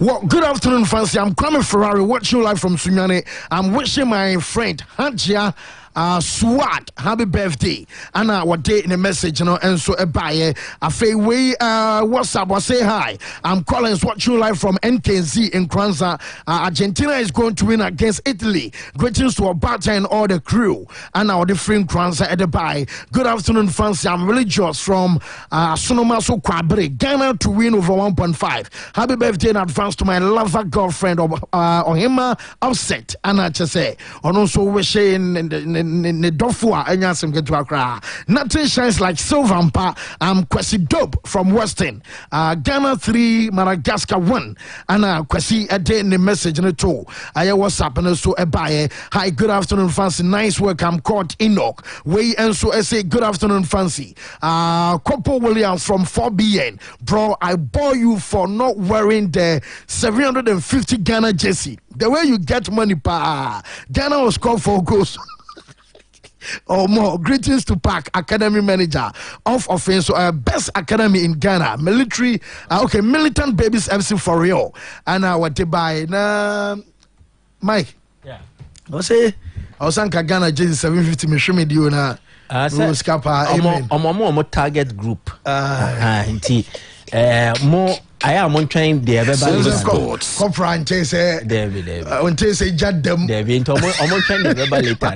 Well, good afternoon fancy. I'm Kwame Ferrari watching you live from Sunyane. I'm wishing my friend Hajia Swat happy birthday and what day in a message and so a buyer a fay way what's up say hi. I'm Collins watching you live from NKZ in Kranza. Argentina is going to win against Italy. Greetings to Abata and all the crew and our different Kranza at the buy. Good afternoon fancy. I'm religious from Sonomaso Kwabre. Ghana to win over 1.5. Happy birthday in advance to my lover girlfriend of Ohima Offset and I just say and also wishing Nedofua and Yasim get to Accra. Nothing shines like silver and pa. I'm Kwesi Dope from Western. Ghana 3, Madagascar 1. And Kwesi a day in the message in the two. What's happening? So a buyer. Hi, good afternoon, fancy. Nice work. I'm called Enoch. Way and so I say good afternoon, fancy. Kopo Williams from 4BN. Bro, I bore you for not wearing the 750 Ghana jersey. The way you get money, pa. Ghana was called for goals. Or more. Greetings to Park Academy Manager of offense, best academy in Ghana, military. Okay, Militant Babies FC for real. And what to buy na Mike? Yeah. I say I was saying Ghana jersey 750. Me show me you na. Omo target group. More. I am on train there. Conference say David. On say Jadam. David. Omo train there later.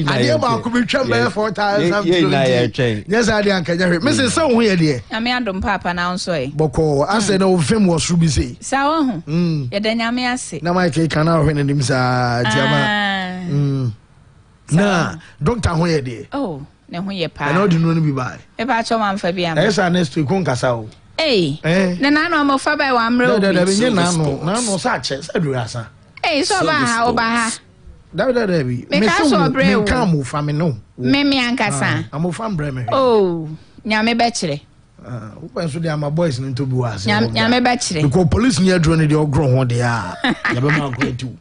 I about could be trained 4,000. Yes, I didn't catch it. Mrs. So weird here. I mean, I don't papa now so. Boko, I said no film was Ruby. So, you then me say. Now my cake cannot win him, Jama. Nah, Doctor Hoya dear. Oh, no, when you're pa. I know you know be by. If I show one for be yes, I next to Concasao. Eh, then I know more for by one road. No, such as a drasser. Eh, so how about that be. Make us so brave. Come move from me, no. Meme Ancasa. I'm a fan, Bremer. Oh, Yame Bachelor. Open so they are my boys into Buas. Yame Bachelor. Because police near drone your grown what they are. Yabama great too.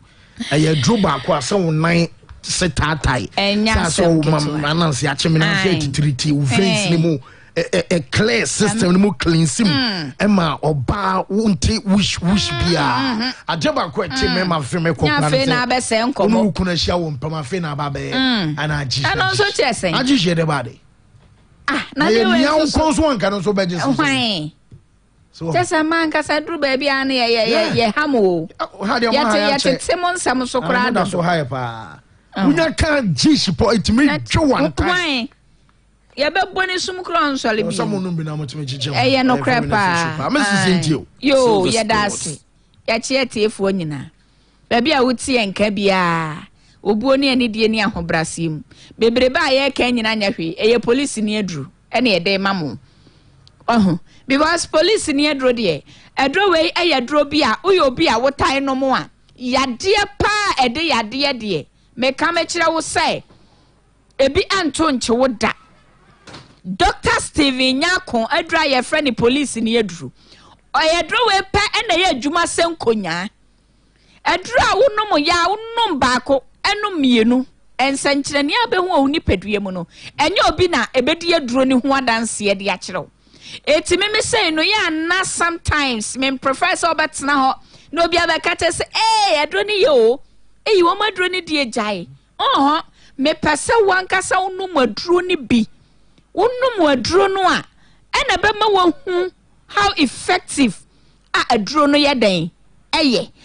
I drew back was so 9 set tie. And so, Nancy Achimina 83 face no a clear system no clean sim. Emma or bar won't take wish bia. A job I quite remember from a company. No kuna show Pama Fena Babe and I just. And also chessing. I just hear the body. Ah, now you cause one can also be just. So just a man cause I drew baby and yeah, hamo. How do you yet Simon Samuso Crowd so high pa. We can't jish for it to me one time. Ya be boni sum kron so le bi. Someone no be na moto mechiche. Eh no crepa. Yo, ya dase. Ya chietiefu nyina. Ba bia wuti enka bia. Obuo ne ani die ne ahobrasim. Bebrebe aye ka nyina nya hwe. Eye police ni aduru. Ene ye de mamo. Because police ni aduru de. Aduru we eye aduru bia, uyo bia wotai no mo a. Yade pa ede yade de. Me ka me kire wo sai. Ebi anto nche wo da. Dr. Steven Nyako adra ye friend police ni edru. Oyedru we pa ena ye adwuma senkonya. Adra wonom ya wonom baako enum mienu. Ensankyerene abehu a woni pedue mu no. Enye obi na ebedi edru ni ho adanse de akyerew. Etimi me say no ya na sometimes me professor betna ho no be abakata say adro ni yo wo madro ni die jai me pese wankasa wonu madro ni bi wonu madro no a ena be ma wo how effective adro no ye den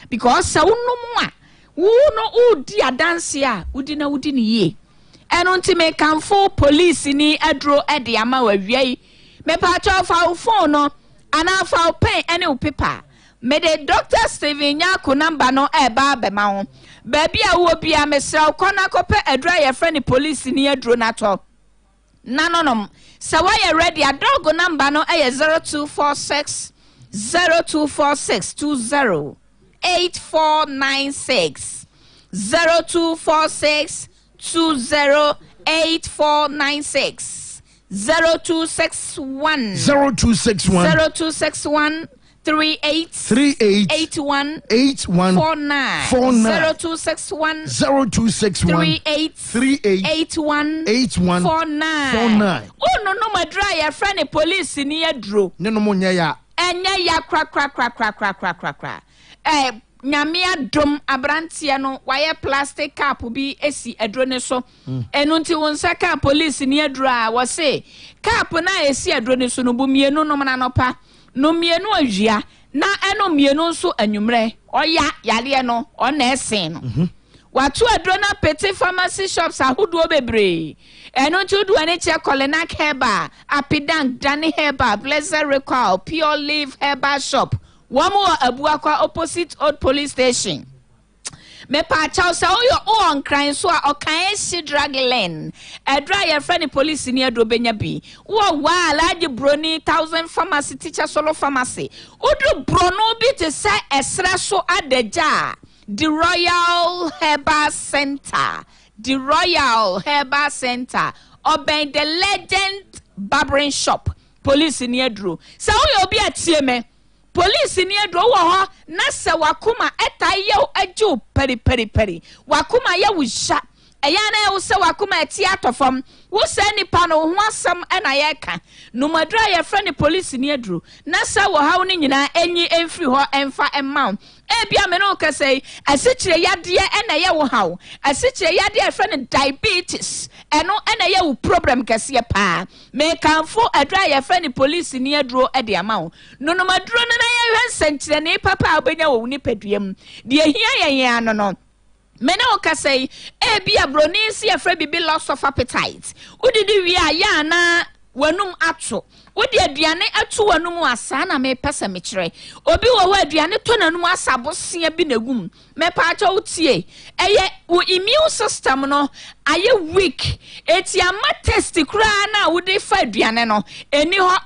because sa wonu mu a wo no udi adanse a udi na udi ni ye eno nti me kanfo police ni adro de ama wa wiai me pa cho fa phone no ana fa pen ene o paper me de Dr. Steven Nyako number no ba be ma ho ba bia wo bia me sra kona kope adro ye friend police ni adro na to nanonom sa wa ye ready adog number no 0246 20 8496 0246 208496 0261 38 81 49 0261 38 81 49 oh no madra ya friend police ni adro ne no mo nya ya enya ya kra nyame adom abrantie no waye plastic cap bi esi adro ne so enu nti wonsa ka police ni adro a wo se cap na esi adro ne so no bu mienu no na no pa no mienu awia na eno mienu nso anwumre oya yale no ona esen no watu adro na petit pharmacy shops ahodo bebre enu nti udu ani che Colinac Herba Apidang Danny Herba Blessed Recall Pure Leaf Herba Shop Wamu Abuakwa opposite Old Police Station. Me pa chaw sa o on crying so o kan si drag lane. E dry your friend police ni adro benya bi. Wo wa alaji broni 1000 pharmacy teacher solo pharmacy. Udu brono bi te say esra so adeja. The Royal Herba Center. The Royal Herba Center. Obey the legend barbering shop. Police ni adro. Sa o bi atie me. Police ni adro wo ho na se wakuma etaye aju peri wakuma ye wusha eya na wo se wakuma eti atofom wo se nipa no ho asam na ye ka no madra ye friend police ni adro na se wo hawo ni nyina enyi emfiri ho emfa emma bia me no ka say asichire yade na ye wo hawo asichire yade friend diabetes eno na ye wo problem kase pa me kanfo adra ye friend police ni adro de ama no madro na ye hwensentire ne papa obenya wo ni paduam de ehia ye no me no ka say bia broni si afra bibi loss of appetite udidi wi aya na wanum ato wodi aduane atu wanum asa na me pesa me kire obi wo aduane to nanum asa bosia bi nagum me pa acha utie eye wo immune system no aye weak etiama test kura na wodi fa aduane no eni ho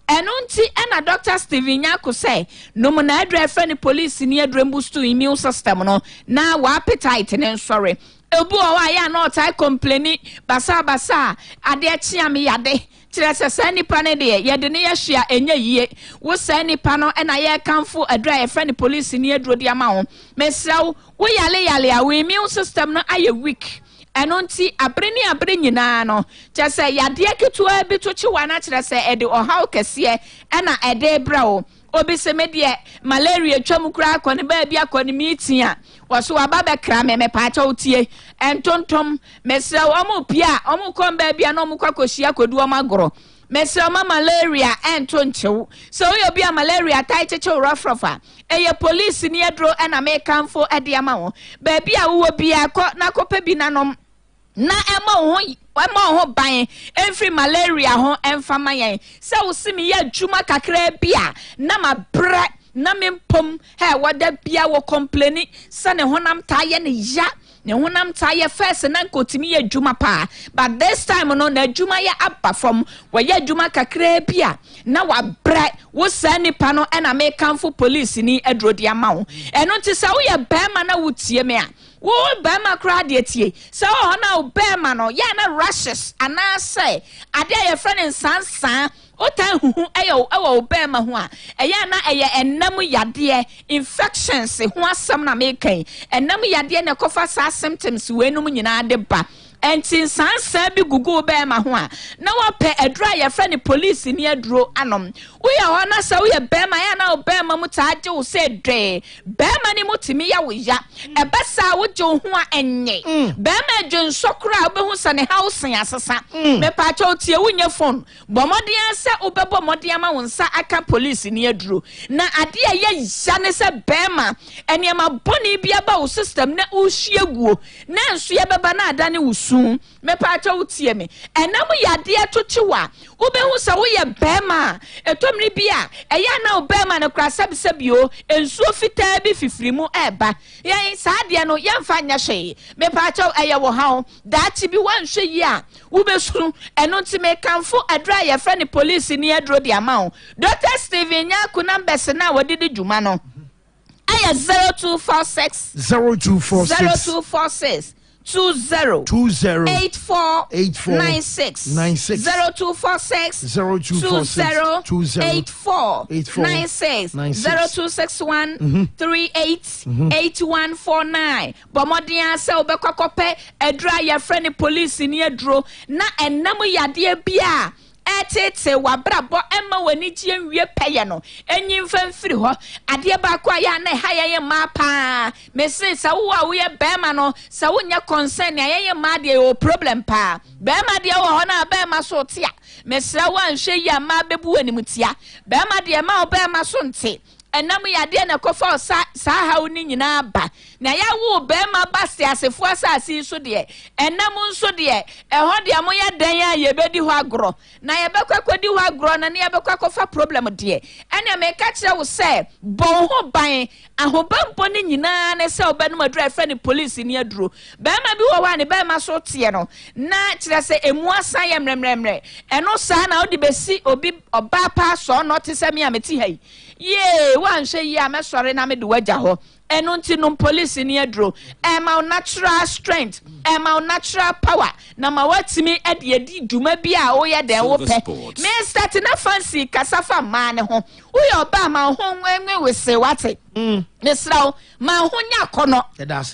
enunti ena Dr. Steven Nyako say no mo na adre fa ni police ni adre boost immune system no na wa appetite ne sorry ebu o wa ya na otai complain basa ade achia me yade tire se nipa ne de yede ne yahia enya yie wo se nipa no na ye kanfo adra ye friend police ni adro de ama ho mesraw wo yale a we immune system no aye weak enonti abre nyina no che se yade ketua bi to chiwa na kire se ede ohaw kese na ede brawo obi se me de malaria twam kura akọ ne ba bi akọ ne meeting a waso ababa kra me pa cha otie entontom mesra omo pia omo kon ba bia no omo kwakoshia kodu omo agoro mesra ma malaria entonchew so we obi a malaria tai cheche rofrofa eye police ni edro na me kanfo ede ama wo ba bia wo bia akọ na kopa bi nanom na ema ho ban every malaria ho emfama yen se wo simi ya djuma kakra bia na ma bre na me pom he wada bia wo complain se ne honam taye ne ya ne honam taye first na nkotimi ya djuma pa but this time no na djuma ya abba from wo ya djuma kakra bia na wa bre wo sa nipa no na me kanfo police ni edrodi ama wo eno nti se wo ya bema na wutie me a wo bema kra de tie se wo na wo bema no ya na rashes ana say ade ya friend sansan otan huhu ewo bema ho a eya na eye enam yade infections ho asam na me kan enam yade na kofa sa symptoms wenum nyina de ba entin sansan bi gugu bema ho a na wo pe adra ya friend police ni adro anom wo ya ho na se wo ya bema ya na wo bema mu ta je wo se dwe be ma ni mutimi ya wo ya ebesa wo je ho a enye be ma dwe nsokura obehu sane house asesa me pa cha otie wunye phone bomodian se obebo modian ma wonsa aka police ni aduro na ade a ye ya ne se be ma ene ma boni bia ba wo system na wo hieguo na nso ye beba na ada ne wusu me pa cha otie me enam yade atochiwa obehu se wo ye be ma etomri bia eya na obema no kra sabisabio ensuo fitaa bi fifirimu eba yen saade no yemfa nya hwe me pa cha eye wo hawo dachi bi wanhwe yi a wo besu eno nti me kanfo adra ye fra ni police ni adro di amao Dr. Steven Nyaku numbers na wodidi djuma no aya 0246 20 84 96 0246 84 96 0261 38 8149 bomodian se obekwakope edra ya friend police ni edro na enam yade bia etete wabrabo emma wani tie nwie peye no enyin famfiri ho ade ba kwa ya na ha ye ma pa mesi sa wo a wo ye bema no sa wo nya concern ya ye ma de o problem pa bema de wo ho na bema so tia mesra wo anhwe ya ma bebu animtia bema de ma o bema so nte enam yade na kofa sa hawo ni nyina ba na ya wo be ma base asefo asase so de enam nso de ho de amoya dan ya ye bedi ho agro na ye bekwakodi ho agro na ye bekwakofa problem de ene me ka kire wo se bon ho ban ahobampo ni nyina na se obenu madura fa ni police ni aduro be ma bi wo wa ni be ma so tie no na kire se emu asan ye mremremre eno sa na odi besi obi oba pa so no te se me ameti hai ye wan hwe yi amesore na me de waja ho eno nti no police ni adro ma natural strength ma natural power na ma watimi ade adi duma bia wo ye den wo pe me start na fancy kasafa ma ne ho wo ye oba ma ho enwe wese wate mesraw ma ho nya kono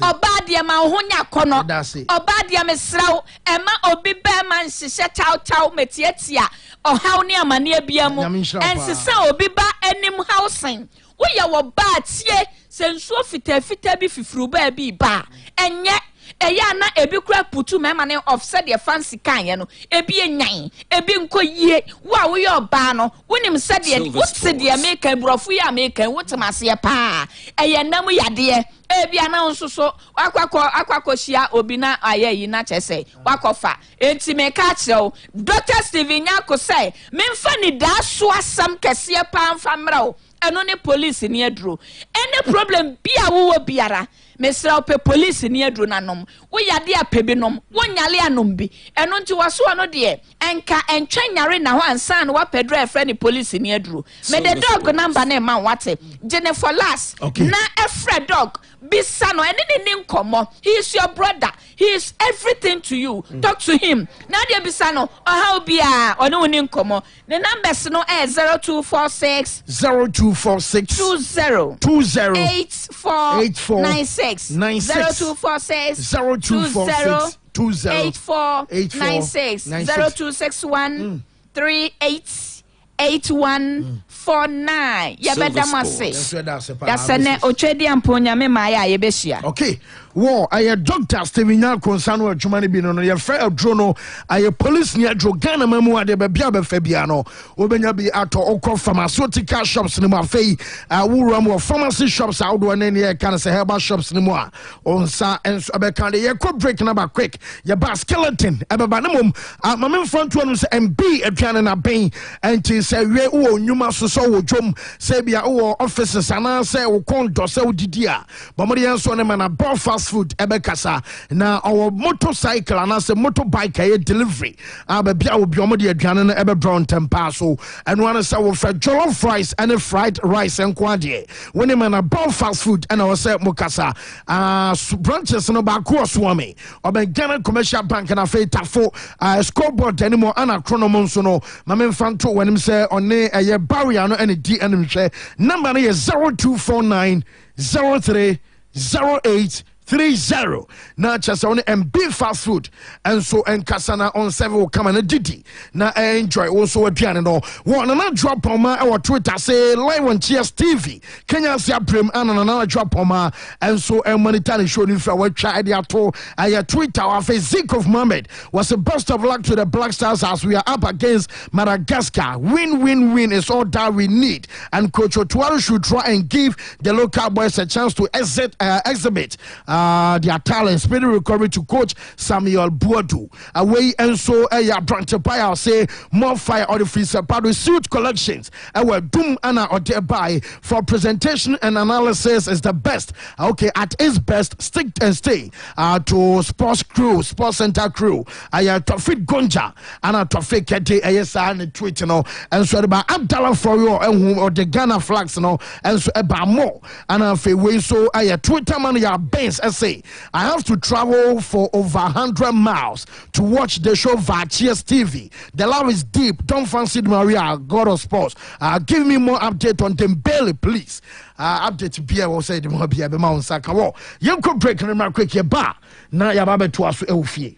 oba de ma ho nya kono oba de mesraw ma obi ba man hihye taw metietia ohaw ne amane abia mu ensesa obi ba anim housing wo ye wo ba tie sensuo fita bi fifuru ba bi ba enye eya na ebi kura putu mema ne offset the fancy kan ye no ebi enyan ebi nkoyie wo ye oba no wonim se de wotse de America brofu ya America wotemase pa eye nam yade ebi ana nsoso akwakohia obi na ayeyi na chese wakofa enti me ka kire Dr. Steven Nyaku say memfa ni da so asam kese pa mfa mra eno ne police ni aduro any problem bia wo biara mesra ope police ni aduro nanom wo yade apebinom wo nyale anom bi eno nti waso no de enka entwanyare na ho ansan no wapedro efre ni police ni aduro me the dog number na ma wate Jennifer Lass na efre dog bisano ene ni nkomo he is your brother, he is everything to you. Talk to him na de bisano how bia ono ni nkomo the numbers no 0246 20 84 96 0246 20 84 96 0261 38 8149 yabedamase yasene ochedi amponya me maya yebeshia. Okay, wo aye Dr. Steven Nyaku nsano adwuma ne bi no ye fra adro no aye police ni adro Ghana mamu ade be bia be fa bia no obenya bi ato okọ pharmaceutical shops ni mu afei awuram wo pharmacy shops awdo na ne kan se herbal shops ni mu a onsa enso be kan ye ko break na ba quick ye ba skeleton e be ba ne mum mamem front one se MB aduane na ben enti se we wo nyuma so so wo dwom se bia wo offices ana se wo kondo se wo didi a bomori enso ne mana bon fast food ebe kasa na our motorcycle ana se motorbike aye delivery aba bia wo bi omode aduane no ebe brown tempa so eno ana se wo fra jollof rice and fried rice enko ade woni mana bon fast food ana wo se mokasa branches no ba ko so ame oba Ghana Commercial Bank na fe tafo scoreboard anymore ana chronomo so no mamem fanto wanim se one aye barrier no ene di enim hwe number no 0249 03 08 30. Now just on and big fast food and so and Kasana on 7 will come and didi. Now I enjoy also a piano. One another drop on my Twitter say live on Cheers TV. Kenya see a prim and another drop on my and so and monetary showing for what try the ato. I Twitter of Zeke of Mohammed was a best of luck to the Black Stars as we are up against Madagascar. Win is all that we need. And Coach Otuaru should try and give the local boys a chance to exhibit their talent. Speedy recovery to Coach Samuel Buadu. Away and so I'll say more fire on the freezer powder suit collections. Our doom Anna or thereby for presentation and analysis is the best. Okay, at its best, stick and stay to Sports Center crew. I Tofik Gonja and Tofik Kete ASR and tweet, and so about Abdallah for you or the Ghana flags, and so about more. And I feel so I Twitter man your Benz essay. I have to travel for over 100 miles to watch the show via Cheers TV. The love is deep. Don't fancy Maria, God of Sports. Give me more update on Dembele, please. Update Bia will say the more Bia Mount Sakawo. You could break in my quick bar. Now you're about to ask Elfie.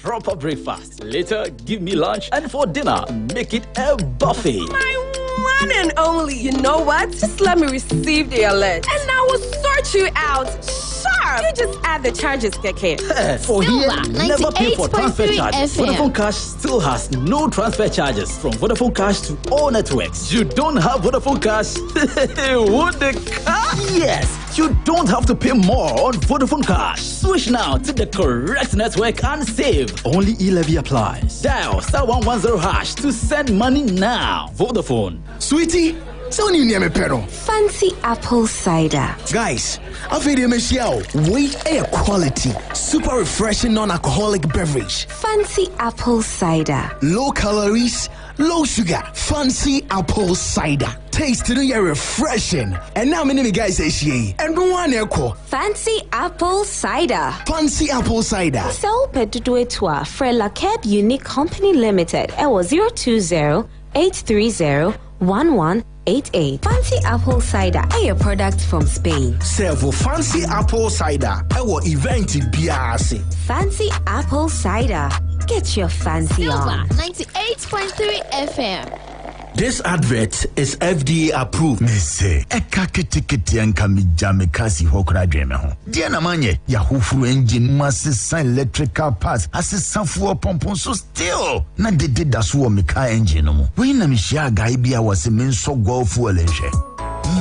Proper breakfast. Later, give me lunch. And for dinner, make it a buffet. My one and only. You know what? Just let me receive the alert. And I will sort you out. Sharp. You just add the charges, Keke. For here, never pay for transfer charges. Vodafone Cash still has no transfer charges from Vodafone Cash to all networks. You don't have Vodafone Cash? What the cash? Yes, you don't have to pay more on Vodafone Cash. Switch now to the correct network and save. Only e-levy applies. Dial *110# to send money now. Vodafone. Sweetie, so you near me pedal. Fancy apple cider. Guys, I've had a Michelle. Wait, air quality, super refreshing non-alcoholic beverage. Fancy apple cider. Low calories, low sugar. Fancy apple cider. Taste to refreshing. And now many guys say she and one echo. Fancy apple cider. Fancy apple cider. So Pedro Frela Keb Unique Company Limited. It was 020-830-1188. Fancy apple cider. A product from Spain. Servo fancy apple cider. Our event in BRC. Fancy apple cider. Get your fancy on. 98.3 FM. This advert is FDA approved. Me say, eka kiti anka mi jame kasi hokra dweme ho. Dia na manye, ya hufuru engine masisa electrical parts, asisa fuo pompon so still. Na dede daso me car engine mo. We na mi shia guy bia wase men so go fuel enhye.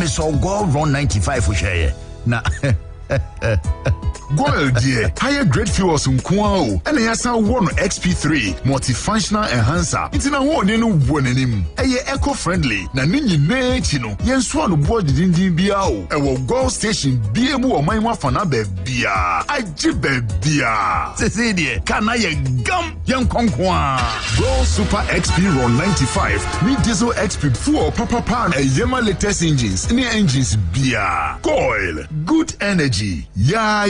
Me so go run 95 hye. Na Goil dear, higher grade fuels nkwao. And yasa one XP3 multifunctional enhancer. It's na ho ne no wonenim. Eye eco-friendly. Na ninyi ne chino. Yenso no board dindin bia o. Ewo Goil station bia mu o manwa fana be bia. Aji be bia. Sese die, kana ye gam yen konkwa. Goil Super XP Run 95. Ni diesel XP fuel papa pan e yema latest engines. Ni engines bia. Goil, good energy. Yeah.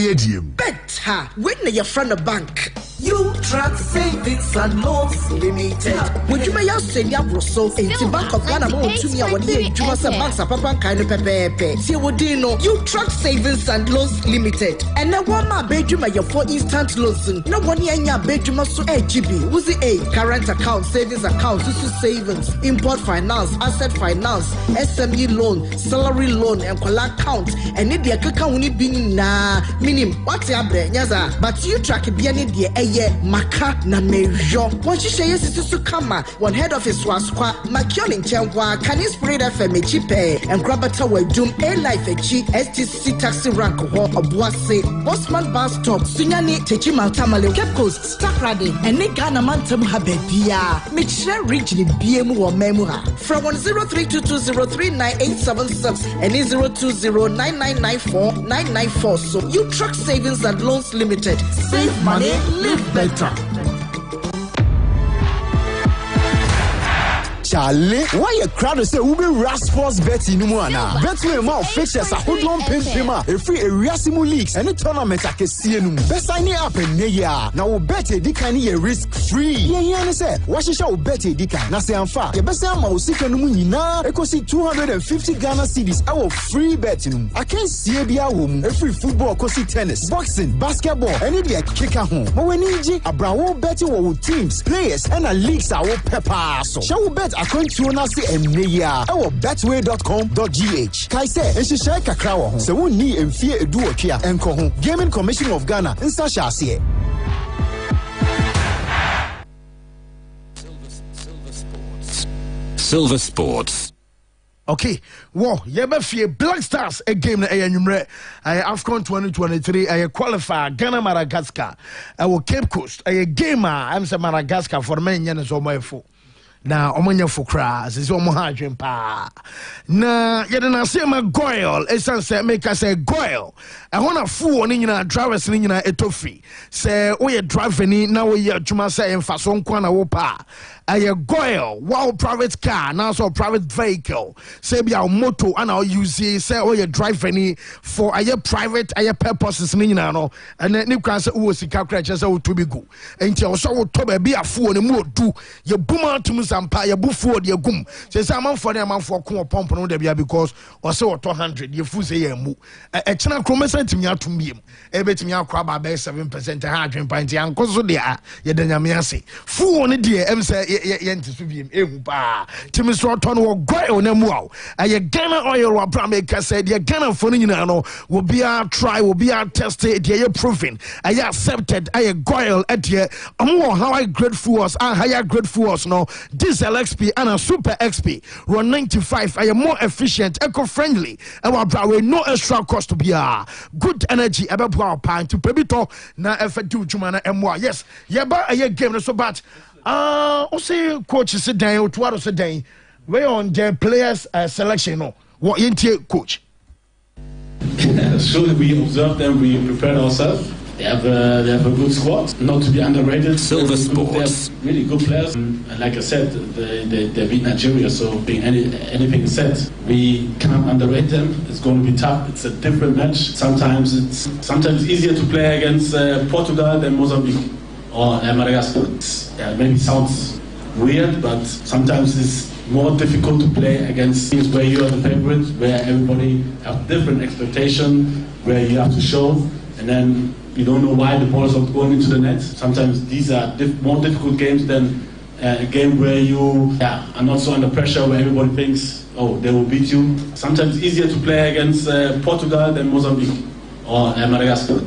Better when you're from the bank. You Trust Savings and Loans Limited. When you may say Yabroso, a Bank of Ghana won't to me our dear Jumasa Banks of Papa kind of pepe. See what do you know? You Trust Savings and Loans Limited. And now one my bedroom your 4 instant loans. No one year in your bedroom so GB. Was it a current account, savings account, savings, import finance, asset finance, SME loan, salary loan, and collect account. And if the account will be na minim. What's your brain? Yes, but you track it beyond the Maka na mejo. When she says it's to come, one head office was qua Makion Changwa, can you spread a cheaper and grab a tower doom a life a G STC taxi rank or Boise, Bosman bus stop, Sunyani, Techima Tamale, Cape Coast, Stack Ready, and Nick Anamantum Habebia, Mitchell Ridge, the BM or Memura from 10322039876 and 02099949994. So you Truck Savings and Loans Limited. Save money, live better. Charlie, why a crowd say Ube Rasports bet in Muana? Bet me more fixtures a hold on pima, a free Riasimu leagues, and a tournament I can see in best signing up in Neya. Now bet a dicani a risk free. Yeah, say, what shall bet a dica? Nasian fa, the best time I was sick and Munina, I could see 250 Ghana cedis. Our free betting. I can't see a woman, a free football, could see tennis, boxing, basketball, and it a kicker home. But when EG, a brown betting with teams, players, and a leagues our pepper. So, shall we bet a country on us and Neya? Our betway.com.gh. Kai say, and she shake a crow. So we need and fear a duo kia and home. Gaming Commission of Ghana, and Sasha say. Silver Sports. Okay, well, Yabafie Black Stars a game na Numre AFCON 2023 I qualify Ghana Madagascar. I will Cape Coast a gamer I'm say Madagascar for many years or more for. Na omonya fokra sisi omo ha adwen pa na yede na se ma goil esan se make say goil e hona fu oni nyina drivers ni nyina etofi se we driver ni na we adwuma se emfa so nkwa na wo pa aye goil wow private car now so private vehicle say be our moto and our use say we driver ni for aye private aye purposes ni nyina no and ni kwan se wo sika kra che se wo to be go enti o so wo to ba bi afu oni mu odu ye buma tum sampa ye bufu de gum say amanfo na amanfo ko pump no de bia because o se wo to 100 ye fu say ye mu e chena kromesa timi atum biem e betimi akwa ba 7% ha adwen pa enti ankoso de ye danyame ase fu oni de em say yenti so biem ehu pa timi so to no go na mu aw aye Ghana oil wa bra make say de Ghana fo no nyina no will be a try will be a test de ye proven aye accepted aye goil adie omo how I grateful us and higher grateful us no diesel XP and a super XP run 95 aye more efficient eco friendly e wa bra we no extra cost to be a good energy e be bra pa to pebito na effective juma na emwa yes ye ba aye game no so but o say coach sit down o to sit down we on the players selection no what you coach. So we observed them, we prepared ourselves. They have a good squad, not to be underrated. Silver Sports. They have really good players. And like I said, they beat Nigeria, so being anything said, we can't underrate them. It's going to be tough. It's a different match. Sometimes it's easier to play against Portugal than Mozambique or Madagascar. Maybe sounds weird, but sometimes it's more difficult to play against teams where you are the favorite, where everybody have different expectation, where you have to show, and then you don't know why the ball is not going into the net. Sometimes these are more difficult games than a game where you are not so under pressure, where everybody thinks, oh, they will beat you. Sometimes it's easier to play against Portugal than Mozambique or Madagascar.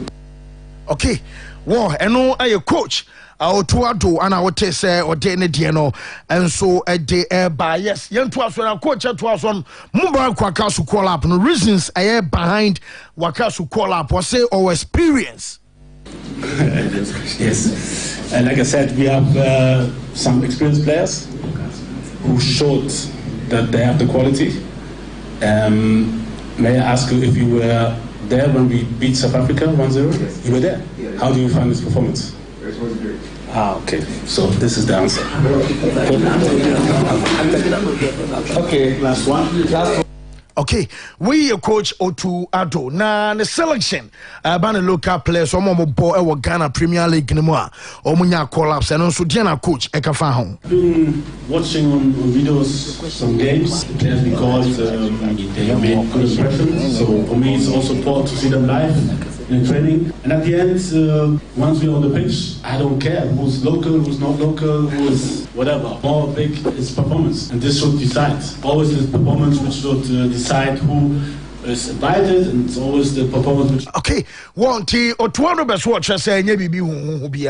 Okay, well, I know a coach. Tuado and I would say or day no and so a day by yes young to us when I coach to us on Mumbai Kwakasu call up no reasons I behind Wakasu call up or say or experience. Yes, and like I said, we have some experienced players who showed that they have the quality. May I ask you if you were there when we beat South Africa 1-0? Yes. You were there. How do you find this performance? It was great. Okay, so this is the answer. Okay, last one. Okay, we coach Otu Ado. Na the selection, ban local players, omo bo e Ghana Premier League ni mo a omunya collapse and also Diana coach Ekafa home. Been watching on videos some games. The players we called, they have made good impressions. So for me, it's also important to see them live in training. And at the end, once we're on the pitch, I don't care who's local, who's not local, who's whatever. More big is performance, and this should decide. Always the performance which should decide who is invited, and it's always the performance which. Okay, one T or 200 best watch say maybe who be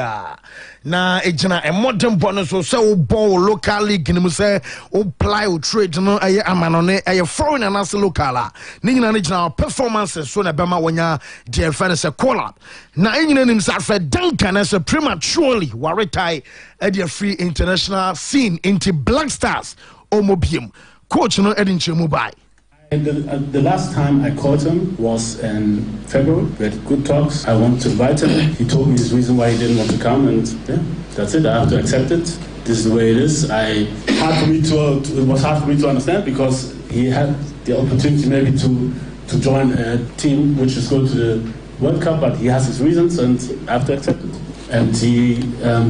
na ejina a modern bonus so ball local league ni say o play o trade no aye amanone aye foreign and as local ni nyina ni jina performances so na bema wonya the fan say call up na enyina nim say Fred Duncan as prematurely waretai at the free international scene into Black Stars omobium coach no edin chemu bai. And the last time I called him was in February. We had good talks. I wanted to invite him. He told me his reason why he didn't want to come, and yeah, that's it. I have to accept it. this is the way it is. It was hard for me to understand because he had the opportunity maybe to join a team which is going to the World Cup, but he has his reasons and I have to accept it. And he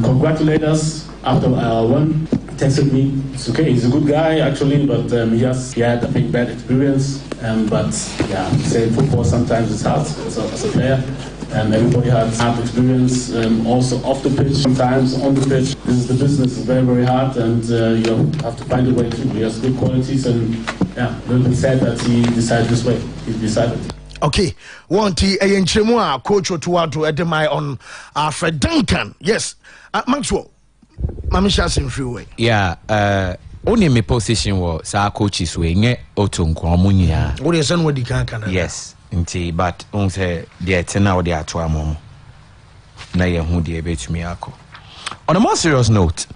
congratulated us after our win. Texted me. It's okay. He's a good guy actually, but he had I think bad experience. But yeah, saying football sometimes it's hard as a player. Everybody has hard experience, also off the pitch, sometimes on the pitch. This is the business, it's very, very hard, and you have to find a way to. He has good qualities, and yeah, a little bit sad that he decided this way. He decided. Okay, one T a Yenchemua, coach Otuato Edemai on Fred Duncan. Yes, Maxwell, Mamisha in freeway. Yeah, only my position was our coaches way, nye Otunquamunia. What is on what you can? Yes. Nti but on say the tena or the atwa mom na ye hu de betumi akọ. On a more serious note,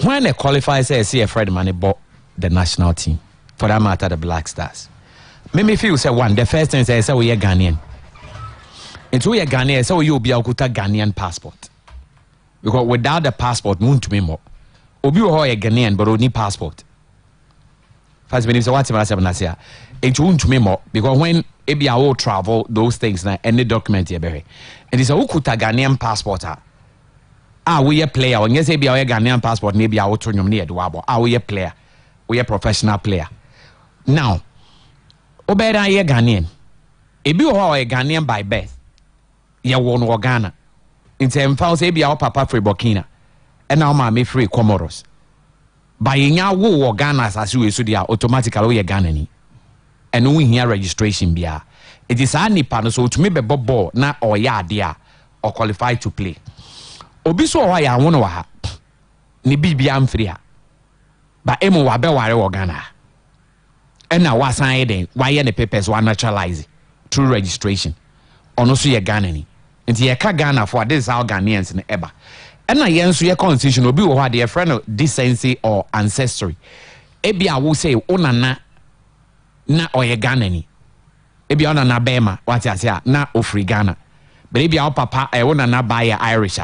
when a qualifier say a Fred Mane bought the national team, for that matter the Black Stars, me feel say one the first thing say we are Ghanaian. It's we are Ghanaian, so you be okuta Ghanaian passport, because without the passport won't me more obi ho a Ghanaian but only passport. First when you say what I say it won't me more because when ebi I will travel those things na any document you bury and it's a ukuta Ghanaian passport we a player when you say be a Ghanaian passport maybe I will turn you near do we a player we a professional player now obera ye Ghanaian ebi ho a Ghanaian by birth ye won wo Ghana in term found say be our papa free Burkina and now ma free Comoros by nya wo Ghana as you so they automatically we Ghana ni and we hear registration bia it is a nipa no so to me be ball na or ya dia or qualified to play obi so wa ya wono wa ha ni bibia amfria ba emu wa be ware wo Ghana and na wasan den why the papers wa naturalize through registration ono so ye Ghana ni nti ye ka Ghana for this how Ghanaians na eba and na yen so ye constitution obi wo ha de friend decency or ancestry ebi a wo say onana na oye Ghana ni ebi ona na bema wati asia na ofri Ghana but ebi a papa ona na buy Irish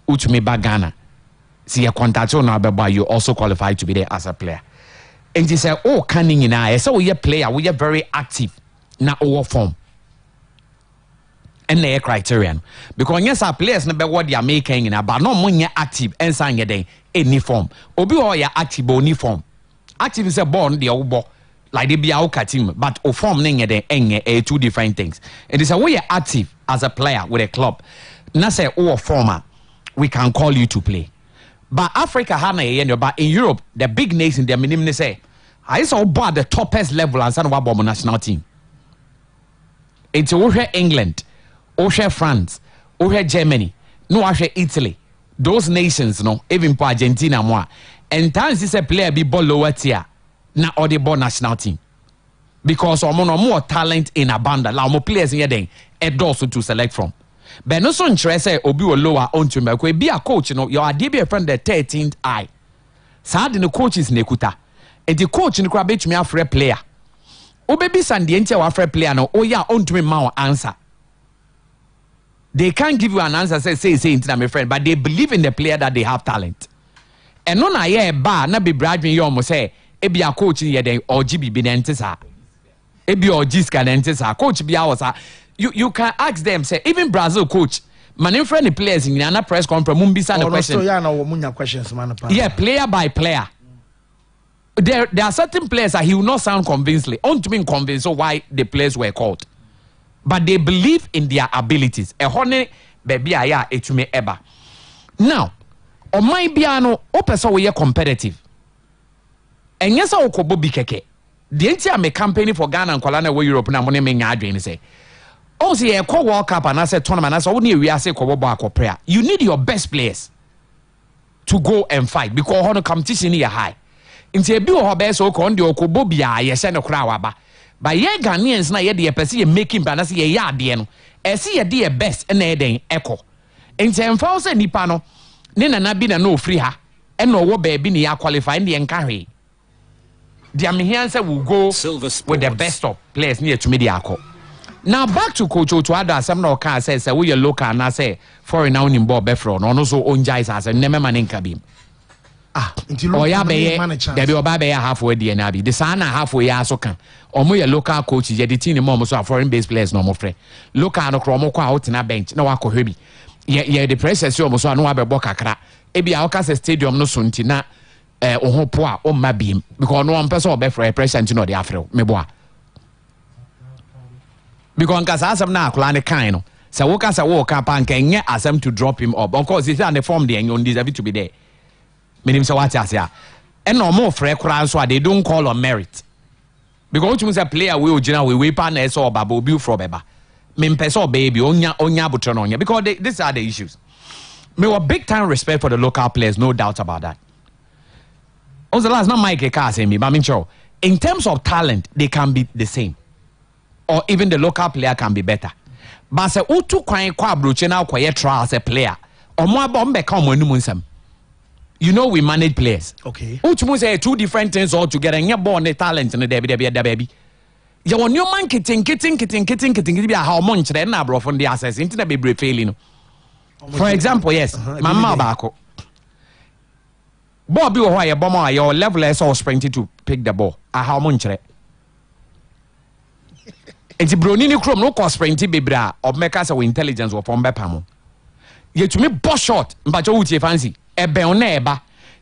utumi ba Ghana si ye contact na beba you also qualified to be there as a player and he say oh can nyina say we player we very active na our form and the criterion because yes our players na be what they are making na but no money active and sign ye any form obi o ya active oni form active is a born the obo like they be our team, but o form two different things. It is a way you're active as a player with a club. Not say or former, we can call you to play. But Africa but in Europe, the big nations, the minimum say, I saw about the toppest level and some of national team. It's over England, over France, over Germany, no over Italy. Those nations, no, even for Argentina more. And times this a player be ball lower tier. Na audible national team because more talent in abundance la more players here then also to select from but no so interest say obi will lower on to me be a coach you know your idea be a friend the 13th eye sad the coaches nekuta and the coach in crab me a free player obebi sande ntia wa free player no yeah on to me ma answer they can't give you an answer say into my friend but they believe in the player that they have talent and no na yeah ba na be bradwin you almost say ebi a coach ye den oji bibi nentisa ebi oji ska nentisa coach bia was you can ask them say even Brazil coach man friend the players in na press conference mumbisa the question yeah na wo munya questions man yeah player by player there are certain players that he will not sound convincingly on to me convinced why the players were called but they believe in their abilities e hone baby aya etume eba now on my biano o person we competitive. And yes, I will be keke. The entire campaign for Ghana and Kuala where Europe na money me nyadwe say. Oh, see a World Cup and I said tournament. I said only we are say prayer. You need your best players to go and fight because the competition is high. Inti ebi o best so kon de okobo bia ye se no kra waba. But ye Ghanaians na ye de pese ye making ba na se ye ya de no. E se ye de best na ye den eko. Inti emfa se nipa no ne nana bi na no free ha. E no wo ba bi ne ya qualify ne enka hwe. The Amihansa will go with the best of players near to Mediaco. Now back to Coach Otuado, some no car says, we are local and I say foreign now in Bob Befro, and also own Jais as a Nememan in Kabim. Or ya be there be oba be halfway the na be the sana halfway ya so kan omo ye local coach ye the team mo so foreign based players no mo frɛ local no kro mo kwa out na bench na wa kɔ hwe bi ye the pressure so mo so anu abɛbɔ kakra e bi a Okasa stadium no so nti na oho po a o ma biem because no one person obɛfrɛ pressure nti no de afrɛ me boa because nkasa asɛm na akola ne kan no sɛ wo kasa wo ka pa nka nye asɛm to drop him up of course if you are the form there you deserve to be there menim sɛ what ase a ɛna ɔmo frɛ kora nso a they don't call on merit because what you say player we original we pa na ɛsɛ ɔba ba obi from bɛba mempɛ sɛ ɔbɛyɛ bi onya abotɔ na ɔnya because these are the issues me were big time respect for the local players no doubt about that also last not Mike Eka say me but I mean in terms of talent they can be the same or even the local player can be better but say utu kwan kwa abroche na akɔyɛ trial as a player ɔmo aba ɔmo bɛka ɔmo anum nsɛm. You know we manage players. Okay. Which means two different things altogether. And you're born the talent in the baby. You want your man kitting be a how much then na bro from the access into the baby failing. For example, yes, Mama Bako. Bobby or why a bomber your level is all sprinting to pick the ball. A how much it's a Brunini Chrome no cost sprinting baby or make us intelligence or from Bepamo. Yet to me boss shot, but you fancy. Ebe ona eba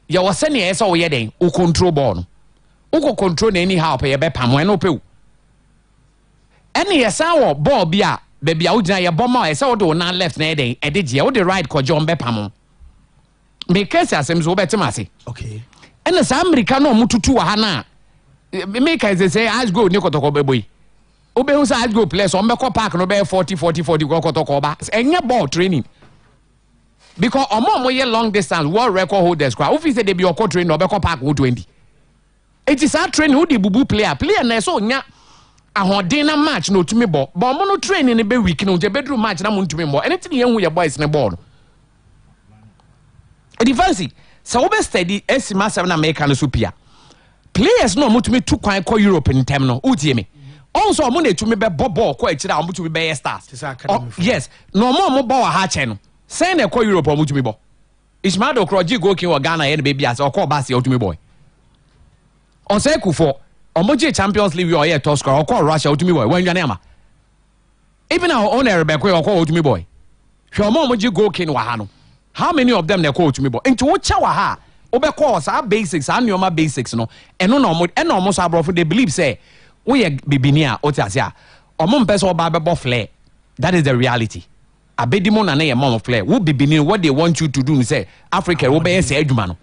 ya wose ne esa wo yeden o control ball no o control na anyhow pe ye be pam we no pe ene yesa wo ball bi a be bia wo gina ye bomma esa wo do na left na yeden e de je wo de right ko John be pam me case asem so betem ase okay ene sa America no mututu wa ha na me case say as go ni kotoko be boy obe hu sa as go place on be ko park no be 40 ko kotoko ba enye ball training. Because omo ye long distance world record holders kwa ofi say they be your train no be ko park 20 it is our training who the bubu player na so nya ahoden na match no tumi bo but omo no training ne be week no je bedroom match na mo ntumi bo anything ye hu ye boys ne ball the fancy so we steady esima 7 America no supia players no mo tumi tu kwan ko Europe in term no utie me also omo na tumi be ball ko akira omo tumi be stars yes no omo ball ha che no say na call Europe omo tumi bo Ismail Okroji go kin wa Ghana ye baby as okọ ba se otumi boy on say Kufo omo je Champions League or ye top scorer okọ Russia otumi boy wan dwane ama even our owner Rebecca okọ otumi boy hwe omo je go kin wa ha no how many of them na call otumi boy into wo cha wa ha obekọ sa basics and your basics no eno na omo so abrofo they believe say wo ye bibini a otase a omo mpese oba bebo flare that is the reality. Abedimo na ye mom of flare wo bibini what they want you to do say Africa wo be say adwuma no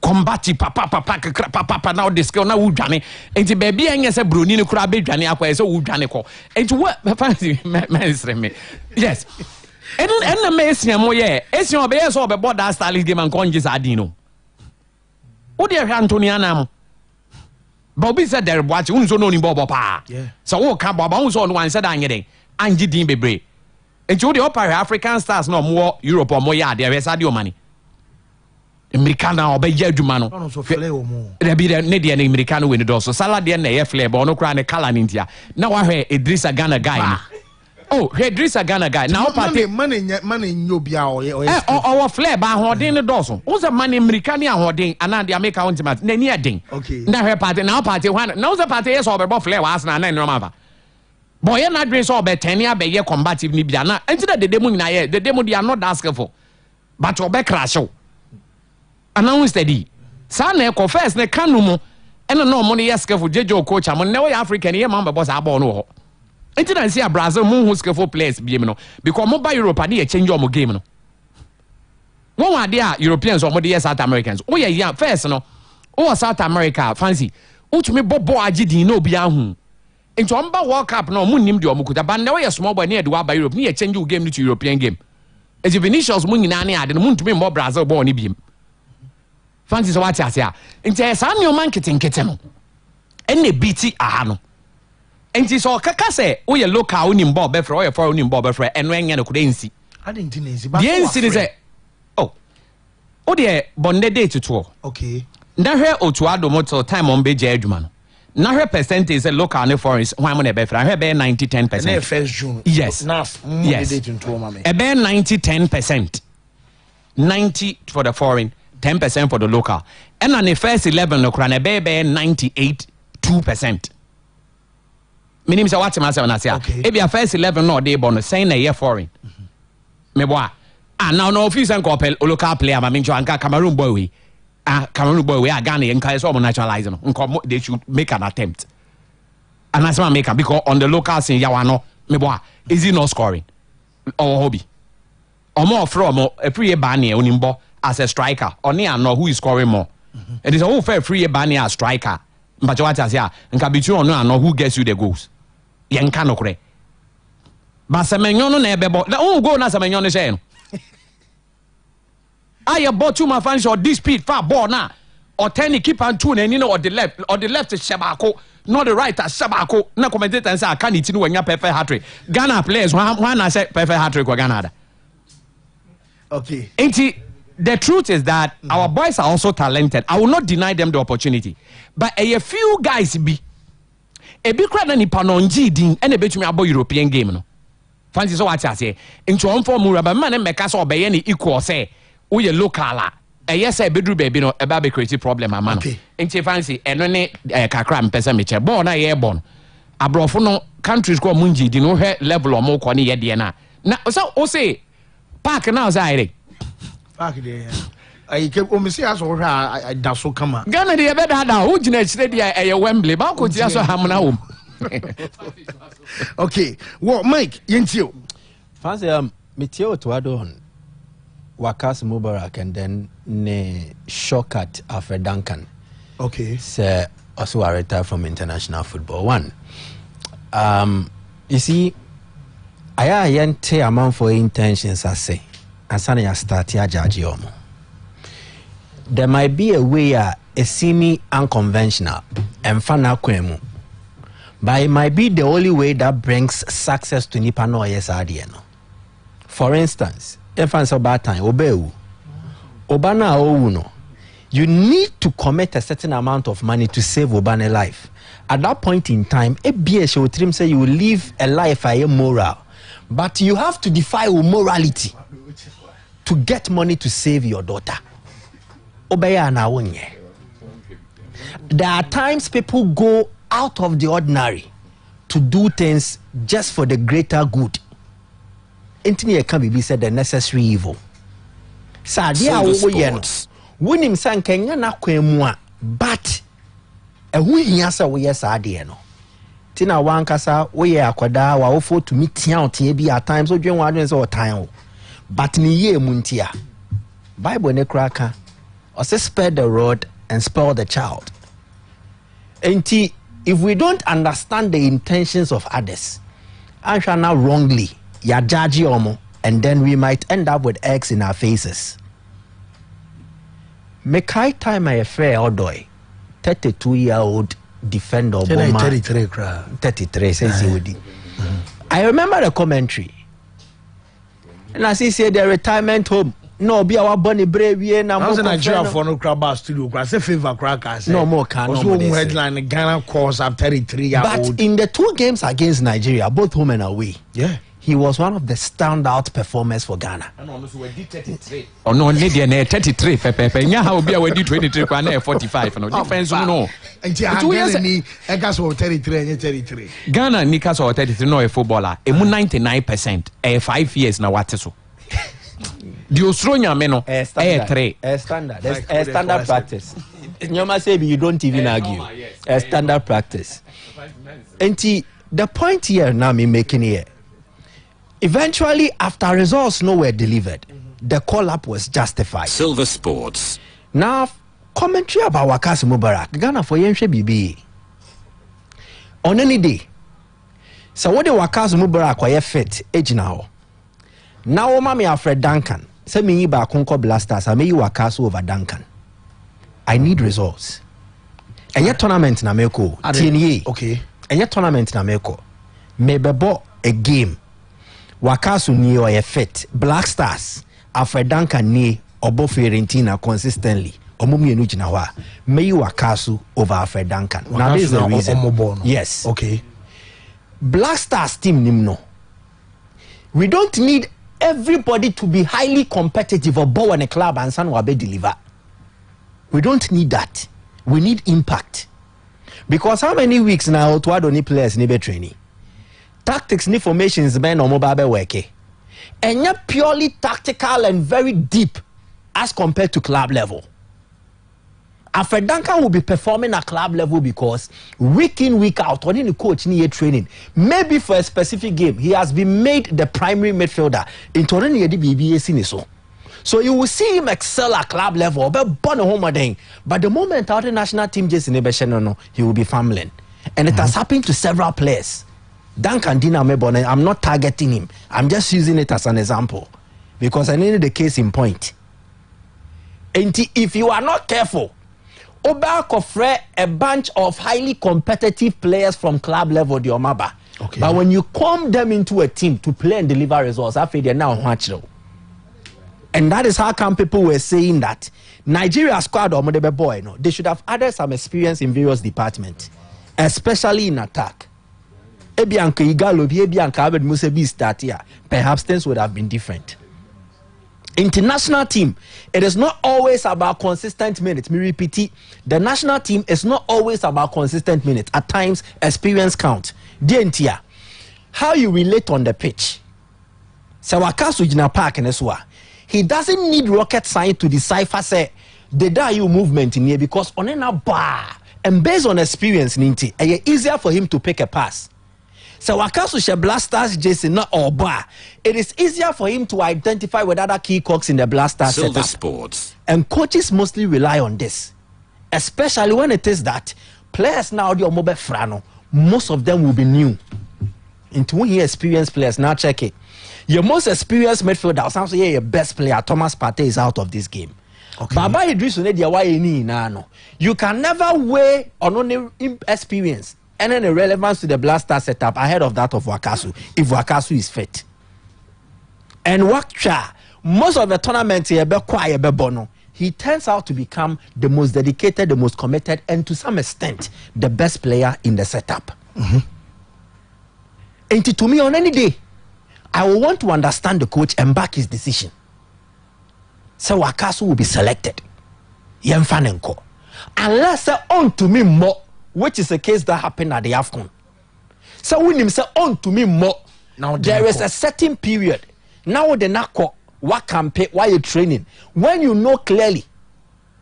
combat papa now the skill na wo dwane enti baby anya say broni ne kura be dwane akwa say wo dwane ko enti what fancy me yes and na me esia mo ye esia obe yes obe board that style game and konje sadin no wo de hwa Anthony Anam Bobby said there watch unso no ni bobo pa so wo ka bobo unso no wan said anyeden anji din bebre. And you the upper African stars no more Europe or more ya there is adio money. Americana or be Jedumano. There be the Nedian Americano win the so salad and a flare, but no crown a color in India. Now I hear Idrissa Gana guy. Oh, Idrissa Gana guy. Now party money in Nubia or flare by hoarding the dorsal. What's the money Americania hoarding and the American ultimate? Near ding. Okay. Now her party now party one. Now the party is over about flare was and Romava. Boy, na dream so be 10 year be ye combative ni bia na enti the demo na ye the demo they are not that skillful but obe crash o ana steady sa na e first na kanu mu eno no mo ne skillful jejo coach am na we African ye man be boss abo no ho enti na see Brazil mu hu skillful players bi no because mo ba Europe na ye change o game no won wa dey Europeans o mo dey South Americans o ye first no o South America fancy utumi bobo agidin na obi ahu. Into Amba World Cup no munim de omukuta but now you small boy near the by Europe near change game to European game. As if Vinicius munina na ade no muntumi more Brazil ball ni biem. Fancy so what asia. Into san your man keten no. Enne beati aha no. Enti so kaka say we local unim ball be for foreign unim ball be for eno enya no kuda nsi. Ade nti na nsi ba. The nsi ni say oh. O de bonde date to. Okay. Na hwe otu adomoto time on be je adwuma no. Now her percentage is a local and foreign. Why am I be 90-10%? And first June. Yes. Yes. About 90-10%. 90 for the foreign, 10% for the local. And on the first 11, no crane baby 98.2%. Meaning say what I say. If your first 11 no they born saying a year foreign. Me boy. Now no office and couple local player. I mean, Cameroon boy we. Cameroon boy we are Ghana and so naturalizing. They should make an attempt. And that's why I make it because on the local scene, Yawano, me boy, is he not scoring? Or hobby? Or more from a free banner on as a striker. Or near know who is scoring more. It is a whole fair free banner as striker. But what I say, and can be true or no, know who gets you the goals. Yen cannot correct. But Semenyono never the own goal na Semenyono saying. I bought two my fans or this speed far ball now. Or 10 keep and two and you know or the left is Shabako. Not the right as Sabako. No commentator and say I can't eat when you're perfect hat-trick. Ghana players when I say perfect hat-trick or Ghana. Okay. The truth is that our boys are also talented. I will not deny them the opportunity. But a few guys be a big crowd and Panonji din and a bit me about European game. No. Fancy so what I say. Into one form Muraba man and make us obey any equal say. We a local. Yes, I bedroom baby no a baby creative problem, man. Okay. Into fancy and only Kakram Pesamicha born I airborne. Abrofono countries called Munji did no level or more corny yet Diana. Now so say Park now Zaire. Park there. I kept almost as or I does so come. Ghana the better had a who generates a Wembley, but could just have now. Okay, what Mike Yentio? Fancy Meteo to add on. Wakas Mubarak and then ne shortcut Alfred Duncan. Okay. So also I retired from international football. One. You see, I yente amount for intentions I say. Asana ya start ya judge omo. There might be a way a semi unconventional and fana kwemu. But it might be the only way that brings success to Nipa no no. For instance, if I'm so bad time, obeu. Obana no. You need to commit a certain amount of money to save Obana life. At that point in time, a BS will trim say you will live a life moral. But you have to defy morality to get money to save your daughter. Obeya na wonye. There are times people go out of the ordinary to do things just for the greater good. Intini can be said the necessary evil. Sadia sports. Winim san kenya na kwemua, but who yasa we yes adie no. Tina wankasa we akwada wa ofo to meet out be at times so dwen wadwen say time. But ni ye muntia. Bible ne kraka. Or say spare the rod and spoil the child. Enti if we don't understand the intentions of others, I shall now wrongly ya judge omo, and then we might end up with eggs in our faces. Make high time I affair odoy 32-year-old defender 33 says he would. I remember the commentary. And as he said the retirement home. No, be our bunny brave year now. I was in Nigeria for no crab studio. I say favor crackers. No more can. Also, headline Ghana calls up 33-year-old. But in the 2 games against Nigeria, both home and away, he was one of the standout performers for Ghana. Oh no, Lydia 33. Pepe. Nya how be we 23 kwa 45. No difference no. Nti 2 years ni eka so 33. Ghana ni ka so 33 no a footballer. Emu 99%. 5 years na wate so. The Australian meno standard practice. Nyoma say you don't even argue. A standard practice. And the point here now me making here. Eventually, after results no were delivered, the call-up was justified. Silver Sports. Now, commentary about Wakas Mubarak. Ghana for Yenshe BB. On any day, so what the Wakas Mubarak were fit age now. Now, Mami Alfred Duncan. Say me ba Conco Blasters. I may you Wakas over Duncan. I need results. And yet tournament na meko. TNA. Okay. And yet tournament na meko. Maybe bo a game. Wakasu ni or a fit. Black Stars. Alfred Duncan ni obo Fiorentina consistently. Omumi enu jinawa. May you Wakasu over Alfred Duncan. Now this is the reason. Yes. Okay. Black Stars team nimno. We don't need everybody to be highly competitive or bow in a club and san wabe deliver. We don't need that. We need impact. Because how many weeks now to add only players need training? Tactics and formations men no mobile work. And you're purely tactical and very deep as compared to club level. Alfred Duncan will be performing at club level because week in, week out, when the coach need training, maybe for a specific game, he has been made the primary midfielder in the BBA. So you will see him excel at club level, but the moment out the national team just in the he will be fumbling. And it has happened to several players. Duncan Dina Mebone, I'm not targeting him. I'm just using it as an example. Because I need the case in point. And if you are not careful, Oba Kofre a bunch of highly competitive players from club level, the Omaba. Okay. But when you come them into a team to play and deliver results, I feel they're now natural. And that is how come people were saying that Nigeria squad or Modebe boy, no, they should have added some experience in various departments, especially in attack. Ebianka Igalo, Ebianka Abed Musebi start here. Perhaps things would have been different. International team, it is not always about consistent minutes. Me repeat it. The national team is not always about consistent minutes. At times, experience count. DNTia, how you relate on the pitch. Sawakasu Jina Park in Eswa. He doesn't need rocket science to decipher say the Dayu movement in here because on a bar and based on experience, Ninti, it's easier for him to pick a pass. So Wakasu she blasters Jason not or bar. It is easier for him to identify with other key cocks in the blaster Silver setup. Sports. And coaches mostly rely on this. Especially when it is that players now the mobile frano, most of them will be new. Into when you experienced players, now check it. Your most experienced midfielder, sounds like your best player, Thomas Partey, is out of this game. Okay. Baba Idris you can never weigh on only experience and then the relevance to the blaster setup ahead of that of Wakasu, if Wakasu is fit. And Wakcha, most of the tournaments he turns out to become the most dedicated, the most committed, and to some extent, the best player in the setup. Mm-hmm. And to me, on any day, I will want to understand the coach and back his decision. So Wakasu will be selected. Yemfanenko. Unless on to me more, which is a case that happened at the AFCON. So when him say on to me more, now there is a certain period. Now the nako, what campaign, why you training? When you know clearly,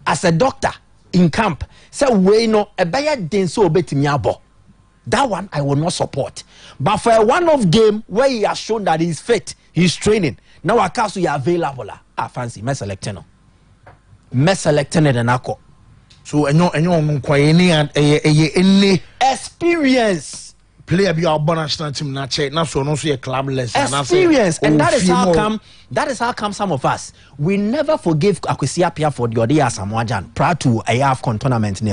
as a doctor in camp, say we know a buyer den so betimiabo. That one I will not support. But for a one-off game where he has shown that he's fit, he's training. Now Wakasu is available. I fancy me selecting no. Me selecting the nako. So any experience player be our national team na check na so no so clubless experience and that is how come some of us we never forgive Akwesi Appiah for the other Samoajan prior to a AFCON tournament in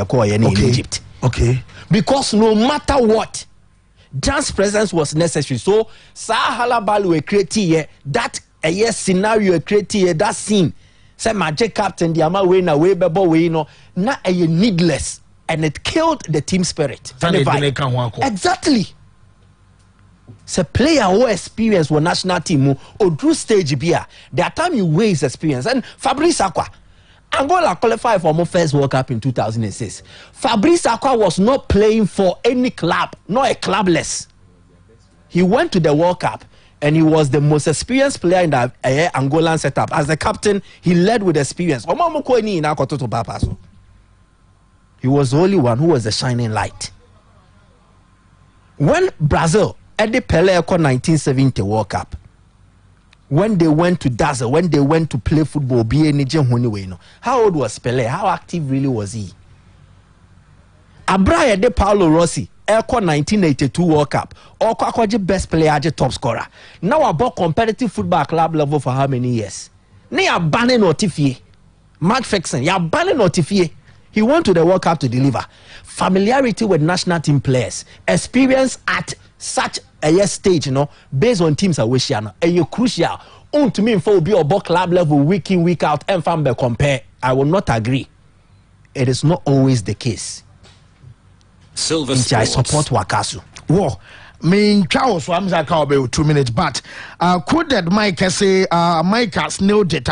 Egypt. Okay. Because no matter what, Jan's presence was necessary. So Sahala Balu create that scenario create that scene. Say magic captain the ama way na way bebo way no na needless and it killed the team spirit. Exactly. Say player who experience with national team or drew stage beer. The time you weigh his experience and Fabrice Akwa. Angola qualified for my first World Cup in 2006. Fabrice Akwa was not playing for any club, not a clubless. He went to the World Cup and he was the most experienced player in the Angolan setup. As the captain, he led with experience. He was the only one who was the shining light. When Brazil, Eddie Pelé 1970 World Cup, when they went to Dazzle, when they went to play football, how old was Pelé? How active really was he? Abraia de Paulo Rossi, 1982 World Cup, or best player, top scorer. Now about competitive football club level for how many years? Now banning Otifie, Mark Fexen, you're banning Otifie. He went to the World Cup to deliver. Familiarity with national team players, experience at such a stage, based on teams are wishing, and crucial. To me, for be about club level week in, week out, and family compare. I will not agree. It is not always the case. Silver Sports. I support Wakasu. Whoa. Charles, I'm like, I'll be 2 minutes, but could that Mike say, Mike has nailed it,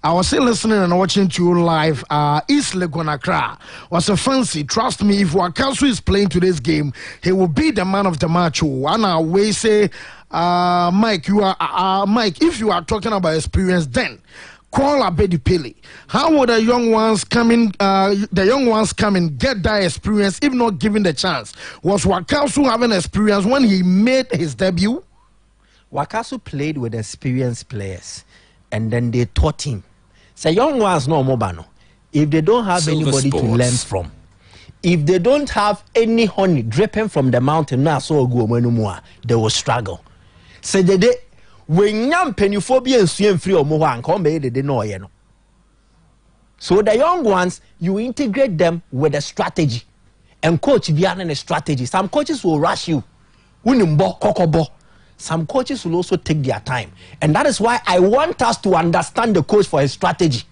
I was still listening and watching to you live. East Legon Accra was a fancy. Trust me, if Wakasu is playing today's game, he will be the man of the match. And I will say, Mike, Mike, if you are talking about experience, then call Abedi Pele. How would the young ones come in? Get that experience if not given the chance? Was Wakasu having experience when he made his debut? Wakasu played with experienced players, and then they taught him. So young ones no mobano. If they don't have anybody to learn from, if they don't have any honey dripping from the mountain, they will struggle. So they when young peniophobia and swim free or more come they know you know. So the young ones, you integrate them with a strategy, and coach behind a strategy. Some coaches will rush you. Some coaches will also take their time, and that is why I want us to understand the coach for his strategy,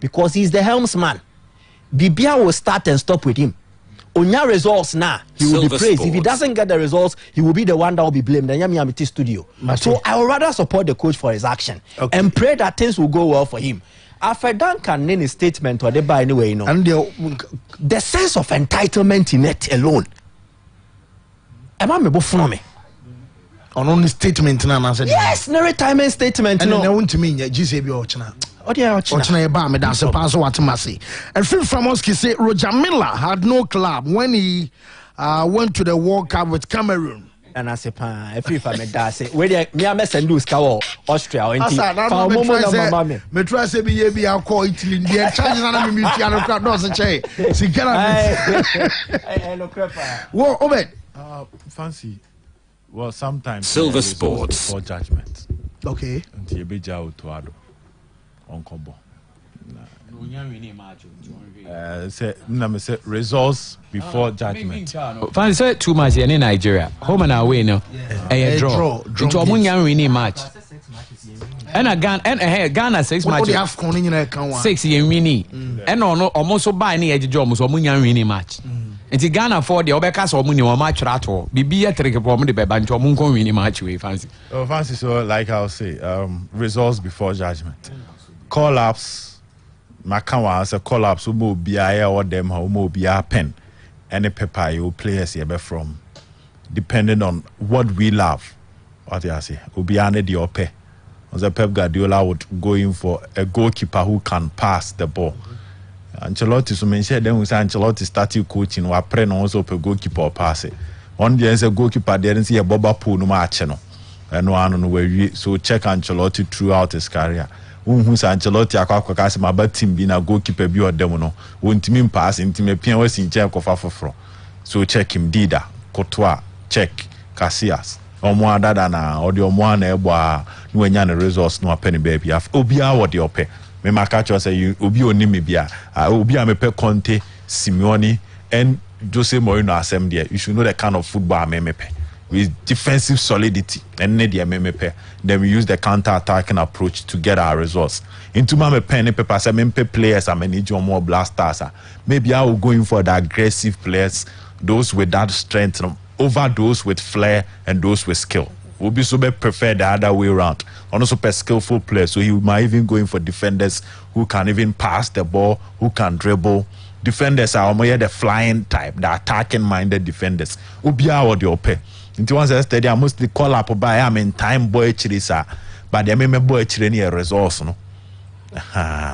because he's the helmsman. Bibia will start and stop with him. Onya results now, he will be praised. Sports. If he doesn't get the results, he will be the one that will be blamed. The Yami Amity studio. So I would rather support the coach for his action and pray that things will go well for him. After Duncan in his statement or by anyway, you know, and the sense of entitlement in it alone. Am I able to me? On only statement now, yes, no retirement statement. And no, I want to mean GCB Ochina. Oh, yeah, Ochina, that's a pass what Masi. And Phil Framoski say Roger Miller had no club when he went to the World Cup with Cameroon. And I say, if I may say, where me I mess and lose cow Austria or anything. Me try say be I call Italy. The charges are me crowd doesn't say. See, get Well, Obed. Fancy. Well, sometimes Silver Sports before judgment. Okay. Until you be jail to ado on combo. Say results before judgment. Fancy say too much in Nigeria. Home and away no. A draw. Into a winning match. And again, and Ghana 6 matches. 6 year winning. And no almost so by any edge job was a winning match. Nti Ghana for the Obeka so muni o match rato bibia treke po mo de beba nti o mo kon win match we fancy. Oh fancy, so like I'll say results before judgment. Collapse makawa say collapse mo bia or them how mo bia pen any paper you players here from depending on what we love. What I say obia ne the ope. As Pep Guardiola would go in for a goalkeeper who can pass the ball. Ancelotti so mention then we say Ancelotti started coaching wa pre no also pe goalkeeper pass it. On the say goalkeeper there see a boba pool no match no. And one no we so check Ancelotti throughout his career. Who say Ancelotti akwa say my bad team be na goalkeeper bi odem no. Wontimi pass intimi pia we sin check kofa foforo. So check him Dida, Courtois, check Casillas. Omo adada na odi omo na ebo a no anya na results no apeni baby. Obia wo de ope. Me makacho say you obi oni me bia obi a me pe Conte, Simeone and Jose Mourinho asem there. You should know the kind of football me pe with defensive solidity and need me pe. Then we use the counter-attacking approach to get our results. Into my pen paper say me players I need your more blasters. Maybe I will go in for the aggressive players, those with that strength over those with flair and those with skill. Will be so prefer the other way around. And also per skillful players, so he might even go in for defenders who can even pass the ball, who can dribble. Defenders are more the flying type, the attacking minded defenders. Ubia or the ope. Into one says I mostly call up by I mean time boy chirisa, but they may boy chiri a resource no.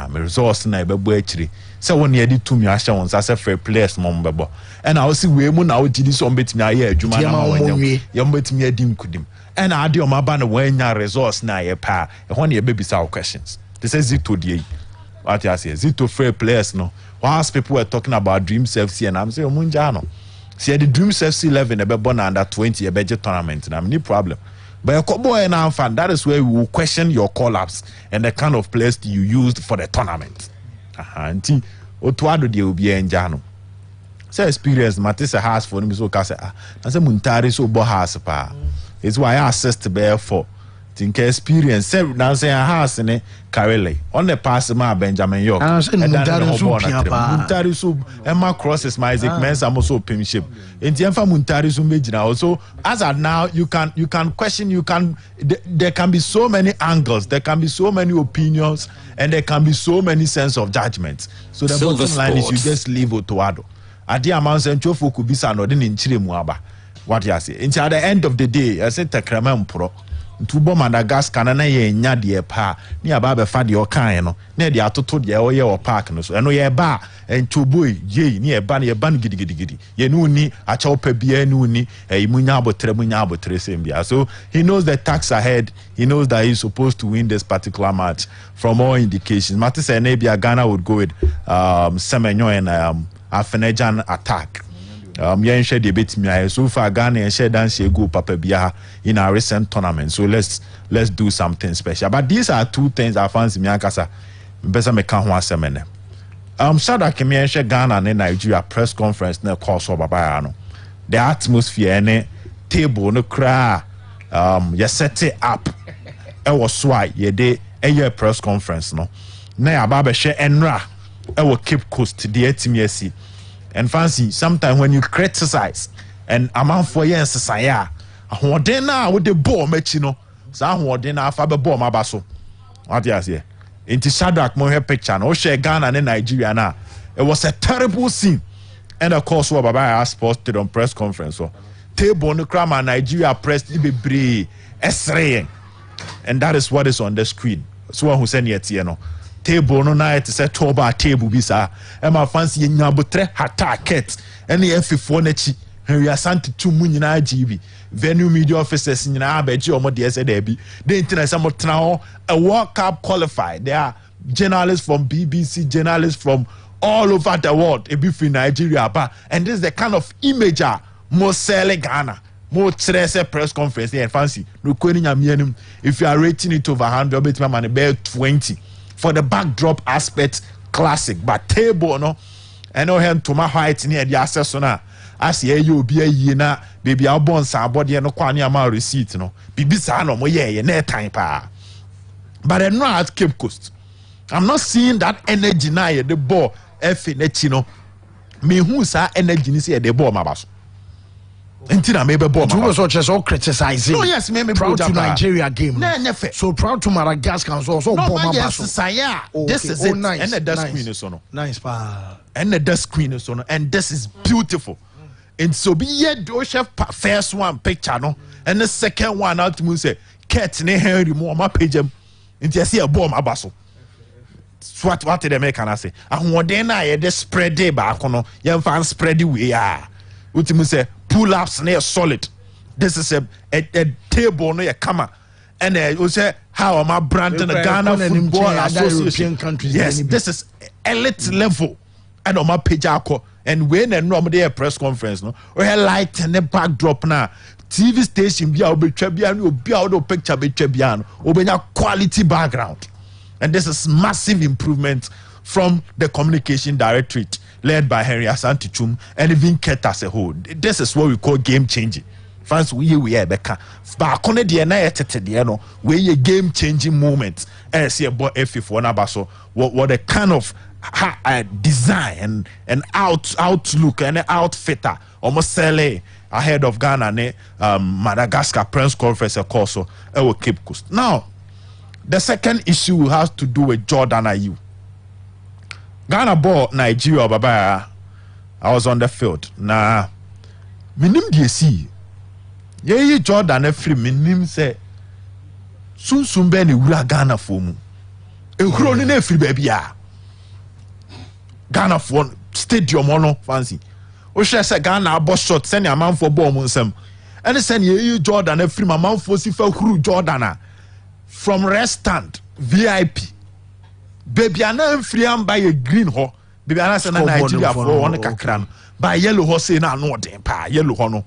Me resource na be boy chiri. So when you did to me asha once as a fair players mom bebo. And I see we mu na o gidi so mbet me aye adwuma na ma wanyam. Yam bet me adim kudim. And I do my banner when your resource na ye pa. When you baby our questions. This is Zito DA. What I say, Zito fair players no. Whilst people were talking about Dreams FC and I'm saying Munjano. See the Dreams FC 11 a born under 20 a budget tournament and I'm no problem. But a couple and I'm fan, that is where we will question your call-ups and the kind of players you used for the tournament. Auntie, Otuado de will be enjano. Say experience Matisse has for him so case. I say Muntari so bo has pa. It's why I assist bear for think experience say now say a house ne Karele on the pass ma Benjamin York and Muntari so Emma crosses my Isaac Mensah also premiership enti emfa Muntari so mejina also as at now you can question there can be so many angles, there can be so many opinions, and there can be so many sense of judgment. So the bottom line is you just leave Otoado at the amount and Chofo could be no in Chile what you say. At the end of the day, I said Tekremem Pro. Tubo Madagascar na ye nya de pa ni aba be fa de okan no na de atoto de o ye o park no so eno ye ba entubo ye ni e ba gidigidi ye no ni acha pa bia no ni munya abotre sembia. So he knows the tax ahead, he knows that he's supposed to win this particular match from all indications. Mate say Nebia Ghana would go with Semenyo and Afenejan attack. Yen share debate me so far Ghana and share dance go Papa Bia in our recent tournament. So let's do something special. But these are two things I fancy me akasa. Besa me kan ho asemene. Shadrack me share Ghana and Nigeria press conference na call so baba no. The atmosphere ne table no cry you set it up. E was why ye dey a press conference no. Na ya baba share enra e wo Cape Coast the etimiesi. And fancy sometimes when you criticize and amount for years saya hodena with the ball match no sa hodena fa be ball mabaso what you say into Shadrack mo picture no share Ghana and Nigeria na it was a terrible scene and of course what baba posted on press conference so table no crama Nigeria press be esre and that is what is on the screen so who send yet you know table no na it say toba table bi sa e ma fancy nyabotre hataket ene F4 na chi Henry Asante tumu nyina GB venue media officers nyina abeji omo de say there bi dey intina say mo tena ho a World Cup qualified. There are journalists from BBC, journalists from all over the world e be free Nigeria ba and this is the kind of image mo selling Ghana mo stress press conference there fancy no kwani nyamianum. If you are rating it over 100 betima man be 20 for the backdrop aspect classic but table no and no him to my height near the access na as ye you be a na baby our bonds and body no kwani ama receipt no bibi sa no mo ye na time pa but no at Cape Coast I'm not seeing that energy na the ball efi na chi no me who sa energy ni say the ball mabaso Intina maybe bomb. You was just all criticizing. Oh yes, maybe proud to Nigeria game. So proud to Madagascar. So bomb. Yes, this is it. Nice. And the desk queen is on. Nice pa. And the desk queen is on. And this is beautiful. And so be yet do chef first one picture no. And the second one out to say cat ne Henry more my page. And you see a bomb abaso. What did they make can I say? And what then I the spread day back on young fan spread the way. Ultimately say pull-ups near solid. This is a table near camera. And you say how am I branding the Ghana Football Association? Yes, this is elite level. And on my page and when and normally a press conference, no, we have light and the backdrop now. TV station be out be out of picture be quality background. And this is massive improvement from the communication directorate led by Henry Asante Chum and even Ket as a whole. This is what we call game changing. Fans we are beka. But on the na we a game changing moment. As a boy F4 nabaso what a kind of design and outlook and outfitter almost selling ahead of Ghana Madagascar press conference course Cape Coast. Now the second issue has to do with Jordan Ayew. Ghana ball Nigeria baba. I was on the field. Nah, minim DC. Ye Jordan free minim say soon be ni wura Ghana for mu. Ehuro ni na free baby ya. Ghana for stadium ono fancy. O share say Ghana ball shot send your man for ball mu nsem. And send ye Jordan free my man for si fa huru Jordan from restaurant VIP. Baby ana free am buy a green ho. Baby ana say na Nigeria for one kakra. Buy yellow ho say na no den pa yellow ho no.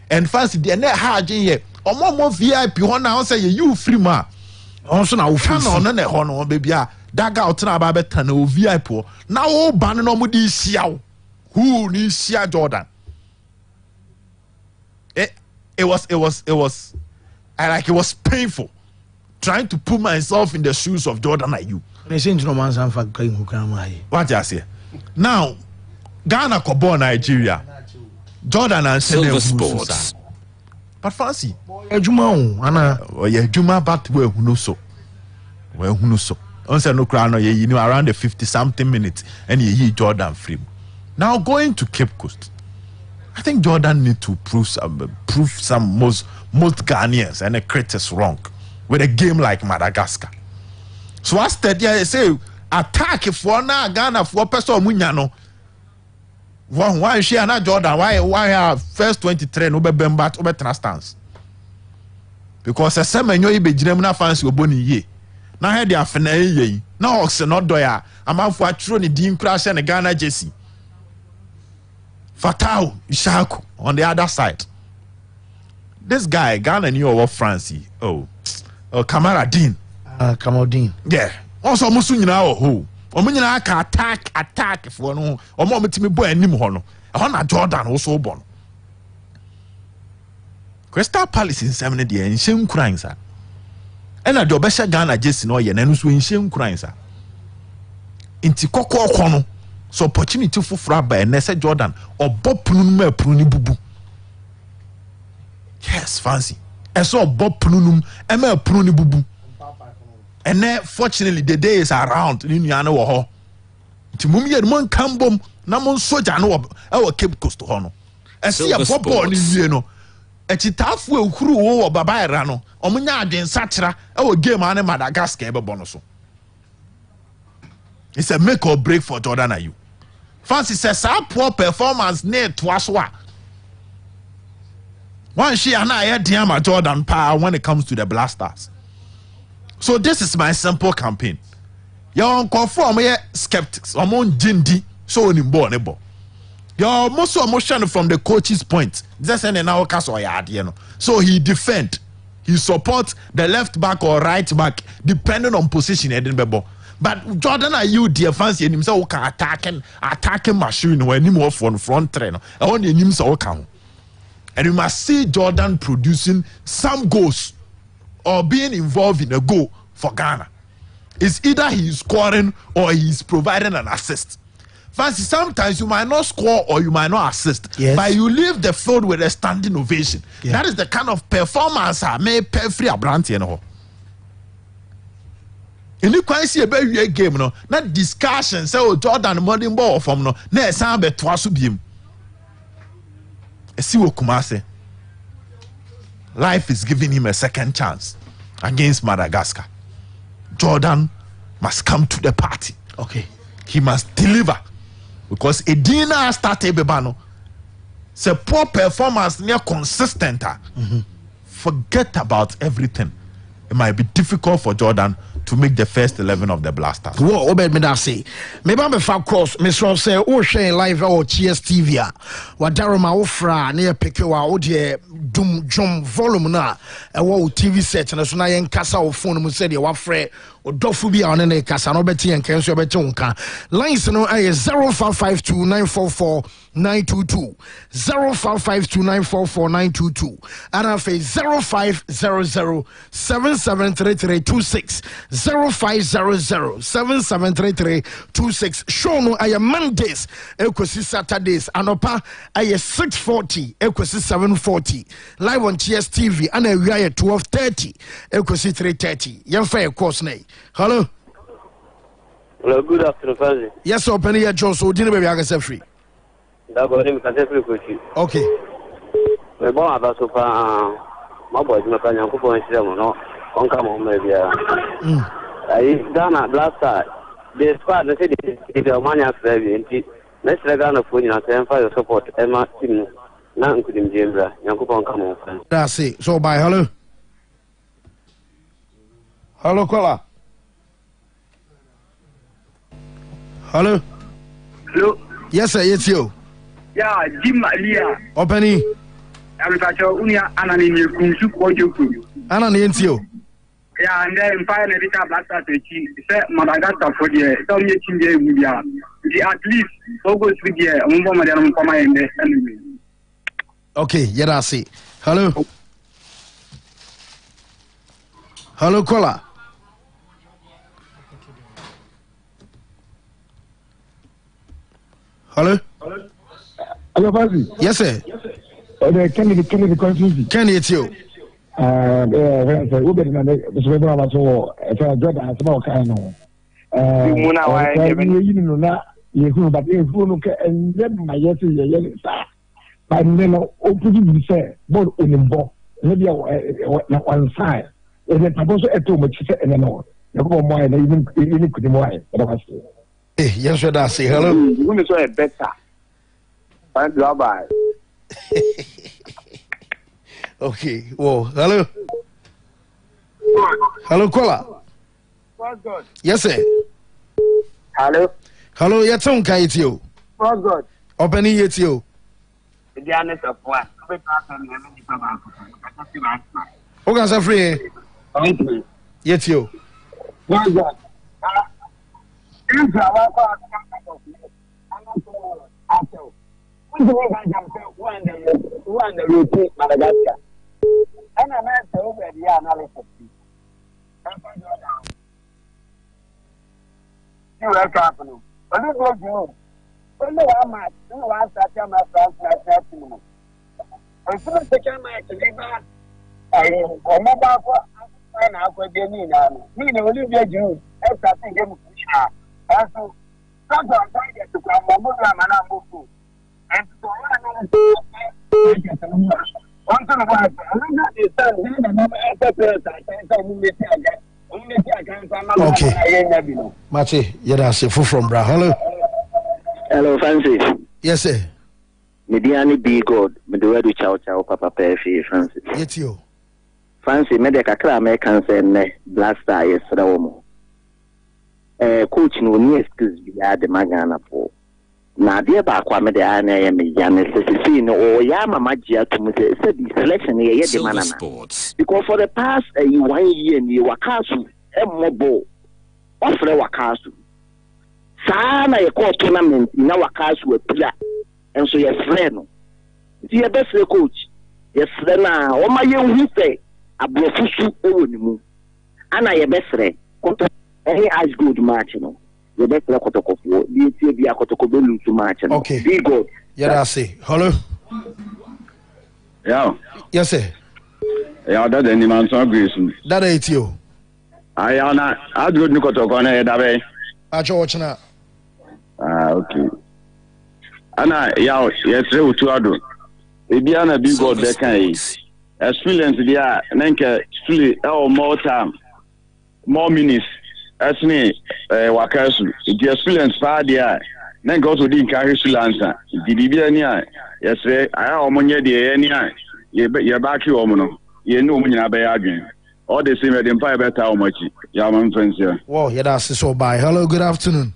And fancy the na hard here. Omo VIP ho na say you free ma. Also na free no na ho no baby a daga out na ba beta na VIP ho. Na o ban no mo di sia wo. Who ni sia Jordan. It was painful. trying to put myself in the shoes of Jordan Ayew. What you say? Now, Ghana kobo Nigeria. Jordan and Silver Sports. But fancy. Juma, but we who know so. On no crown, you know, around the 50-something minutes, and you Jordan free. Now going to Cape Coast, I think Jordan need to prove some most Ghanaians and the critics wrong with a game like Madagascar. So I say attack if one Ghana for person munyano. Why she and Jordan? Why first 23 no be bembat obe stance? Because a semen yo be jinemuna fancy oboni ye. Na head ya fena ye. Na ox no doya. Amanfo atro ni din crash and Ghana jersey. Fatau Ishaku on the other side. This guy Ghana knew over France. Kamara Dean. Kamodin. Yeah. Also musu nyina ho. Omo nyina ka attack for no. Omo metimi boy anim ho no. E na Jordan also born. Crystal Palace in 7 de enhyem kuran sa. E na de obehye Ghana jersey no ye nanu so enhyem kuran sa. Inti kokko no. So opportunity for Fraba and Nessa Jordan or Bob Prunum Pruni Bubu. Yes, fancy. I saw Bob Prunum Emma Pruni Bubu. And then fortunately the day is around in Yana Waho. Timumi and Mon Cambom, Namon Sojano, our Cape Coast Hono. I see a Bob born in Yeno. A chitafu crew or Baba Rano, Omunya den Satra, our game on Madagascar bonoso. It's a make or break for Jordan Ayew. Fancy says our poor performance near Twaswa. One she and I had Diama Jordan power when it comes to the Blasters. So this is my simple campaign. You're conform here skeptics. I'm on Jindi, so in Bonebo. You're most emotional from the coach's point. Just in our castle yard, you know. So he defend, he support the left back or right back, depending on position Edinburgh. But Jordan Ayew dear fancy and himself can attacking machine when you move from front trainer. I want himself count. And you must see Jordan producing some goals or being involved in a goal for Ghana. It's either he's scoring or he's providing an assist. Fancy, sometimes you might not score or you might not assist, but you leave the field with a standing ovation. Yeah. That is the kind of performance I may pay free a brand, you know. And you can see a very game, no, not discussion. So Jordan modern ball from no, ne sound be twice bim. See what Kumase. Life is giving him a second chance against Madagascar. Jordan must come to the party. Okay, he must deliver because Edina started bebano. It's a poor performance, near consistent. Forget about everything. It might be difficult for Jordan to make the first 11 of the Blasters. What about me that say? Maybe I'm a far course. Mr. say, oh, share live or TSTV. What Daroma Ofra near Pekewa, oh, dear, Dum Jum volume na, a wow TV set, and as soon as I am Casa or phone, said you are free or Dofubi on any Casa, no betting and Cancer Betonka. Lines no I 0552944922, 0552944922, and I face 0500773326. 0500773326. Show no I am Mondays, Equasi Saturdays, Anopa I 6:40, Equasi 7:40. Live on TSTV, and we are at 12:30, Equasi 3:30. Young fair course nay. Hello. Hello, good afternoon, Fancy. Yes, open here, Joe. So dinner baby, I can say free. That body can say free for you. Okay. My boy about so far. My boy, my friend, I'm going to no. On come on, maybe. Ghana Blaster. The squad, they say the money has baby. Let's let Ghana for you and fire support. Emma Tim. Now, could him, James. Yankupon come on. That's it. So, bye. Hello. Hello, caller. Hello. Hello. Yes, sir. It's you. Yeah, Jim Malia. Opening. I'm going to Unia Anani Kunsu Kojoku. Anani into you. Yeah, and then finally, the Blaster to Madagascar for the Tommy Chinja Mudia. At least, focus with the Mumma Pama and the enemy. Okay, yeah, I see. Hello. Hello, caller. Hello. Hello, Fancy. Yes, sir. Kennedy constituency. Kenny, it's you. Jordan, yes, sir. That's it. Hello. Okay. Whoa. Hello. Hello, caller. Yes, sir. Hello. Hello. Yes, sir. Can it's you? What's good? Open it. It's you. The honest of one. Okay, sir. Free. Yes, you. What's good? One the routine Madagascar. And I'm at over the analysis. You are happening. But it was you. But no, I'm at no answer to my friends like that. As soon as the camera to leave us, I remember and I could be me now. Me, the Olivia Jew, as I think him. And so, sometimes I get to come, and I'm moving. And so, okay. Mate, that's a full from Bra. Hello. Hello, Francis. Yes, sir. Mediani be good. Me do ready chow papa Pefi, Francis. Yes, you. Francis, me de kakra American say ne Black Star yesterday woman. Coach no ni excuse be the magana po. Na dia ba kwa me de ana ya me ya necessity no o ya mama gia to me say the selection here the manana because for the past 1 year ni wakasu emmobo ofre wakasu sana ye ko tournament na wakasu apula enso ye frɛ no ti ye be frɛ coach ye frɛ na o ma ye hu sɛ abrofusu ewo ni mu ana ye be frɛ ko ice good match no. Okay. Be good. Yeah, I see. Hello. Yeah. Yes, sir. Yeah, that's the name of Grayson. That ain't you. I do not go to Corner that way. I watch now. Okay. Anna, yeah, yes, to do. If you are a big god, that can experience the Nanka, more time, more minutes. As me, Wakasu, the experience far there, then go to the Kahisu Lanza. The Bibiania, yes, I almost the Enia, you're back to Omono, you know when you're again. All the same at Empire better how much, Yaman friends here. Whoa, yeah, that's so bye. Hello, good afternoon.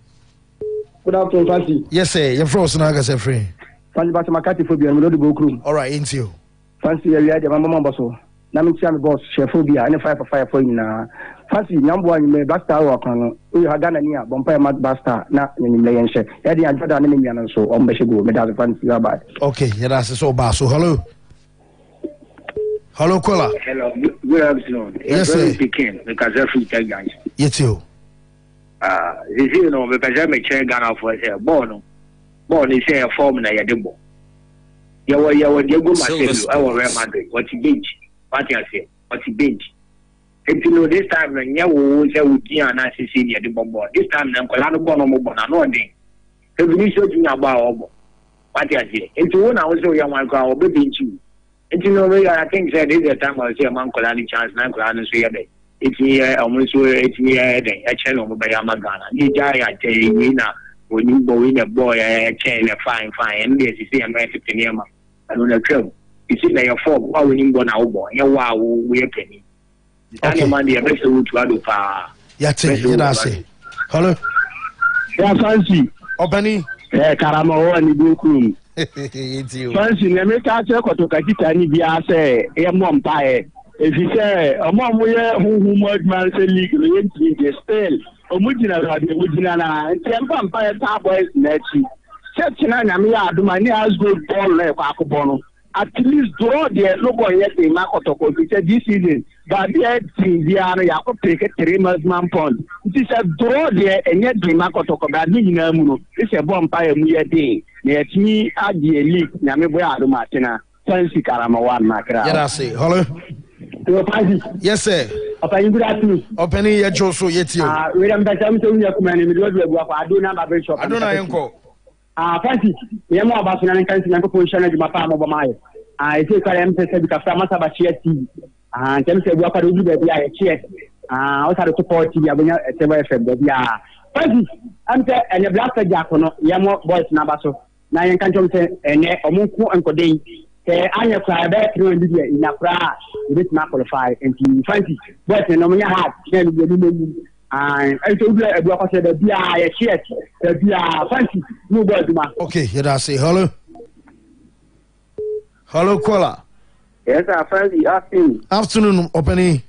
Good afternoon, Fancy. Yes, sir, you're frozen, I guess, free. Fancy Batamakati for being the book room. All right, into you. Fancy, we had a mama so. Namichi boss, Shephobia, and a 5 for you now. Fancy, number one, you may Basta work on. We have done a near Bompire Mat Basta, not in Mayan Share. Eddie and Jordan and so on Beshigo, Medal Fancy about. Okay, yeah, that's so bad. So, hello. Hello, caller. Hello, good afternoon. Yes, sir. Speaking, because every tag guys. Yes, you. You know, because I'm a chair gun for a born is a form in a demo. You were you go myself, I will wear Madrid. What's bench? What I say? What's bench? If you know this time, when you will say with you and I see near the bomb. This time, I'm going to go on mobile. No day. If you show you about what I say, if you want to also young one, I'll be you. If you know, I think that this is the time I say a man could only chance 9 grand say a day. It's here almost 8 years a day. A channel by Yamagana. You die, I tell you, when you go in a boy, a chain, a fine, and this is a man 15 years. I don't know, trouble. You see, like a fork, why will you go now, boy? Wow, we're penny. Okay. Yeah, that's it. Hello. Yeah, Fancy. Obani. Karamo and the book room. Fancy, Nemeka Chekotokakita, Nibia say, a mom pie. If you say, a mom who much man say legally, the spell, a Mujina, and Temple Empire Tar Boys, Netchi. Church and I do my near good ball like Pacobono. at least draw the logo yet in Makotoko. This season, but yet the other Yako take 3 months man pond. It is a draw there and yet the Makotoko, but it's a bonfire near day. Near me at the elite, Yamibua Martina, Fancy Karamawan Makra. Hello. Yes, sir. Good afternoon. Opening your Joso yet you. We am better to your command. I do not very short. I don't know. Fancy, Yamo Basan and Council and Position of my farm over my. I think I am said because I must have a chair tea. And tell me what I do with the chair. Also to support you, at the FM. Yeah. Fancy, I'm there and a black Jacono, Yamo boys Nabaso. Now you can't say, and Omuku and Kodin. I have a back through in Napra, this not qualify, and Fancy, but no matter how, then you and I told you, I said, the BI, shit, the BI, Fancy, no word, okay, here I say, hello. Hello, caller. Yes, I Fancy, afternoon, opening.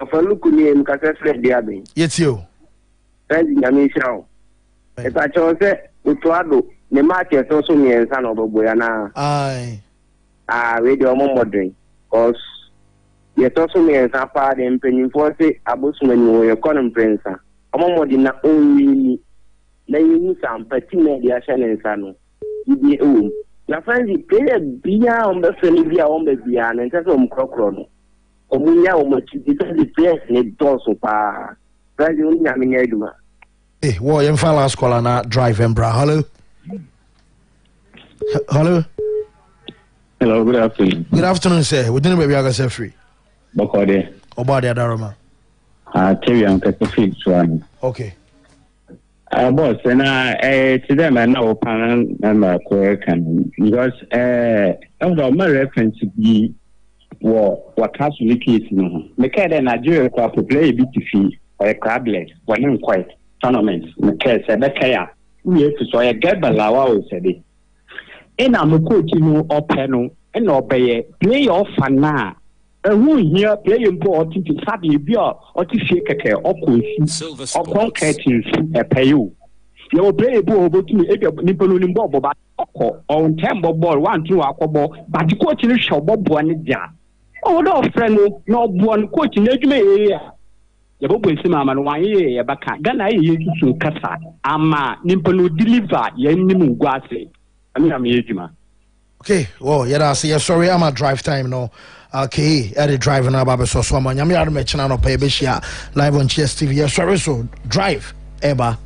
Of a look name, Cassette Diaby. Yes, you. Fancy, I mean, show. If I chose it, with Tuado, the market also means an over Boyana. Aye. Radio Momodoing, because yet also means a part and penny for say a busman or your common prince. A momodina only laying some petty media channel sano. You be old. Your friends, you play a beer on the Philipia on the beer and just on Crocron. Omuya almost because the place need also pa. That's the only I mean, eh, well, you're last caller now, drive and bra. Hello. Hello. Hello, good afternoon. Good afternoon, sir. We didn't maybe I got free. Bokode. Obadi Adarama. Terry and Pepperfield one. Okay. Boss, and to them I know pan number can because my reference to be what Catholic case no. Mekade Nigeria kwa play BTF or a crablet when quite tournaments. Mekade said Bekaya. We have to so I get Balawa said. And I'm a coach no open and obey play off and now. Who here play important to study beer or to shake a care or coach or concretely a payu. You will play a ball to Nipple in Bob or on temple ball 1-2 aqua ball, but the coach in shall bob one jar. Oh, no friend, no one coach in area. The bob will see mamma 1 year, but Gana used to Casa. Ama Nipple deliver Yenimu Guasi. Okay, well, yeah, I see. Sorry, I'm at drive time now. Okay, at the drive now, Baba. So, I'm going to mention on pay live on Cheers TV. Sorry, so drive, Eba.